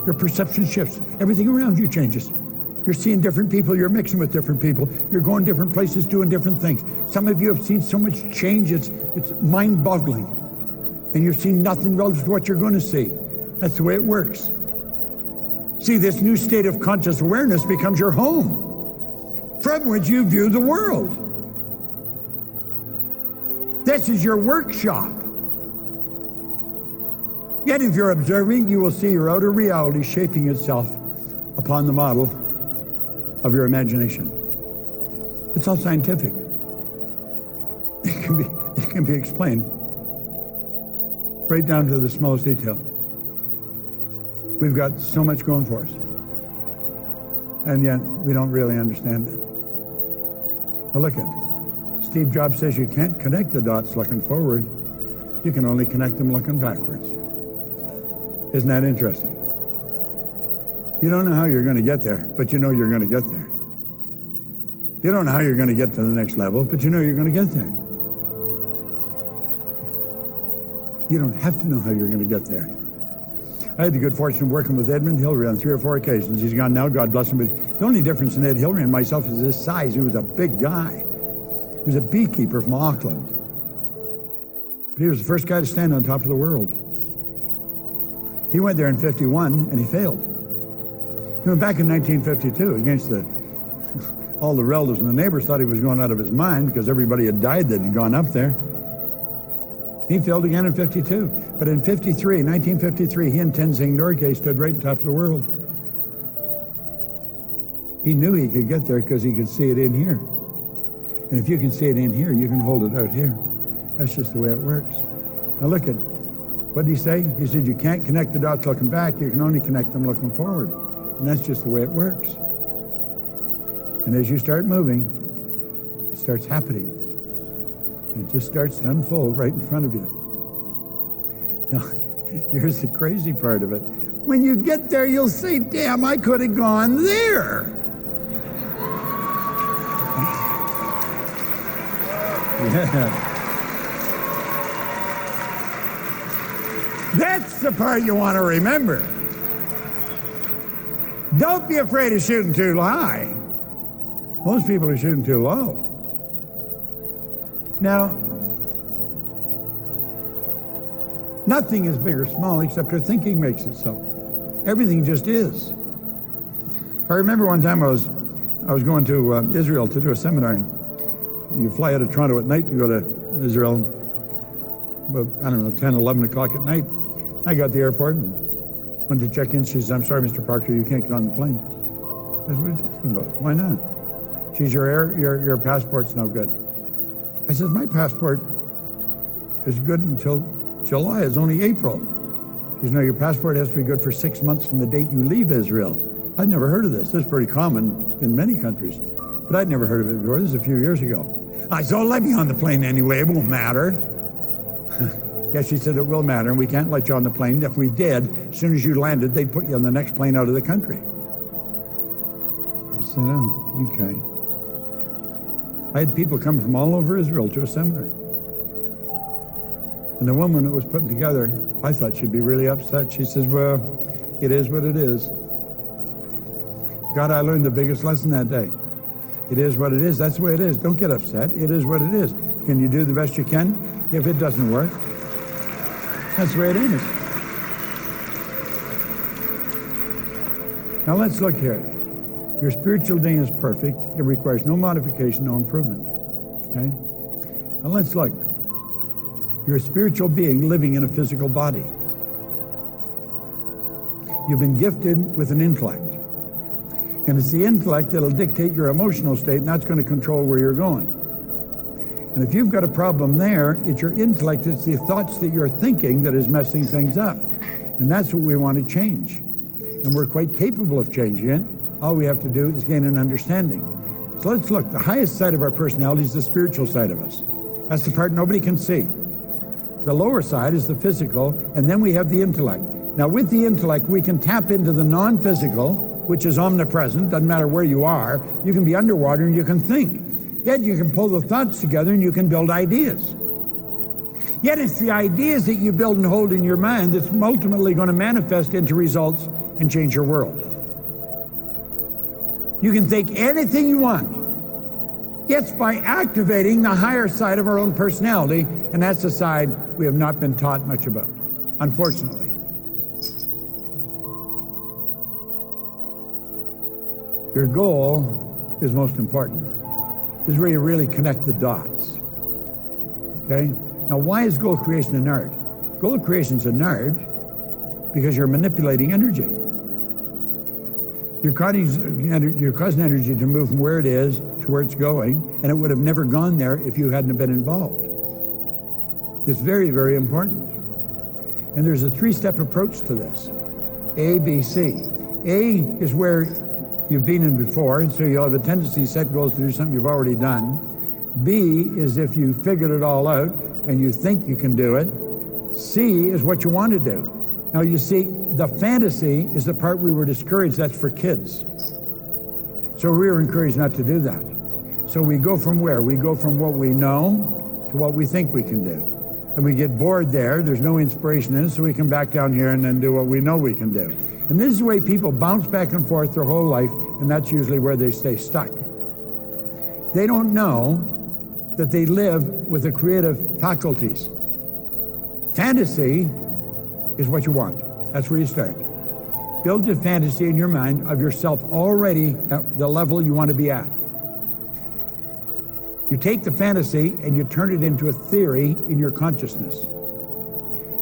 Your perception shifts. Everything around you changes. You're seeing different people, you're mixing with different people, you're going different places, doing different things. Some of you have seen so much change, it's mind-boggling. And you've seen nothing relative to what you're going to see. That's the way it works. See, this new state of conscious awareness becomes your home, from which you view the world. This is your workshop. Yet if you're observing, you will see your outer reality shaping itself upon the model of your imagination. It's all scientific. It can be explained right down to the smallest detail. We've got so much going for us, and yet we don't really understand it. Now look at Steve Jobs says you can't connect the dots looking forward. You can only connect them looking backwards. Isn't that interesting? You don't know how you're going to get there, but you know you're going to get there. You don't know how you're going to get to the next level, but you know you're going to get there. You don't have to know how you're going to get there. I had the good fortune of working with Edmund Hillary on 3 or 4 occasions. He's gone now, God bless him. But the only difference in Ed Hillary and myself is his size. He was a big guy. He was a beekeeper from Auckland. But he was the first guy to stand on top of the world. He went there in 51 and he failed. He went back in 1952 against all the relatives and the neighbors thought he was going out of his mind because everybody had died that had gone up there. He failed again in 52. But in 1953, he and Tenzing Norgay stood right on top of the world. He knew he could get there because he could see it in here. And if you can see it in here, you can hold it out here. That's just the way it works. Now look at, what did he say? He said, you can't connect the dots looking back, you can only connect them looking forward. And that's just the way it works. And as you start moving, it starts happening. It just starts to unfold right in front of you. Now, here's the crazy part of it. When you get there, you'll say, damn, I could have gone there. Yeah. That's the part you want to remember. Don't be afraid of shooting too high. Most people are shooting too low. Now, nothing is big or small except our thinking makes it so. Everything just is. I remember one time I was going to Israel to do a seminar. You fly out of Toronto at night to go to Israel, about, I don't know, 10, 11 o'clock at night. I got to the airport and went to check in. She says, "I'm sorry, Mr. Proctor, you can't get on the plane." I said, "What are you talking about? Why not?" She says, your passport's no good. I says, "My passport is good until July. It's only April." She says, "No, your passport has to be good for 6 months from the date you leave Israel." I'd never heard of this. This is pretty common in many countries, but I'd never heard of it before. This is a few years ago. I said, "Oh, let me on the plane anyway. It won't matter." Yes, she said, "It will matter, and we can't let you on the plane. If we did, as soon as you landed, they'd put you on the next plane out of the country." I said, "Oh, okay." I had people coming from all over Israel to a seminar. And the woman that was putting together, I thought she'd be really upset. She says, "Well, it is what it is." God, I learned the biggest lesson that day. It is what it is. That's the way it is. Don't get upset. It is what it is. Can you do the best you can? If it doesn't work, that's the way it is. Now let's look here. Your spiritual being is perfect. It requires no modification, no improvement. Okay? Now let's look. You're a spiritual being living in a physical body. You've been gifted with an intellect. And it's the intellect that'll dictate your emotional state, and that's going to control where you're going. And if you've got a problem there, it's your intellect, it's the thoughts that you're thinking that is messing things up. And that's what we want to change. And we're quite capable of changing it. All we have to do is gain an understanding. So let's look. The highest side of our personality is the spiritual side of us. That's the part nobody can see. The lower side is the physical, and then we have the intellect. Now with the intellect, we can tap into the non-physical, which is omnipresent, doesn't matter where you are. You can be underwater and you can think. Yet you can pull the thoughts together and you can build ideas. Yet it's the ideas that you build and hold in your mind that's ultimately going to manifest into results and change your world. You can think anything you want. It's by activating the higher side of our own personality, and that's the side we have not been taught much about, unfortunately. Your goal is most important. This is where you really connect the dots. Okay? Now, why is goal creation an art? Goal creation is an art because you're manipulating energy. You're causing energy to move from where it is to where it's going, and it would have never gone there if you hadn't been involved. It's very, very important. And there's a three-step approach to this. A, B, C. A is where you've been in before, and so you'll have a tendency to set goals to do something you've already done. B is if you figured it all out and you think you can do it. C is what you want to do. Now you see, the fantasy is the part we were discouraged. That's for kids. So we were encouraged not to do that. So we go from where? We go from what we know to what we think we can do. And we get bored there. There's no inspiration in it, so we come back down here and then do what we know we can do. And this is the way people bounce back and forth their whole life, and that's usually where they stay stuck. They don't know that they live with the creative faculties. Fantasy is what you want. That's where you start. Build your fantasy in your mind of yourself already at the level you want to be at. You take the fantasy and you turn it into a theory in your consciousness.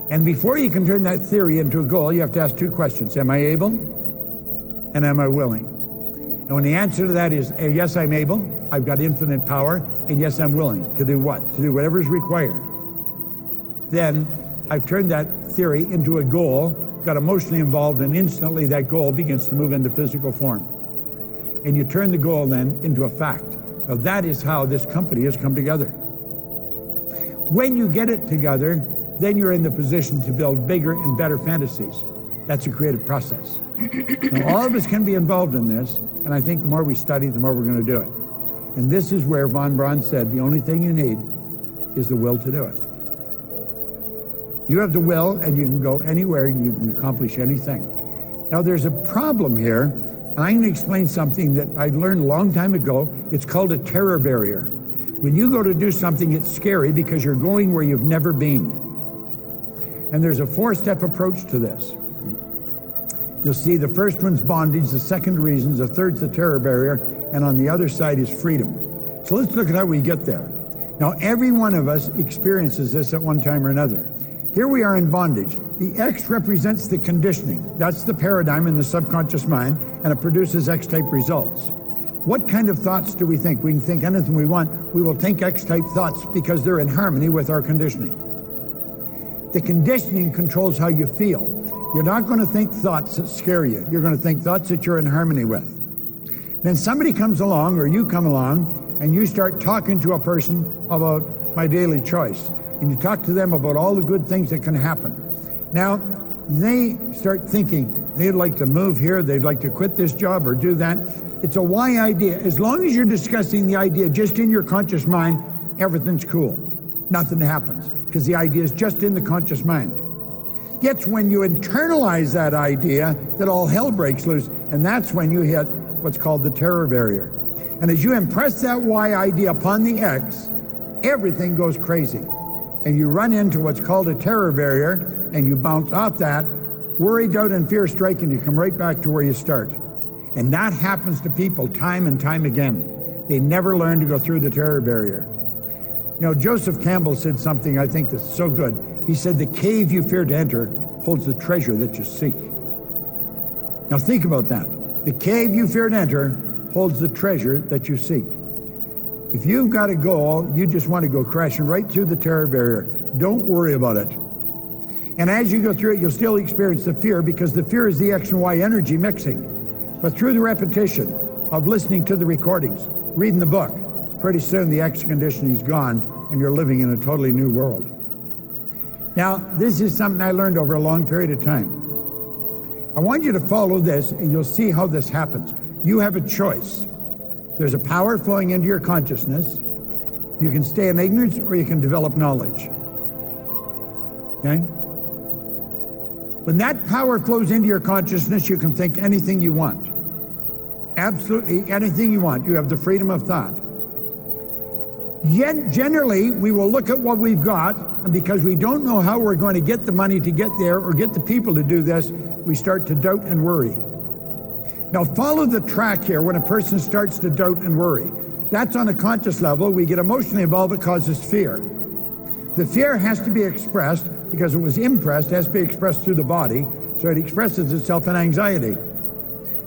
And before you can turn that theory into a goal, you have to ask two questions. Am I able? And am I willing? And when the answer to that is, yes, I'm able, I've got infinite power, and yes, I'm willing to do what? To do whatever is required. Then I've turned that theory into a goal, got emotionally involved, and instantly that goal begins to move into physical form. And you turn the goal then into a fact. Now that is how this company has come together. When you get it together, then you're in the position to build bigger and better fantasies. That's a creative process. Now, all of us can be involved in this, and I think the more we study, the more we're going to do it. And this is where von Braun said, the only thing you need is the will to do it. You have the will, and you can go anywhere, and you can accomplish anything. Now, there's a problem here, And I'm going to explain something that I learned a long time ago. It's called a terror barrier. When you go to do something, it's scary because you're going where you've never been. And there's a 4-step approach to this. You'll see the first one's bondage, the second reasons, the third's the terror barrier, and on the other side is freedom. So let's look at how we get there. Now, every one of us experiences this at one time or another. Here we are in bondage. The X represents the conditioning. That's the paradigm in the subconscious mind, and it produces X-type results. What kind of thoughts do we think? We can think anything we want. We will think X-type thoughts because they're in harmony with our conditioning. The conditioning controls how you feel. You're not going to think thoughts that scare you. You're going to think thoughts that you're in harmony with. Then somebody comes along, or you come along, and you start talking to a person about my daily choice. And you talk to them about all the good things that can happen. Now, they start thinking they'd like to move here, they'd like to quit this job or do that. It's a why idea. As long as you're discussing the idea just in your conscious mind, everything's cool. Nothing happens, because the idea is just in the conscious mind. It's when you internalize that idea that all hell breaks loose, and that's when you hit what's called the terror barrier. And as you impress that why idea upon the X, everything goes crazy. And you run into what's called a terror barrier, and you bounce off that, worry, doubt, and fear strike, and you come right back to where you start. And that happens to people time and time again. They never learn to go through the terror barrier. You know, Joseph Campbell said something I think that's so good. He said, the cave you fear to enter holds the treasure that you seek. Now think about that. The cave you fear to enter holds the treasure that you seek. If you've got a goal, you just want to go crashing right through the terror barrier. Don't worry about it. And as you go through it, you'll still experience the fear, because the fear is the X and Y energy mixing. But through the repetition of listening to the recordings, reading the book, pretty soon the X conditioning is gone and you're living in a totally new world. Now, this is something I learned over a long period of time. I want you to follow this and you'll see how this happens. You have a choice. There's a power flowing into your consciousness. You can stay in ignorance or you can develop knowledge. Okay? When that power flows into your consciousness, you can think anything you want. Absolutely anything you want. You have the freedom of thought. Yet generally, we will look at what we've got, and because we don't know how we're going to get the money to get there or get the people to do this, we start to doubt and worry. Now follow the track here. When a person starts to doubt and worry, that's on a conscious level. We get emotionally involved, it causes fear. The fear has to be expressed because it was impressed, it has to be expressed through the body, so it expresses itself in anxiety.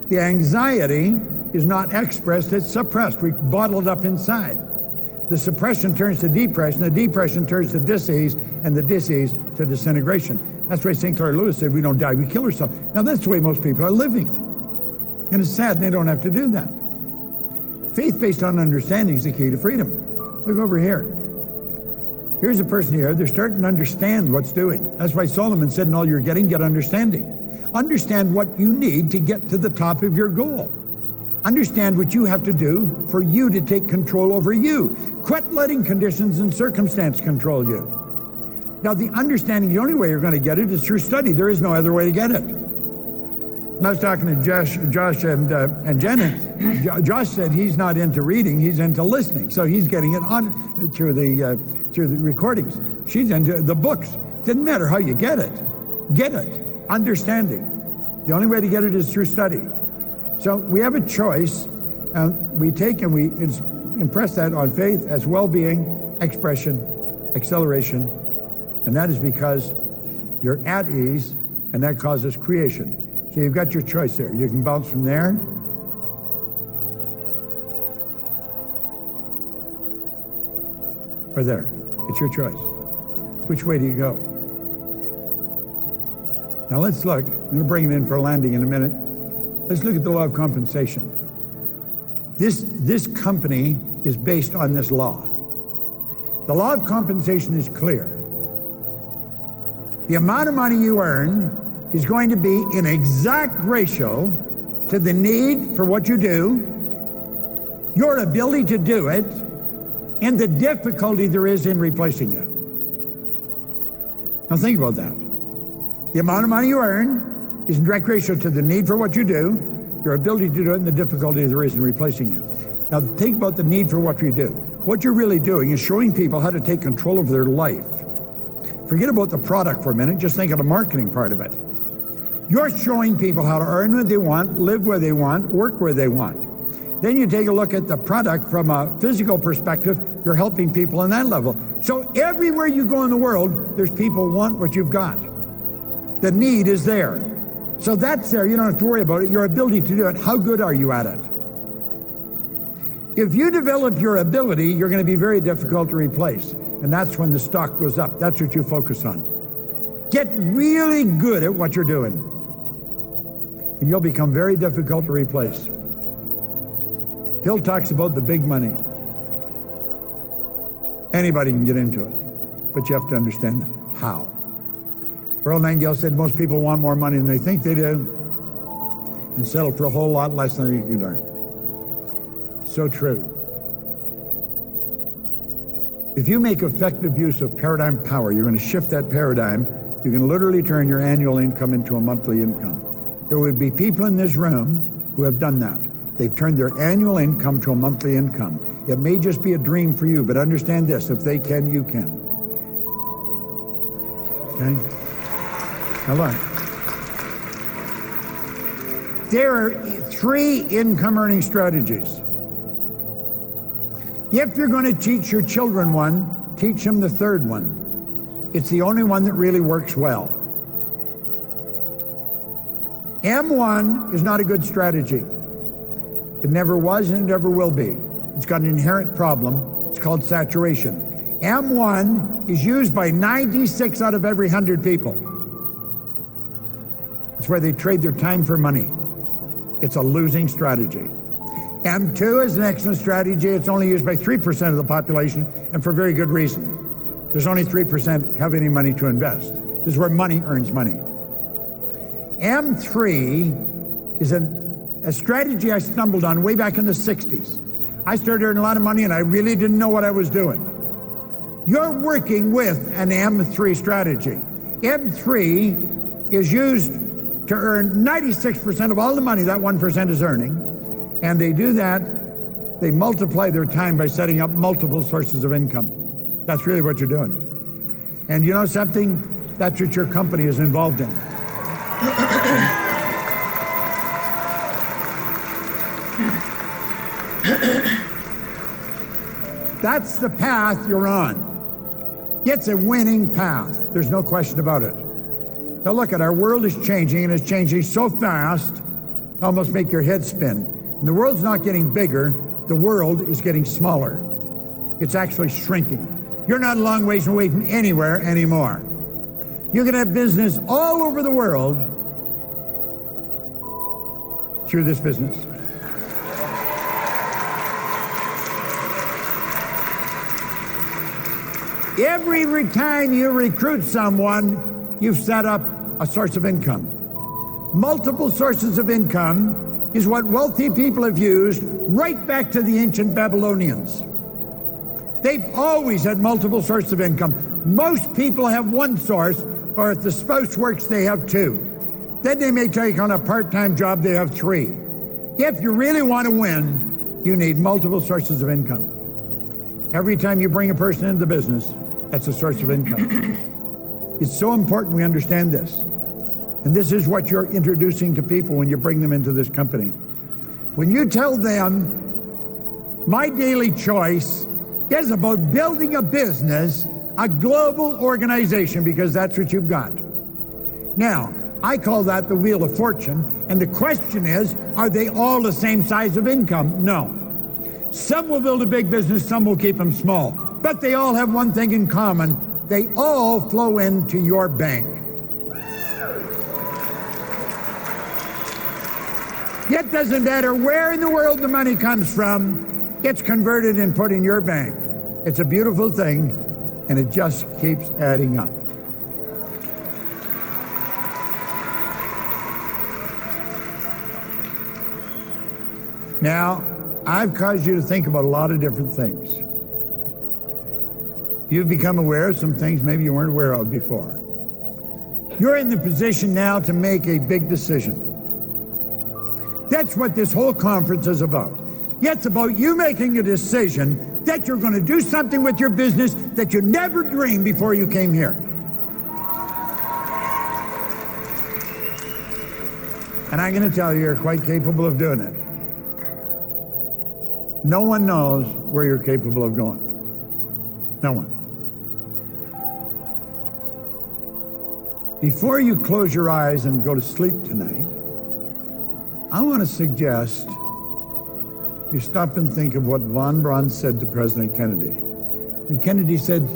The anxiety is not expressed, it's suppressed. We bottle it up inside. The suppression turns to depression, the depression turns to disease, and the disease to disintegration. That's why St. Clair Lewis said we don't die, we kill ourselves. Now that's the way most people are living. And it's sad, and they don't have to do that. Faith based on understanding is the key to freedom. Look over here. Here's a person here, they're starting to understand what's doing. That's why Solomon said, in all you're getting, get understanding. Understand what you need to get to the top of your goal. Understand what you have to do for you to take control over you. Quit letting conditions and circumstance control you. Now the understanding, the only way you're going to get it is through study. There is no other way to get it. When I was talking to Josh and Jenna, Josh said he's not into reading, he's into listening. So he's getting it on through the recordings. She's into the books. Didn't matter how you get it. Get it. Understanding. The only way to get it is through study. So we have a choice, and we take and we impress that on faith as well-being, expression, acceleration, and that is because you're at ease, and that causes creation. So you've got your choice there. You can bounce from there or there. It's your choice. Which way do you go? Now let's look. I'm going to bring it in for a landing in a minute. Let's look at the law of compensation. This company is based on this law. The law of compensation is clear. The amount of money you earn is going to be in exact ratio to the need for what you do, your ability to do it, and the difficulty there is in replacing it. Now think about that. The amount of money you earn is in direct ratio to the need for what you do, your ability to do it, and the difficulty there is in replacing you. Now think about the need for what you do. What you're really doing is showing people how to take control of their life. Forget about the product for a minute, just think of the marketing part of it. You're showing people how to earn what they want, live where they want, work where they want. Then you take a look at the product from a physical perspective, you're helping people on that level. So everywhere you go in the world, there's people who want what you've got. The need is there. So that's there, you don't have to worry about it. Your ability to do it, how good are you at it? If you develop your ability, you're going to be very difficult to replace. And that's when the stock goes up. That's what you focus on. Get really good at what you're doing. And you'll become very difficult to replace. Hill talks about the big money. Anybody can get into it, but you have to understand how. Earl Nightingale said most people want more money than they think they do and settle for a whole lot less than you can earn. So true. If you make effective use of paradigm power, you're going to shift that paradigm. You can literally turn your annual income into a monthly income. There would be people in this room who have done that. They've turned their annual income to a monthly income. It may just be a dream for you, but understand this, if they can, you can. Okay? Now look. There are 3 income earning strategies. If you're going to teach your children one, teach them the third one. It's the only one that really works well. M1 is not a good strategy. It never was and it never will be. It's got an inherent problem. It's called saturation. M1 is used by 96 out of every 100 people. It's where they trade their time for money. It's a losing strategy. M2 is an excellent strategy. It's only used by 3% of the population, and for very good reason. There's only 3% have any money to invest. This is where money earns money. M3 is a strategy I stumbled on way back in the 60s. I started earning a lot of money and I really didn't know what I was doing. You're working with an M3 strategy. M3 is used to earn 96% of all the money that 1% is earning. And they do that, they multiply their time by setting up multiple sources of income. That's really what you're doing. And you know something? That's what your company is involved in. That's the path you're on. It's a winning path. There's no question about it. Now look at our world is changing, and it's changing so fast, it almost make your head spin. And the world's not getting bigger, the world is getting smaller. It's actually shrinking. You're not a long ways away from anywhere anymore. You can have business all over the world through this business. Every time you recruit someone, you've set up a source of income. Multiple sources of income is what wealthy people have used right back to the ancient Babylonians. They've always had multiple sources of income. Most people have one source, or if the spouse works, they have 2. Then they may take on a part-time job, they have 3. If you really want to win, you need multiple sources of income. Every time you bring a person into the business, that's a source of income. It's so important we understand this. And this is what you're introducing to people when you bring them into this company. When you tell them, my daily choice is about building a business, a global organization, because that's what you've got. Now, I call that the Wheel of Fortune, and the question is, are they all the same size of income? No. Some will build a big business, some will keep them small, but they all have one thing in common. They all flow into your bank. It doesn't matter where in the world the money comes from, it's converted and put in your bank. It's a beautiful thing, and it just keeps adding up. Now, I've caused you to think about a lot of different things. You've become aware of some things maybe you weren't aware of before. You're in the position now to make a big decision. That's what this whole conference is about. It's about you making a decision that you're going to do something with your business that you never dreamed before you came here. And I'm going to tell you, you're quite capable of doing it. No one knows where you're capable of going. No one. Before you close your eyes and go to sleep tonight, I want to suggest you stop and think of what von Braun said to President Kennedy. When Kennedy said,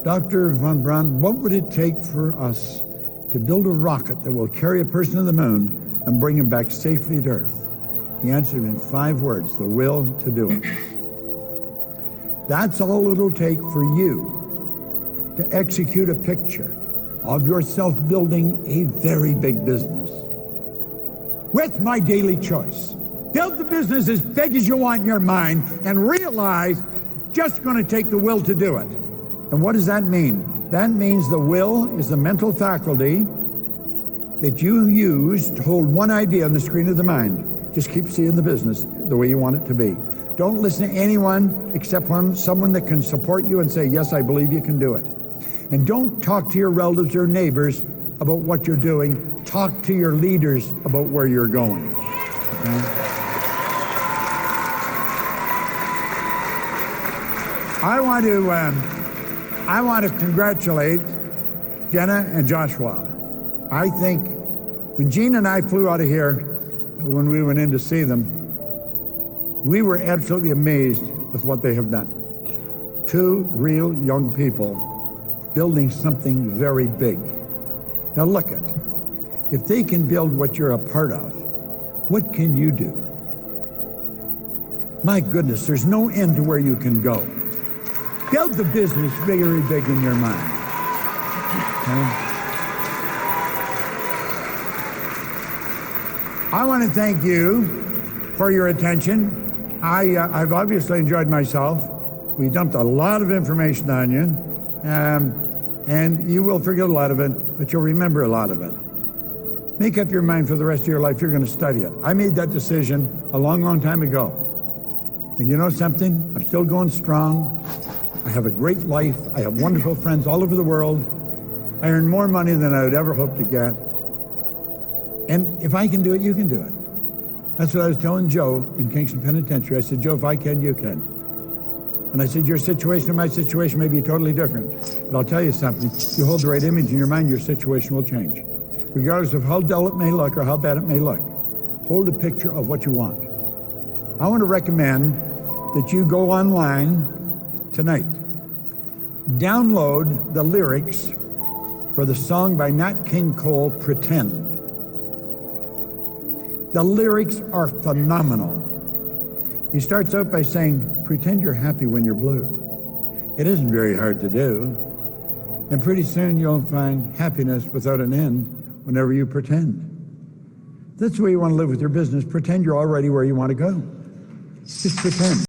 Dr. von Braun, what would it take for us to build a rocket that will carry a person to the moon and bring him back safely to Earth? He answered in 5 words, the will to do it. That's all it'll take for you to execute a picture of yourself building a very big business. With my daily choice, build the business as big as you want in your mind and realize just going to take the will to do it. And what does that mean? That means the will is the mental faculty that you use to hold one idea on the screen of the mind. Just keep seeing the business the way you want it to be. Don't listen to anyone except someone that can support you and say, yes, I believe you can do it. And don't talk to your relatives or neighbors about what you're doing. Talk to your leaders about where you're going. Okay? I want to congratulate Jenna and Joshua. I think when Gene and I flew out of here, when we went in to see them, we were absolutely amazed with what they have done. 2 real young people building something very big. Now look at, if they can build what you're a part of, what can you do? My goodness, there's no end to where you can go. Build the business very big in your mind. Okay? I want to thank you for your attention. I've obviously enjoyed myself. We dumped a lot of information on you, and you will forget a lot of it, but you'll remember a lot of it. Make up your mind for the rest of your life, you're going to study it. I made that decision a long, long time ago. And you know something? I'm still going strong. I have a great life. I have wonderful friends all over the world. I earn more money than I would ever hope to get. And if I can do it, you can do it. That's what I was telling Joe in Kingston Penitentiary. I said, Joe, if I can, you can. And I said, your situation and my situation may be totally different. But I'll tell you something. You hold the right image in your mind, your situation will change. Regardless of how dull it may look or how bad it may look. Hold a picture of what you want. I want to recommend that you go online tonight. Download the lyrics for the song by Nat King Cole, Pretend. The lyrics are phenomenal. He starts out by saying, pretend you're happy when you're blue. It isn't very hard to do. And pretty soon you'll find happiness without an end whenever you pretend. That's the way you want to live with your business. Pretend you're already where you want to go. Just pretend.